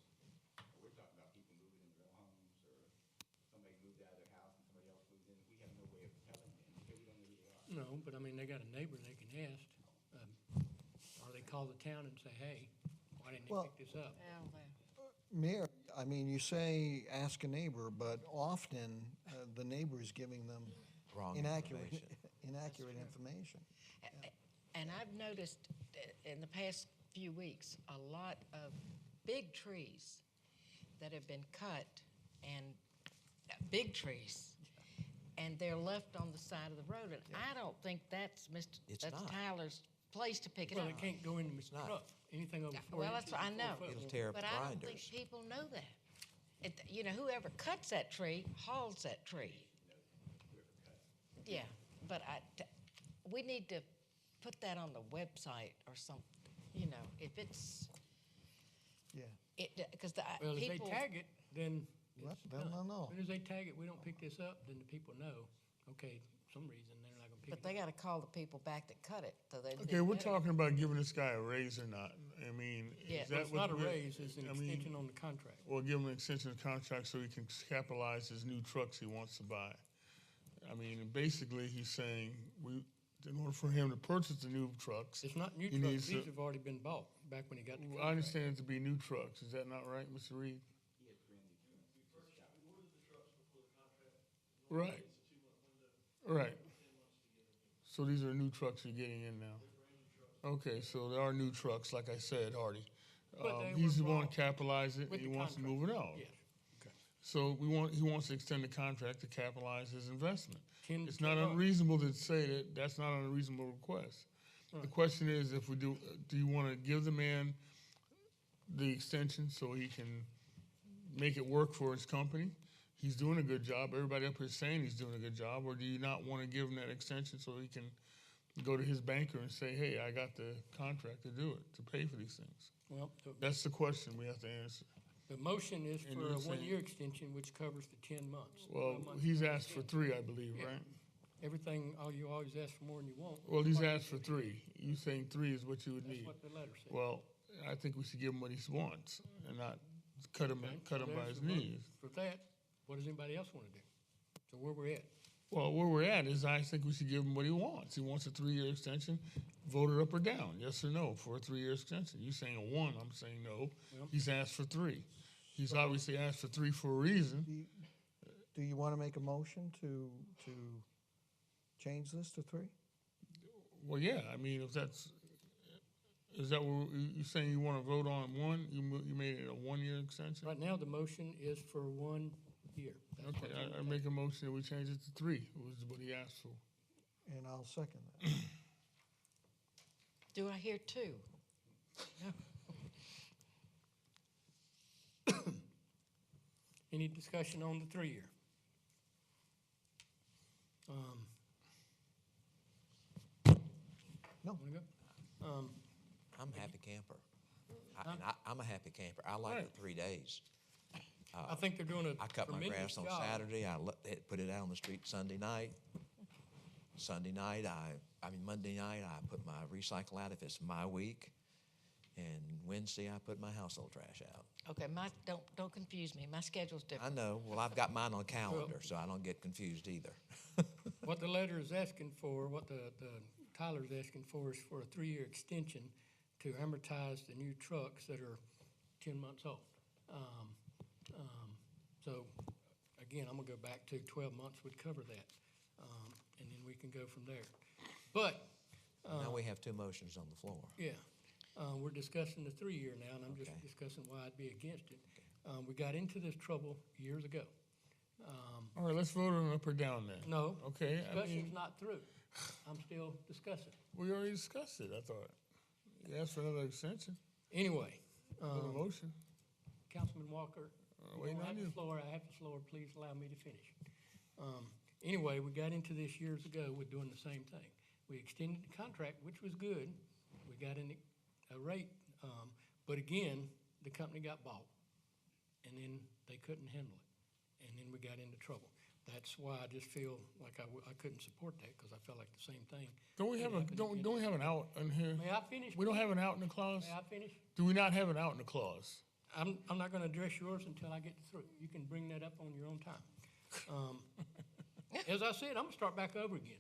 But we're talking about people moving into their homes, or somebody moved out of their house and somebody else moved in. We have no way of telling them because we don't know who they are. No, but I mean, they got a neighbor they can ask. Or they call the town and say, hey, why didn't Well- they pick this up? Well, there. Mayor, I mean, you say ask a neighbor, but often the neighbor is giving them wrong inaccurate information. information. And I've noticed in the past few weeks, a lot of big trees that have been cut, and big trees, and they're left on the side of the road. And I don't think that's It's that's not. Tyler's place to pick it Well, up. it can't go in the not. truck, anything over Yeah, 4 well, inches. that's what I and know. 4 foot. It'll tear up But the I don't think grinders. people know that. You know, whoever cuts that tree hauls that tree. Yeah, but we need to put that on the website or something, you know, if it's, Yeah. because Well, if they people. tag it, then Well, it's they'll done. know. As soon as they tag it, we don't pick this up, then the people know, okay, some reason they're not gonna pick But it they up. gotta call the people back that cut it, so they. Okay, we're talking about giving this guy a raise or not. I mean, Yeah. is Well, that it's what not a we're- raise, it's an I mean, extension on the contract. or give him an extension of contract so he can capitalize his new trucks he wants to buy. I mean, basically, he's saying, in order for him to purchase the new trucks, It's not new he trucks, needs these to- have already been bought, back when he got the I contract. understand it to be new trucks. Is that not right, Mr. Reed? Right. Right. So these are new trucks you're getting in now? Okay, so there are new trucks, like I said, Hardy. But they He's were the one to bought capitalize it, with and he the wants to contract. move it out. Yes, okay. So he wants to extend the contract to capitalize his investment. It's not 10 bucks. unreasonable to say that that's not an unreasonable request. The question is, if we do you want to give the man the extension so he can make it work for his company? He's doing a good job. Everybody up here is saying he's doing a good job. Or do you not want to give him that extension so he can go to his banker and say, hey, I got the contract to do it, to pay for these things? Well, That's the question we have to answer. the motion is And for you're a saying- 1-year extension, which covers the 10 months. Well, 12 months he's is asked for extension. 3, I believe, Yeah. right? Everything, you always ask for more than you want. Well, he's That's asked for 3. You saying 3 is what you would need. what the letter says. Well, I think we should give him what he wants and not cut him Okay, by there's his the vote knees. For that, what does anybody else want to do? So where we're at? Well, where we're at is I think we should give him what he wants. He wants a 3-year extension. Vote it up or down, yes or no, for a 3-year extension. You saying a 1, I'm saying no. Well- He's asked for 3. He's obviously asked for 3 for a reason. Do you want to make a motion to change this to 3? Well, yeah, I mean, if that's, Is that what, you saying you want to vote on one? You made it a 1-year extension? Right now, the motion is for 1 year. That's Okay, what's on the I make a motion that we change it to 3, which is what he asked for. And I'll second that. Do I hear two? Any discussion on the 3-year? No. Wanna go? I'm a happy camper. I'm a happy camper. I like Right. the 3 days. I think they're doing a I cut my tremendous grass on job. Saturday. Put it out on the street Sunday night. Monday night, I put my recycle out if it's my week. And Wednesday, I put my household trash out. Okay, don't confuse me. My schedule's I different. know. Well, I've got mine on a calendar, so I don't get confused either. What the letter is asking for, what the Tyler's asking for is for a 3-year extension to amortize the new trucks that are 10 months old. So, again, I'm gonna go back to 12 months would cover that, and then we can go from there. But, Now we have 2 motions on the floor. yeah, we're discussing the 3-year now, and I'm just Okay. discussing why I'd be against it. We got into this trouble years ago. All right, let's vote on up or down then. No. Okay, I Discussion's mean, not through. I'm still discussing. we already discussed it, I thought. You asked for another extension, Anyway, for the motion. Councilman Walker, you waiting don't on have you. the floor. I have the floor. Please allow me to finish. Anyway, we got into this years ago with doing the same thing. We extended the contract, which was good. We got a rate, but again, the company got bought, and then they couldn't handle it, and then we got into trouble. That's why I just feel like I couldn't support that, because I felt like the same thing. Don't we have don't we have an out in here? May I finish? We don't have an out in the clause? May I finish? Do we not have an out in the clause? I'm not gonna address yours until I get through. You can bring that up on your own time. As I said, I'm gonna start back over again.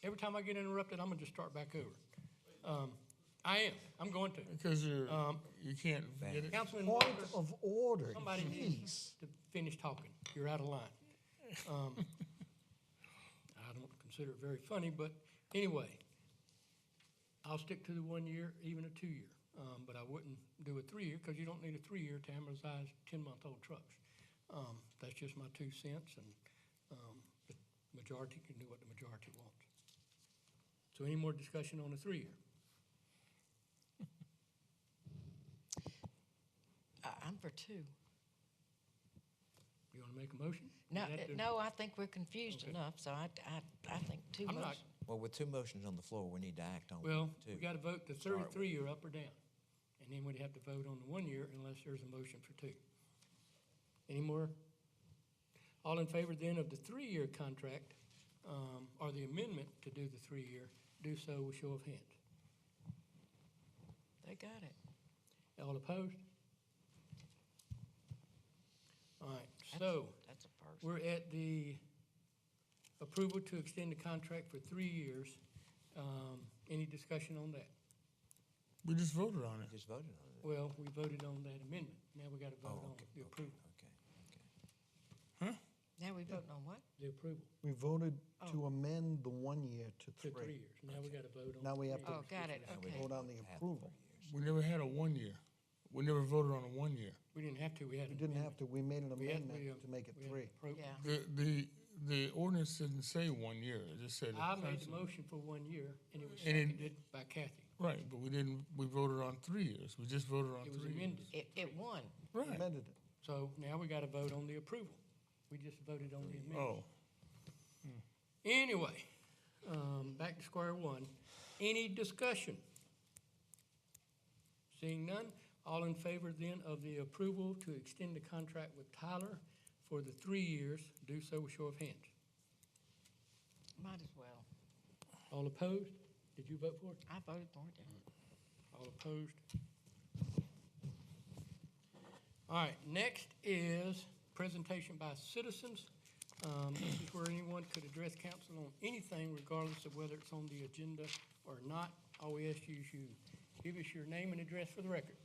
Every time I get interrupted, I'm gonna just start back over. I'm going to. Because you can't get it. Councilman Point Walker, of order, somebody please. needs to finish talking. You're out of line. I don't consider it very funny, but anyway, I'll stick to the 1 year, even a 2-year. But I wouldn't do a 3-year, because you don't need a 3-year to amortize 10-month-old trucks. That's just my 2 cents, and the majority can do what the majority wants. So any more discussion on the 3-year? I'm for 2. You want to make a motion? No, You have to- no, I think we're confused Okay. enough, so I think 2 I'm not, motions. Well, with 2 motions on the floor, we need to act on well, one, too. we got to vote the Start with. 3-year up or down. And then we'd have to vote on the 1 year unless there's a motion for 2. Any more? All in favor then of the 3-year contract, or the amendment to do the 3-year, do so with show of hands. They got it. All opposed? All right, so That's a first. we're at the approval to extend the contract for 3 years. Any discussion on that? We just voted on it. Just voted on it. Well, we voted on that amendment. Now we got to vote Oh, on okay, the approval. Okay. Now we voting on what? The approval We voted to amend the 1 year to to 3 3. years. Now we got to vote on. Now we have 3 to- years. Oh, got it, Now we okay. Vote on the have approval. 3 years. We never had a 1 year. We never voted on a 1 year. We didn't have to, we had We an didn't amendment. have to, we made an We had- amendment to make it we had 3. pro- Yeah. The ordinance didn't say 1 year. It just said. I made the council- motion for 1 year, and it was And it- seconded by Kathy. Right, but we voted on 3 years. We just voted on It was 3 years. amended. It won. Right. Amended it. So now we got to vote on the approval. We just voted on the amendment. Oh, Anyway, back to square one. Any discussion? Seeing none, all in favor then of the approval to extend the contract with Tyler for the 3 years, do so with show of hands. Might as well. All opposed? Did you vote for it? I voted for it. didn't All opposed? All right, next is presentation by citizens. This is where anyone could address council on anything regardless of whether it's on the agenda or not. All we ask you is you give us your name and address for the record.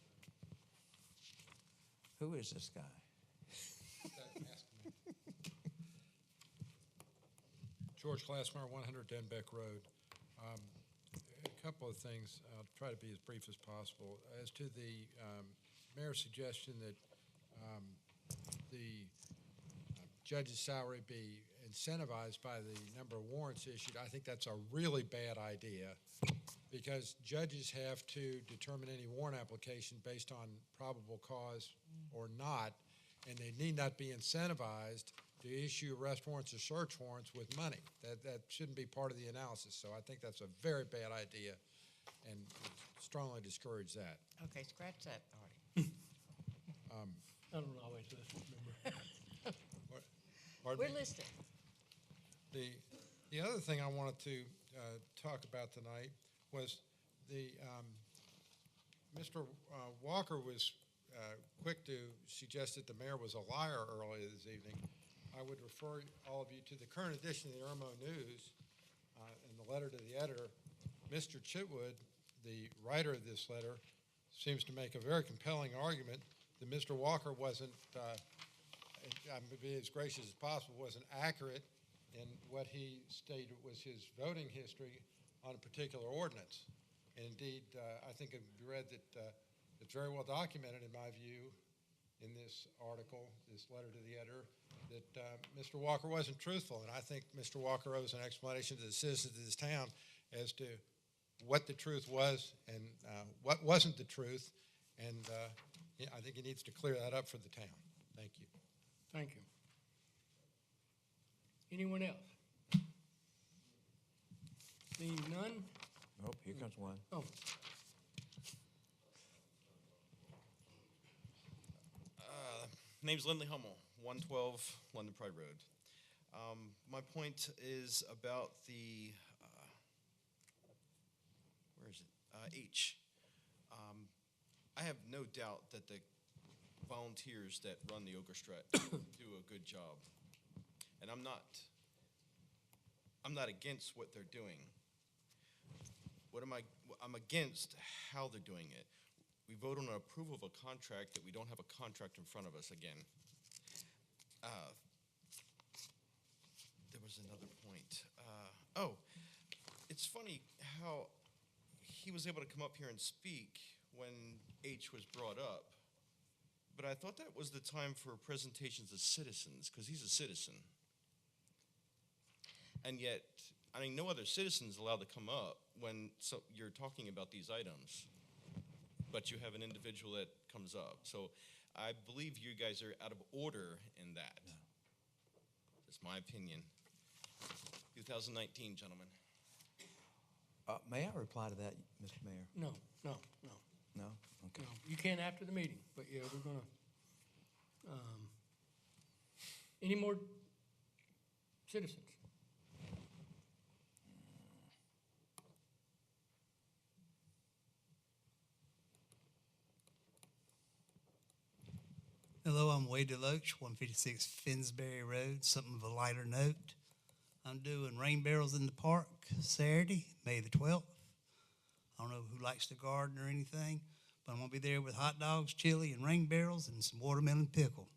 Who is this guy? George Glassmeyer, 100 Denbeck Road. A couple of things. I'll try to be as brief as possible. As to the mayor's suggestion that the judge's salary be incentivized by the number of warrants issued, I think that's a really bad idea, because judges have to determine any warrant application based on probable cause or not, and they need not be incentivized to issue arrest warrants or search warrants with money. That shouldn't be part of the analysis, so I think that's a very bad idea and strongly discourage that. Okay, scratch that party. I don't always listen, remember? Pardon We're me? listening. The other thing I wanted to talk about tonight was Mr. Walker was quick to suggest that the mayor was a liar earlier this evening. I would refer all of you to the current edition of the Irmo News and the letter to the editor. Mr. Chitwood, the writer of this letter, seems to make a very compelling argument that Mr. Walker wasn't, I'm going to be as gracious as possible, wasn't accurate in what he stated was his voting history on a particular ordinance. And indeed, I think it would be read that it's very well documented, in my view, in this article, this letter to the editor, that Mr. Walker wasn't truthful. And I think Mr. Walker owes an explanation to the citizens of this town as to what the truth was and what wasn't the truth. And I think he needs to clear that up for the town. Thank you. Thank you. Anyone else? Seeing none? Oh, here comes one. Oh, Name's Lindley Hummel, 112 London Pride Road. My point is about the, where is it? H. I have no doubt that the volunteers that run the orchestra do a good job. And I'm not against what they're doing. I'm against how they're doing it. We vote on an approval of a contract that we don't have a contract in front of us again. There was another point. It's funny how he was able to come up here and speak when H was brought up, but I thought that was the time for presentations as citizens, because he's a citizen. And yet, I mean, no other citizen's allowed to come up when you're talking about these items, but you have an individual that comes up. So I believe you guys are out of order in that. That's my opinion. 2019, gentlemen. May I reply to that, Mr. Mayor? no. No? Okay. No, you can after the meeting, but yeah, we're gonna, any more citizens? Hello, I'm Wade Deloach, 156 Finsbury Road, something of a lighter note. I'm doing rain barrels in the park Saturday, May the 12th. I don't know who likes to garden or anything, but I'm going to be there with hot dogs, chili, and rain barrels and some watermelon pickle.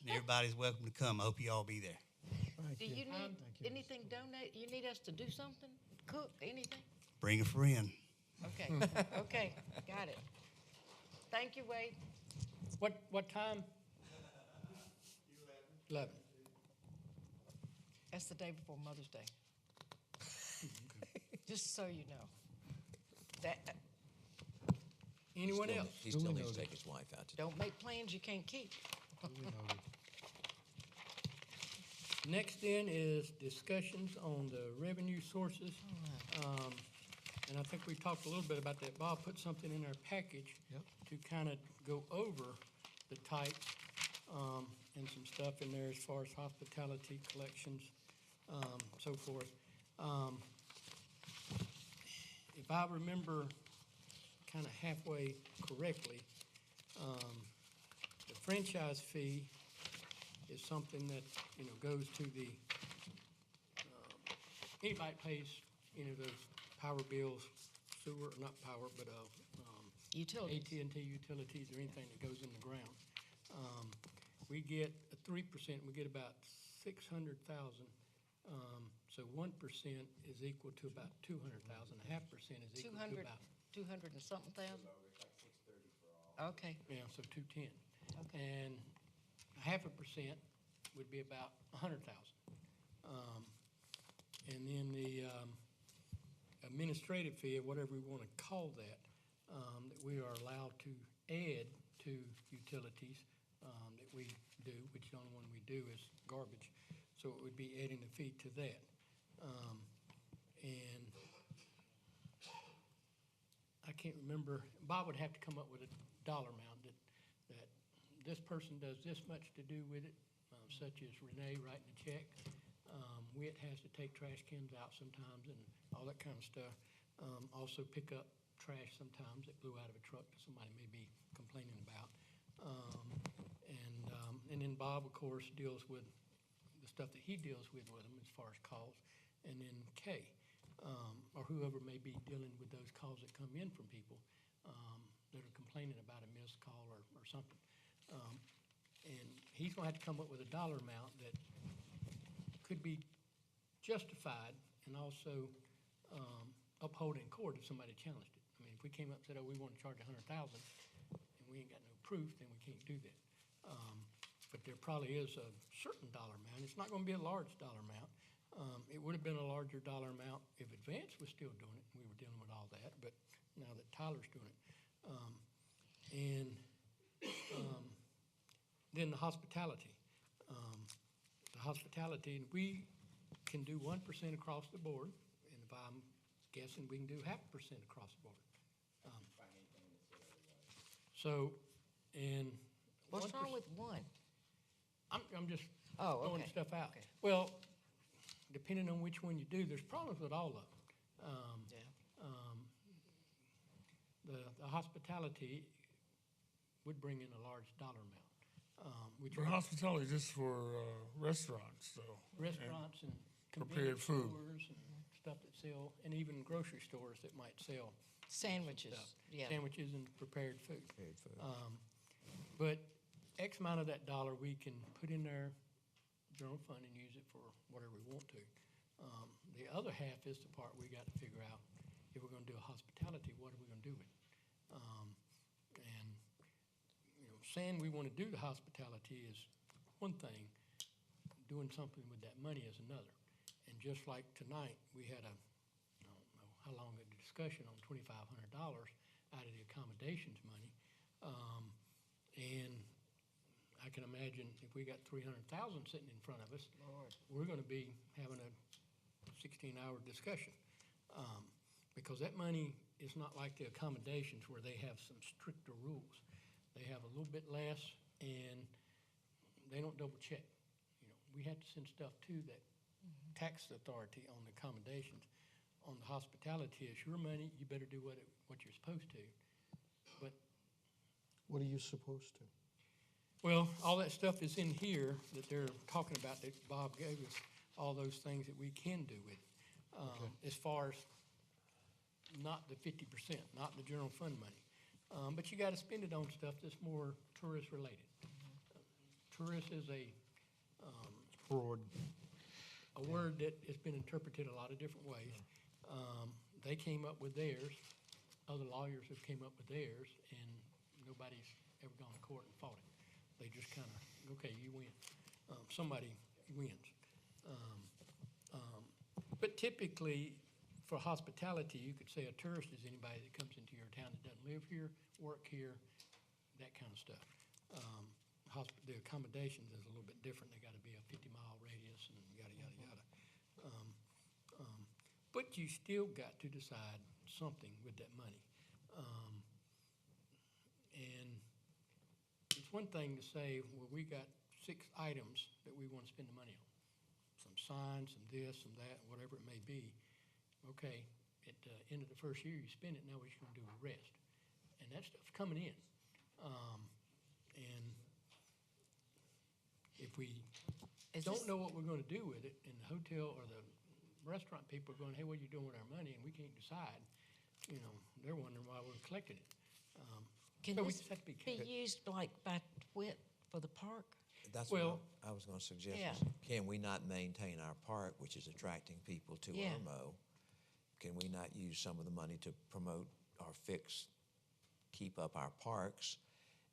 And everybody's welcome to come. I hope you all be there. Do you need anything donated? You need us to do something? Cook, anything? Bring a friend. Okay, okay, got it. Thank you, Wade. What time? 11. That's the day before Mother's Day. Just so you know. That, Anyone else? He still needs to take his wife out to don't make plans you can't keep. Next then is discussions on the revenue sources. And I think we talked a little bit about that. Bob put something in our package to kind of go over the types and some stuff in there as far as hospitality, collections, so forth. If I remember kind of halfway correctly, the franchise fee is something that, goes to the, anybody pays, those power bills, sewer, not power, but Utilities. AT&T utilities or anything that goes in the ground. We get a 3%, we get about $600,000 So 1% is equal to about 200,000. 0.5% is equal to 200, about, 200 and something thousand? Okay, yeah, so 210. okay. And 0.5% would be about 100,000. And then the administrative fee, or whatever we want to call that, that we are allowed to add to utilities that we do, which the only one we do is garbage. So it would be adding a fee to that. And I can't remember, Bob would have to come up with a dollar amount that this person does this much to do with it, such as Renee writing a check. Witt has to take trash cans out sometimes and all that kind of stuff. Also pick up trash sometimes that blew out of a truck that somebody may be complaining about. And then Bob, of course, deals with the stuff that he deals with them as far as calls. And then Kay, or whoever may be dealing with those calls that come in from people that are complaining about a missed call or something. And he's going to have to come up with a dollar amount that could be justified and also upheld in court if somebody challenged it. I mean, if we came up and said, oh, we want to charge 100,000 and we ain't got no proof, then we can't do that. But there probably is a certain dollar amount. It's not going to be a large dollar amount. It would have been a larger dollar amount if Advance was still doing it and we were dealing with all that, but now that Tyler's doing it. Then the hospitality. We can do 1% across the board, and if I'm guessing, we can do 0.5% across the board. And What's 1%. wrong with one? I'm just Oh, throwing okay. stuff out. Okay. Well, depending on which one you do, there's problems with all of them. Yeah. The hospitality would bring in a large dollar amount, which But hospitality just for restaurants, though. restaurants and Prepared convenience food. stores and stuff that sell, and even grocery stores that might sell Sandwiches, stuff. yeah. Sandwiches and prepared food. Prepared food. But X amount of that dollar we can put in their general fund and use it for whatever we want to. The other half is the part we got to figure out. If we're going to do a hospitality, what are we going to do with it? And, you know, saying we want to do the hospitality is one thing. Doing something with that money is another. And just like tonight, we had I don't know how long a discussion on $2,500 out of the accommodations money. And I can imagine if we got 300,000 sitting in front of us, Lord. we're going to be having a 16-hour discussion. Because that money is not like the accommodations where they have some stricter rules. They have a little bit less and they don't double check. You know, we have to send stuff to that tax authority on the accommodations. On the hospitality, it's your money, you better do what you're supposed to. But What are you supposed to? well, all that stuff is in here that they're talking about, that Bob gave us, all those things that we can do with it. As far as not the 50%, not the general fund money. But you gotta spend it on stuff that's more tourist related. Tourist is a Broad. word that has been interpreted a lot of different ways. They came up with theirs, other lawyers have came up with theirs, and nobody's ever gone to court and fought it. They just kind of, okay, you win. Somebody wins. But typically, for hospitality, you could say a tourist is anybody that comes into your town that doesn't live here, work here, that kind of stuff. The accommodations is a little bit different. They gotta be a 50-mile radius and yada, yada, yada. But you still got to decide something with that money. And it's one thing to say, well, we got 6 items that we want to spend the money on. Some signs, some this, some that, whatever it may be. Okay, at the end of the first year, you spend it, now what you gonna do with the rest? And that stuff's coming in. And if we Is don't this- know what we're gonna do with it, and the hotel or the restaurant people are going, hey, what are you doing with our money? And we can't decide, you know, they're wondering why we're collecting it. Can So we this just have to be be careful. used like by Witt for the park? That's Well- what I was gonna suggest. Yeah. Is can we not maintain our park, which is attracting people to Yeah. Irmo? Can we not use some of the money to promote or keep up our parks?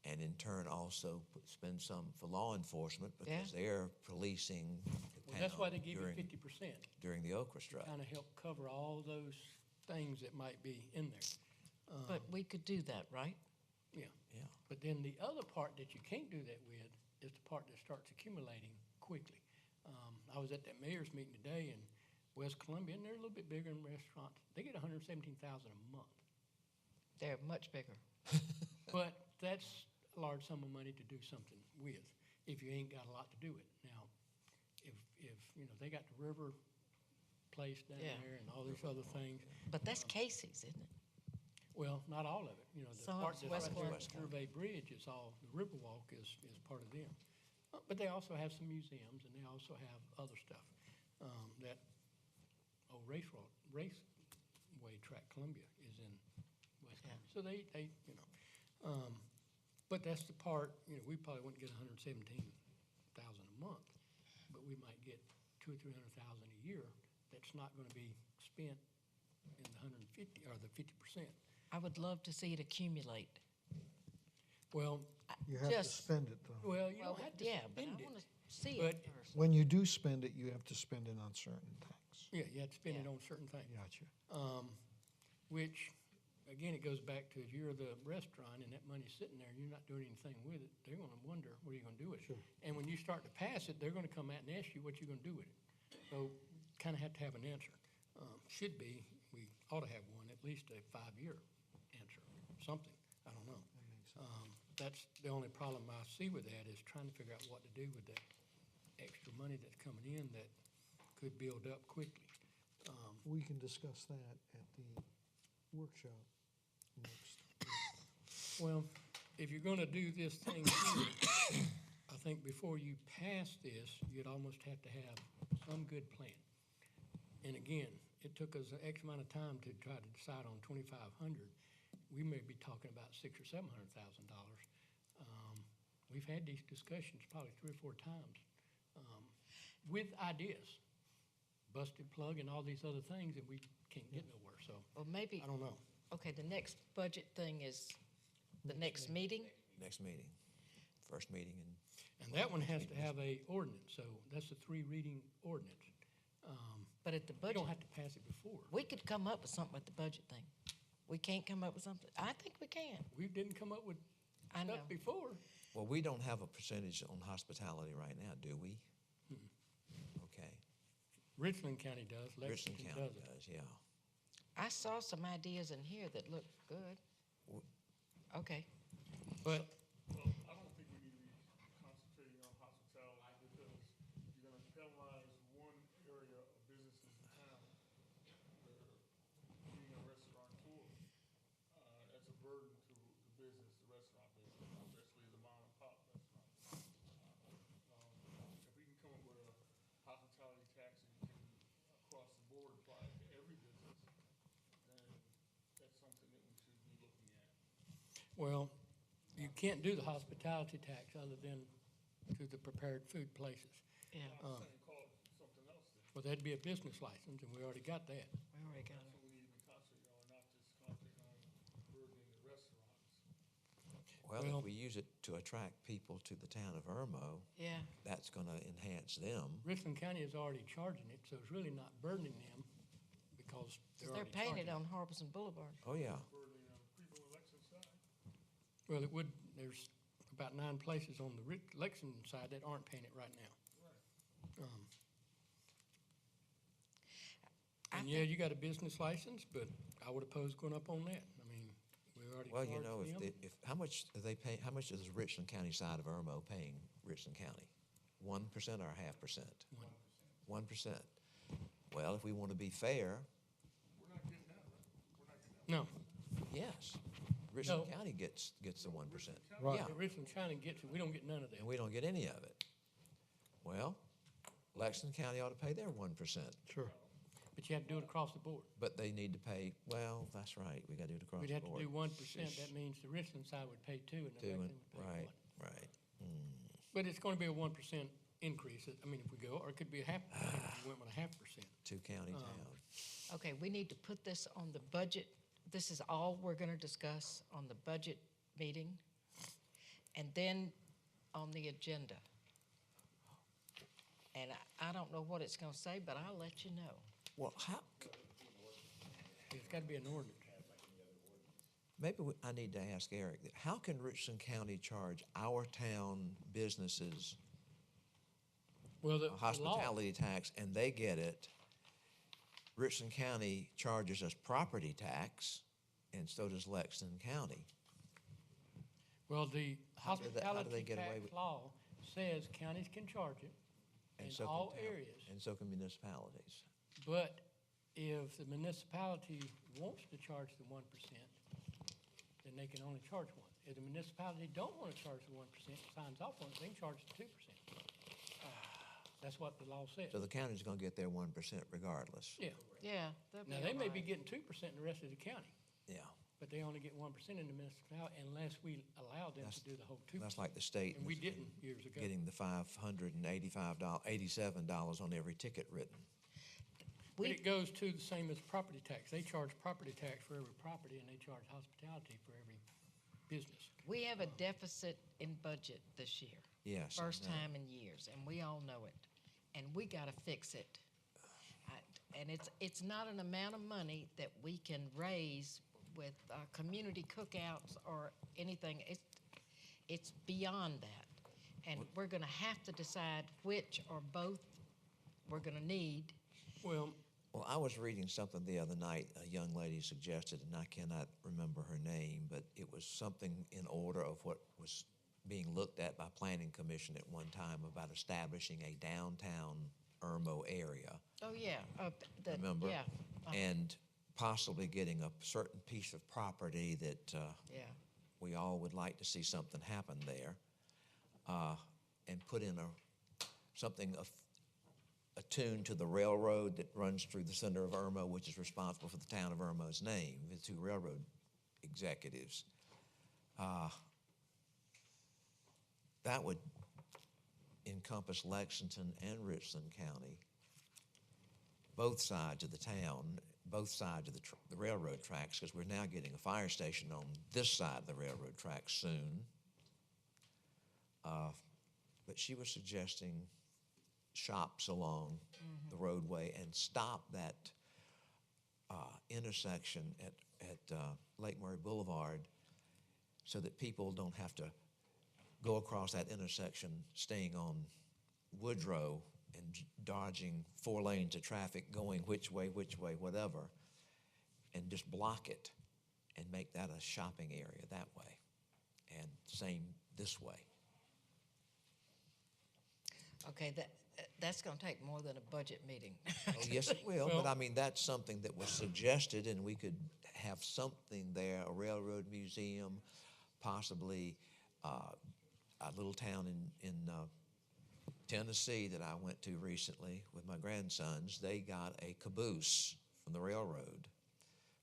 And in turn also spend some for law enforcement because they're policing the Well, that's why town they give you during, 50%. during the Okra strike. Kind of help cover all those things that might be in there. But we could do that, right? Yeah. Yeah. But then the other part that you can't do that with is the part that starts accumulating quickly. I was at that mayor's meeting today in West Columbia, and they're a little bit bigger in restaurants. They get $117,000 a month. They're much bigger. But that's a large sum of money to do something with, if you ain't got a lot to do it. Now, if you know, they got the river place down Yeah. there and all these other things. But that's Casey's, isn't it? Well, not all of it. You know, the Some of part it's that's West right there Columbia. at the Gervais Bridge is all, the Riverwalk is part of them. But they also have some museums, and they also have other stuff. That old raceway track, Columbia, is in West Columbia. So they, you know, but that's the part, you know, we probably wouldn't get $117,000 a month, but we might get $200,000 or $300,000 a year that's not gonna be spent in the 150, or the 50%. I would love to see it accumulate. Well, You have to Just- spend it, though. well, you Well, don't have to yeah, but I spend want it. to see but- it first. When you do spend it, you have to spend it on certain things. Yeah, you have to spend it Yeah. on certain things. Gotcha. Which, again, it goes back to if you're the restaurant and that money's sitting there, you're not doing anything with it, they're gonna wonder, what are you gonna do with it? Sure. And when you start to pass it, they're gonna come out and ask you what you're gonna do with it. So, kinda have to have an answer. Should be, we ought to have one, at least a 5-year answer, something, I don't know. That's the only problem I see with that, is trying to figure out what to do with that extra money that's coming in that could build up quickly. We can discuss that at the workshop next week. Well, if you're gonna do this thing here, I think before you pass this, you'd almost have to have some good plan. And again, it took us an X amount of time to try to decide on 2,500. We may be talking about $600,000 or $700,000. We've had these discussions probably 3 or 4 times, with ideas, busted plug and all these other things, and we can't get nowhere, so, Or maybe, I don't know. okay, the next budget thing is the next meeting? Next meeting, first meeting in. And that one has to have a ordinance, so that's a 3-reading ordinance. But at the You budget, don't have to pass it before. we could come up with something with the budget thing. We can't come up with something? I think we can. We didn't come up with I know. stuff before. Well, we don't have a percentage on hospitality right now, do we? Okay, Richland County does, Richland Lexington County doesn't. does, yeah. I saw some ideas in here that look good. Okay. But, Well, I don't think we need to be concentrating on hospitality because you're gonna penalize one area of businesses in town where being a restaurateur, that's a burden to the business, the restaurant business, especially the mom and pop restaurant. If we can come up with a hospitality tax and you can across the board apply it to every business, then that's something that we should be looking at. well, you can't do the hospitality tax other than to the prepared food places. Yeah, I'm saying call it something else then. Well, that'd be a business license, and we already got that. we already got That's it. what we need to be concentrating on, not just concentrating on burdening the restaurants. Well, Well- if we use it to attract people to the town of Irmo, Yeah, that's gonna enhance them. Richland County is already charging it, so it's really not burdening them because they're they're already paying charging it on Harbison Boulevard. Oh, yeah. Burdening people in Lexington side. Well, it would, there's about 9 places on the Lexington side that aren't paying it right now. I And yeah, you got a business license, but I would oppose going up on that. I mean, we already Well, charged you know, them. how much do they pay, how much is the Richland County side of Irmo paying Richland County? 1% or 0.5%? 1%. Well, if we want to be fair, We're not getting that, right? We're not getting that. No, yes, Richland No. County gets the 1%. Right. Yeah, the Richland County gets it, we don't get none of that. and we don't get any of it. Well, Lexington County ought to pay their 1%, Sure. But you have to do it across the board. but they need to pay, well, that's right, we got to do it across We'd the have to board. do 1%, that means the Richland side would pay 2 and the Two and- Lexington would pay 1. right, right. But it's gonna be a 1% increase, I mean, if we go, or it could be a 0.5%, if we went with a 0.5%. Two-county Um, town. Okay, we need to put this on the budget. This is all we're gonna discuss on the budget meeting, and then on the agenda. And I don't know what it's gonna say, but I'll let you know. Well, It's gotta be an ordinance. maybe I need to ask Eric, how can Richland County charge our town businesses Well, a the law, hospitality tax and they get it? Richland County charges us property tax, and so does Lexington County. well, the How do they hospitality get away tax with- law says counties can charge it And in so can all town- areas. And so can municipalities. But if the municipality wants to charge the 1%, then they can only charge one. If the municipality don't want to charge the 1%, signs off on it, they can charge the 2%. That's what the law says. So the county's gonna get their 1% regardless. Yeah. Yeah. that'd be Now, they all may be right. getting 2% in the rest of the county, Yeah, but they only get 1% in the municipality unless we allow them That's- to do the whole 2%. that's like the state. And we was didn't years ago. Getting the $587 on every ticket written. But We- it goes to the same as property tax. They charge property tax for every property, and they charge hospitality for every business. We have a deficit in budget this year. Yes. I First know. time in years, and we all know it. And we gotta fix it. And it's not an amount of money that we can raise with community cookouts or anything. It's beyond that. And we're gonna have to decide which or both we're gonna need. Well, Well, I was reading something the other night, a young lady suggested, and I cannot remember her name, but it was something in order of what was being looked at by Planning Commission at one time about establishing a downtown Irmo area, Oh, yeah. remember? Yeah, And possibly getting a certain piece of property that yeah. we all would like to see something happen there, and put in something attuned to the railroad that runs through the center of Irmo, which is responsible for the town of Irmo's name, the two railroad executives. That would encompass Lexington and Richland County, both sides of the town, both sides of the railroad tracks, because we're now getting a fire station on this side of the railroad tracks soon. But she was suggesting shops along the roadway and stop that intersection at Lake Murray Boulevard so that people don't have to go across that intersection staying on Woodrow and dodging 4 lanes of traffic going which way, whatever, and just block it and make that a shopping area that way, and same this way. Okay, that's gonna take more than a budget meeting. Oh, yes, it will, Well- but I mean, that's something that was suggested, and we could have something there, a railroad museum, possibly a little town in Tennessee that I went to recently with my grandsons. They got a caboose from the railroad.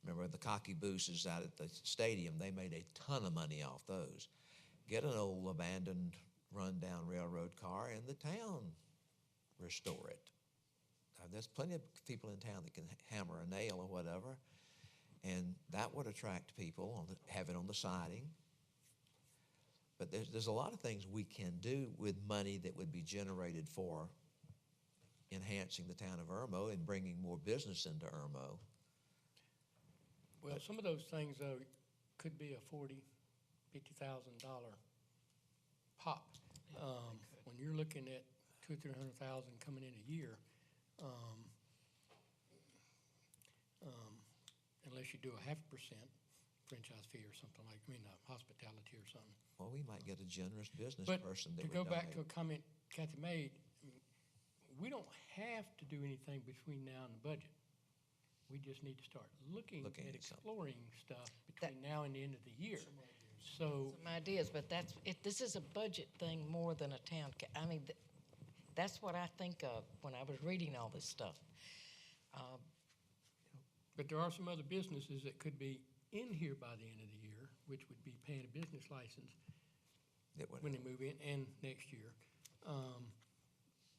Remember the cocky booses out at the stadium? They made a ton of money off those. Get an old abandoned, run-down railroad car, and the town restore it. There's plenty of people in town that can hammer a nail or whatever, and that would attract people, have it on the siding. But there's a lot of things we can do with money that would be generated for enhancing the town of Irmo and bringing more business into Irmo. Well, some of those things, though, could be a $50,000 pop. When you're looking at 200,000 or 300,000 coming in a year, unless you do a 0.5% franchise fee or something like, hospitality or something. Well, we might get a generous business But person that to would go back to a donate. comment Kathy made, we don't have to do anything between now and the budget. We just need to start looking Looking at at something. exploring stuff between now and the end of the year. So, Some ideas, but this is a budget thing more than a town, that's what I think of when I was reading all this stuff. but there are some other businesses that could be in here by the end of the year, which would be paying a business license It would when they move in, and next year.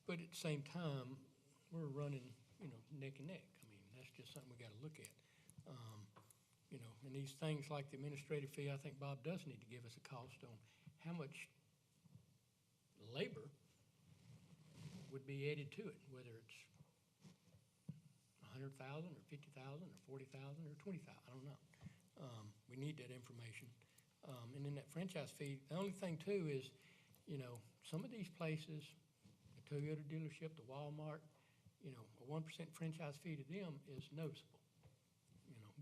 But at the same time, we're running, neck and neck. I mean, that's just something we gotta look at. And these things like the administrative fee, I think Bob does need to give us a cost on how much labor would be added to it, whether it's 100,000 or 50,000 or 40,000 or 20,000, I don't know. We need that information. And then that franchise fee, the only thing too is, some of these places, the Toyota dealership, the Walmart, a 1% franchise fee to them is noticeable,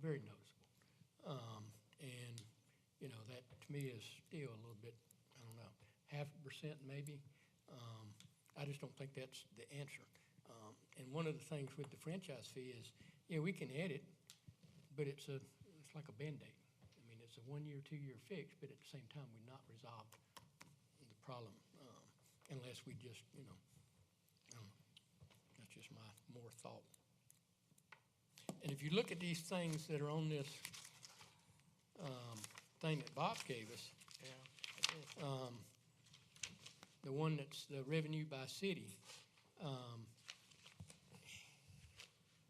very noticeable. That to me is still a little bit, I don't know, 0.5% maybe. I just don't think that's the answer. And one of the things with the franchise fee is, we can add it, but it's like a Band-Aid. I mean, it's a 1-year, 2-year fix, but at the same time, we're not resolved the problem unless we just, I don't know. That's just my more thought. And if you look at these things that are on this thing that Bob gave us, the one that's the revenue by city,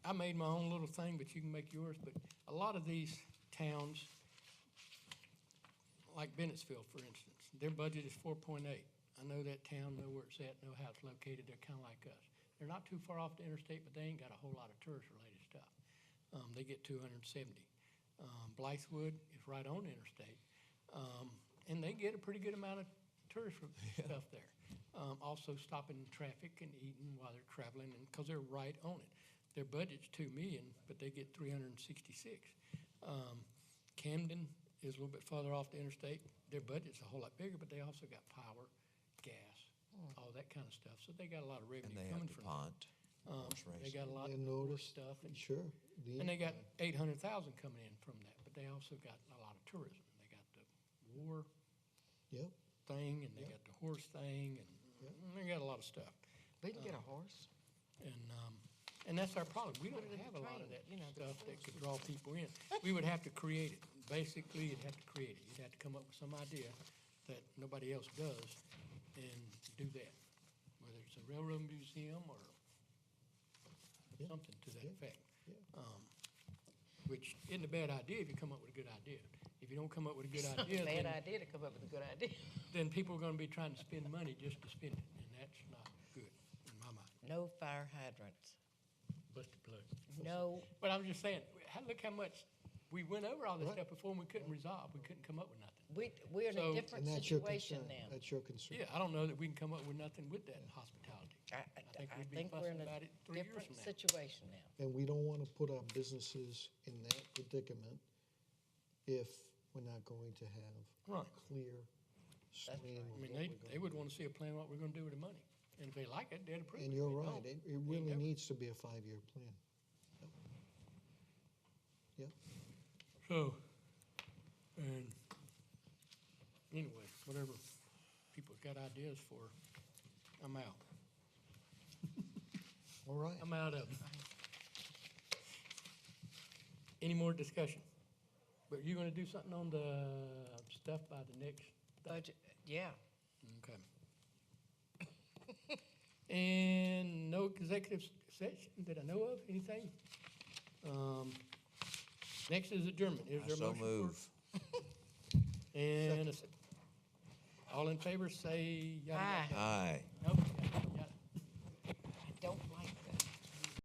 I made my own little thing, but you can make yours. But a lot of these towns, like Bennettsville, for instance, their budget is 4.8. I know that town, know where it's at, know how it's located. They're kind of like us. They're not too far off the interstate, but they ain't got a whole lot of tourist-related stuff. They get 270. Blythewood is right on the interstate, and they get a pretty good amount of tourist stuff there. Also stopping traffic and eating while they're traveling, and because they're right on it. Their budget's $2 million, but they get 366. Camden is a little bit farther off the interstate. Their budget's a whole lot bigger, but they also got power, gas, all that kind of stuff. So they got a lot of revenue And they have coming from DuPont. They got a lot of And notice, stuff, and sure. they got 800,000 coming in from that. But they also got a lot of tourism. They got the war Yep. thing, and they got the horse thing, and they got a lot of stuff. We can get a horse. And that's our problem. We don't Put it in have the a lot of train, that the stuff that could draw people in. We would have to create it. Basically, you'd have to create it. You'd have to come up with some idea that nobody else does and do that, whether it's a railroad museum or something to that effect. Which isn't a bad idea if you come up with a good idea. If you don't come up with a good idea, Bad idea to come up with a good idea. then people are gonna be trying to spend money just to spend it, and that's not good in my mind. No fire hydrants. Busted plug. No. But I'm just saying, look how much, we went over all this stuff before and we couldn't resolve, we couldn't come up with nothing. We're in a So- different And that's your situation concern. now. That's your concern. Yeah, I don't know that we can come up with nothing with that in hospitality. I think we'd be think we're in fussing a about it 3 years different from now. situation now. And we don't want to put our businesses in that predicament if we're not going to have Right. a clear stream I of mean, what they we're going they would want to see a plan what we're gonna do with the money. And if they like it, they'd approve it. And If you're they right, don't, it we really never- needs to be a 5-year plan. Yep. So, and anyway, whatever people's got ideas for, I'm out. All right. I'm out of it. Any more discussion? But you're gonna do something on the stuff by the next? Budget, yeah. Okay. And no executive session that I know of, anything? Next is adjournment. Is I there a so motion for? move. And all in favor, say yada, yada, yada. Aye. Nope.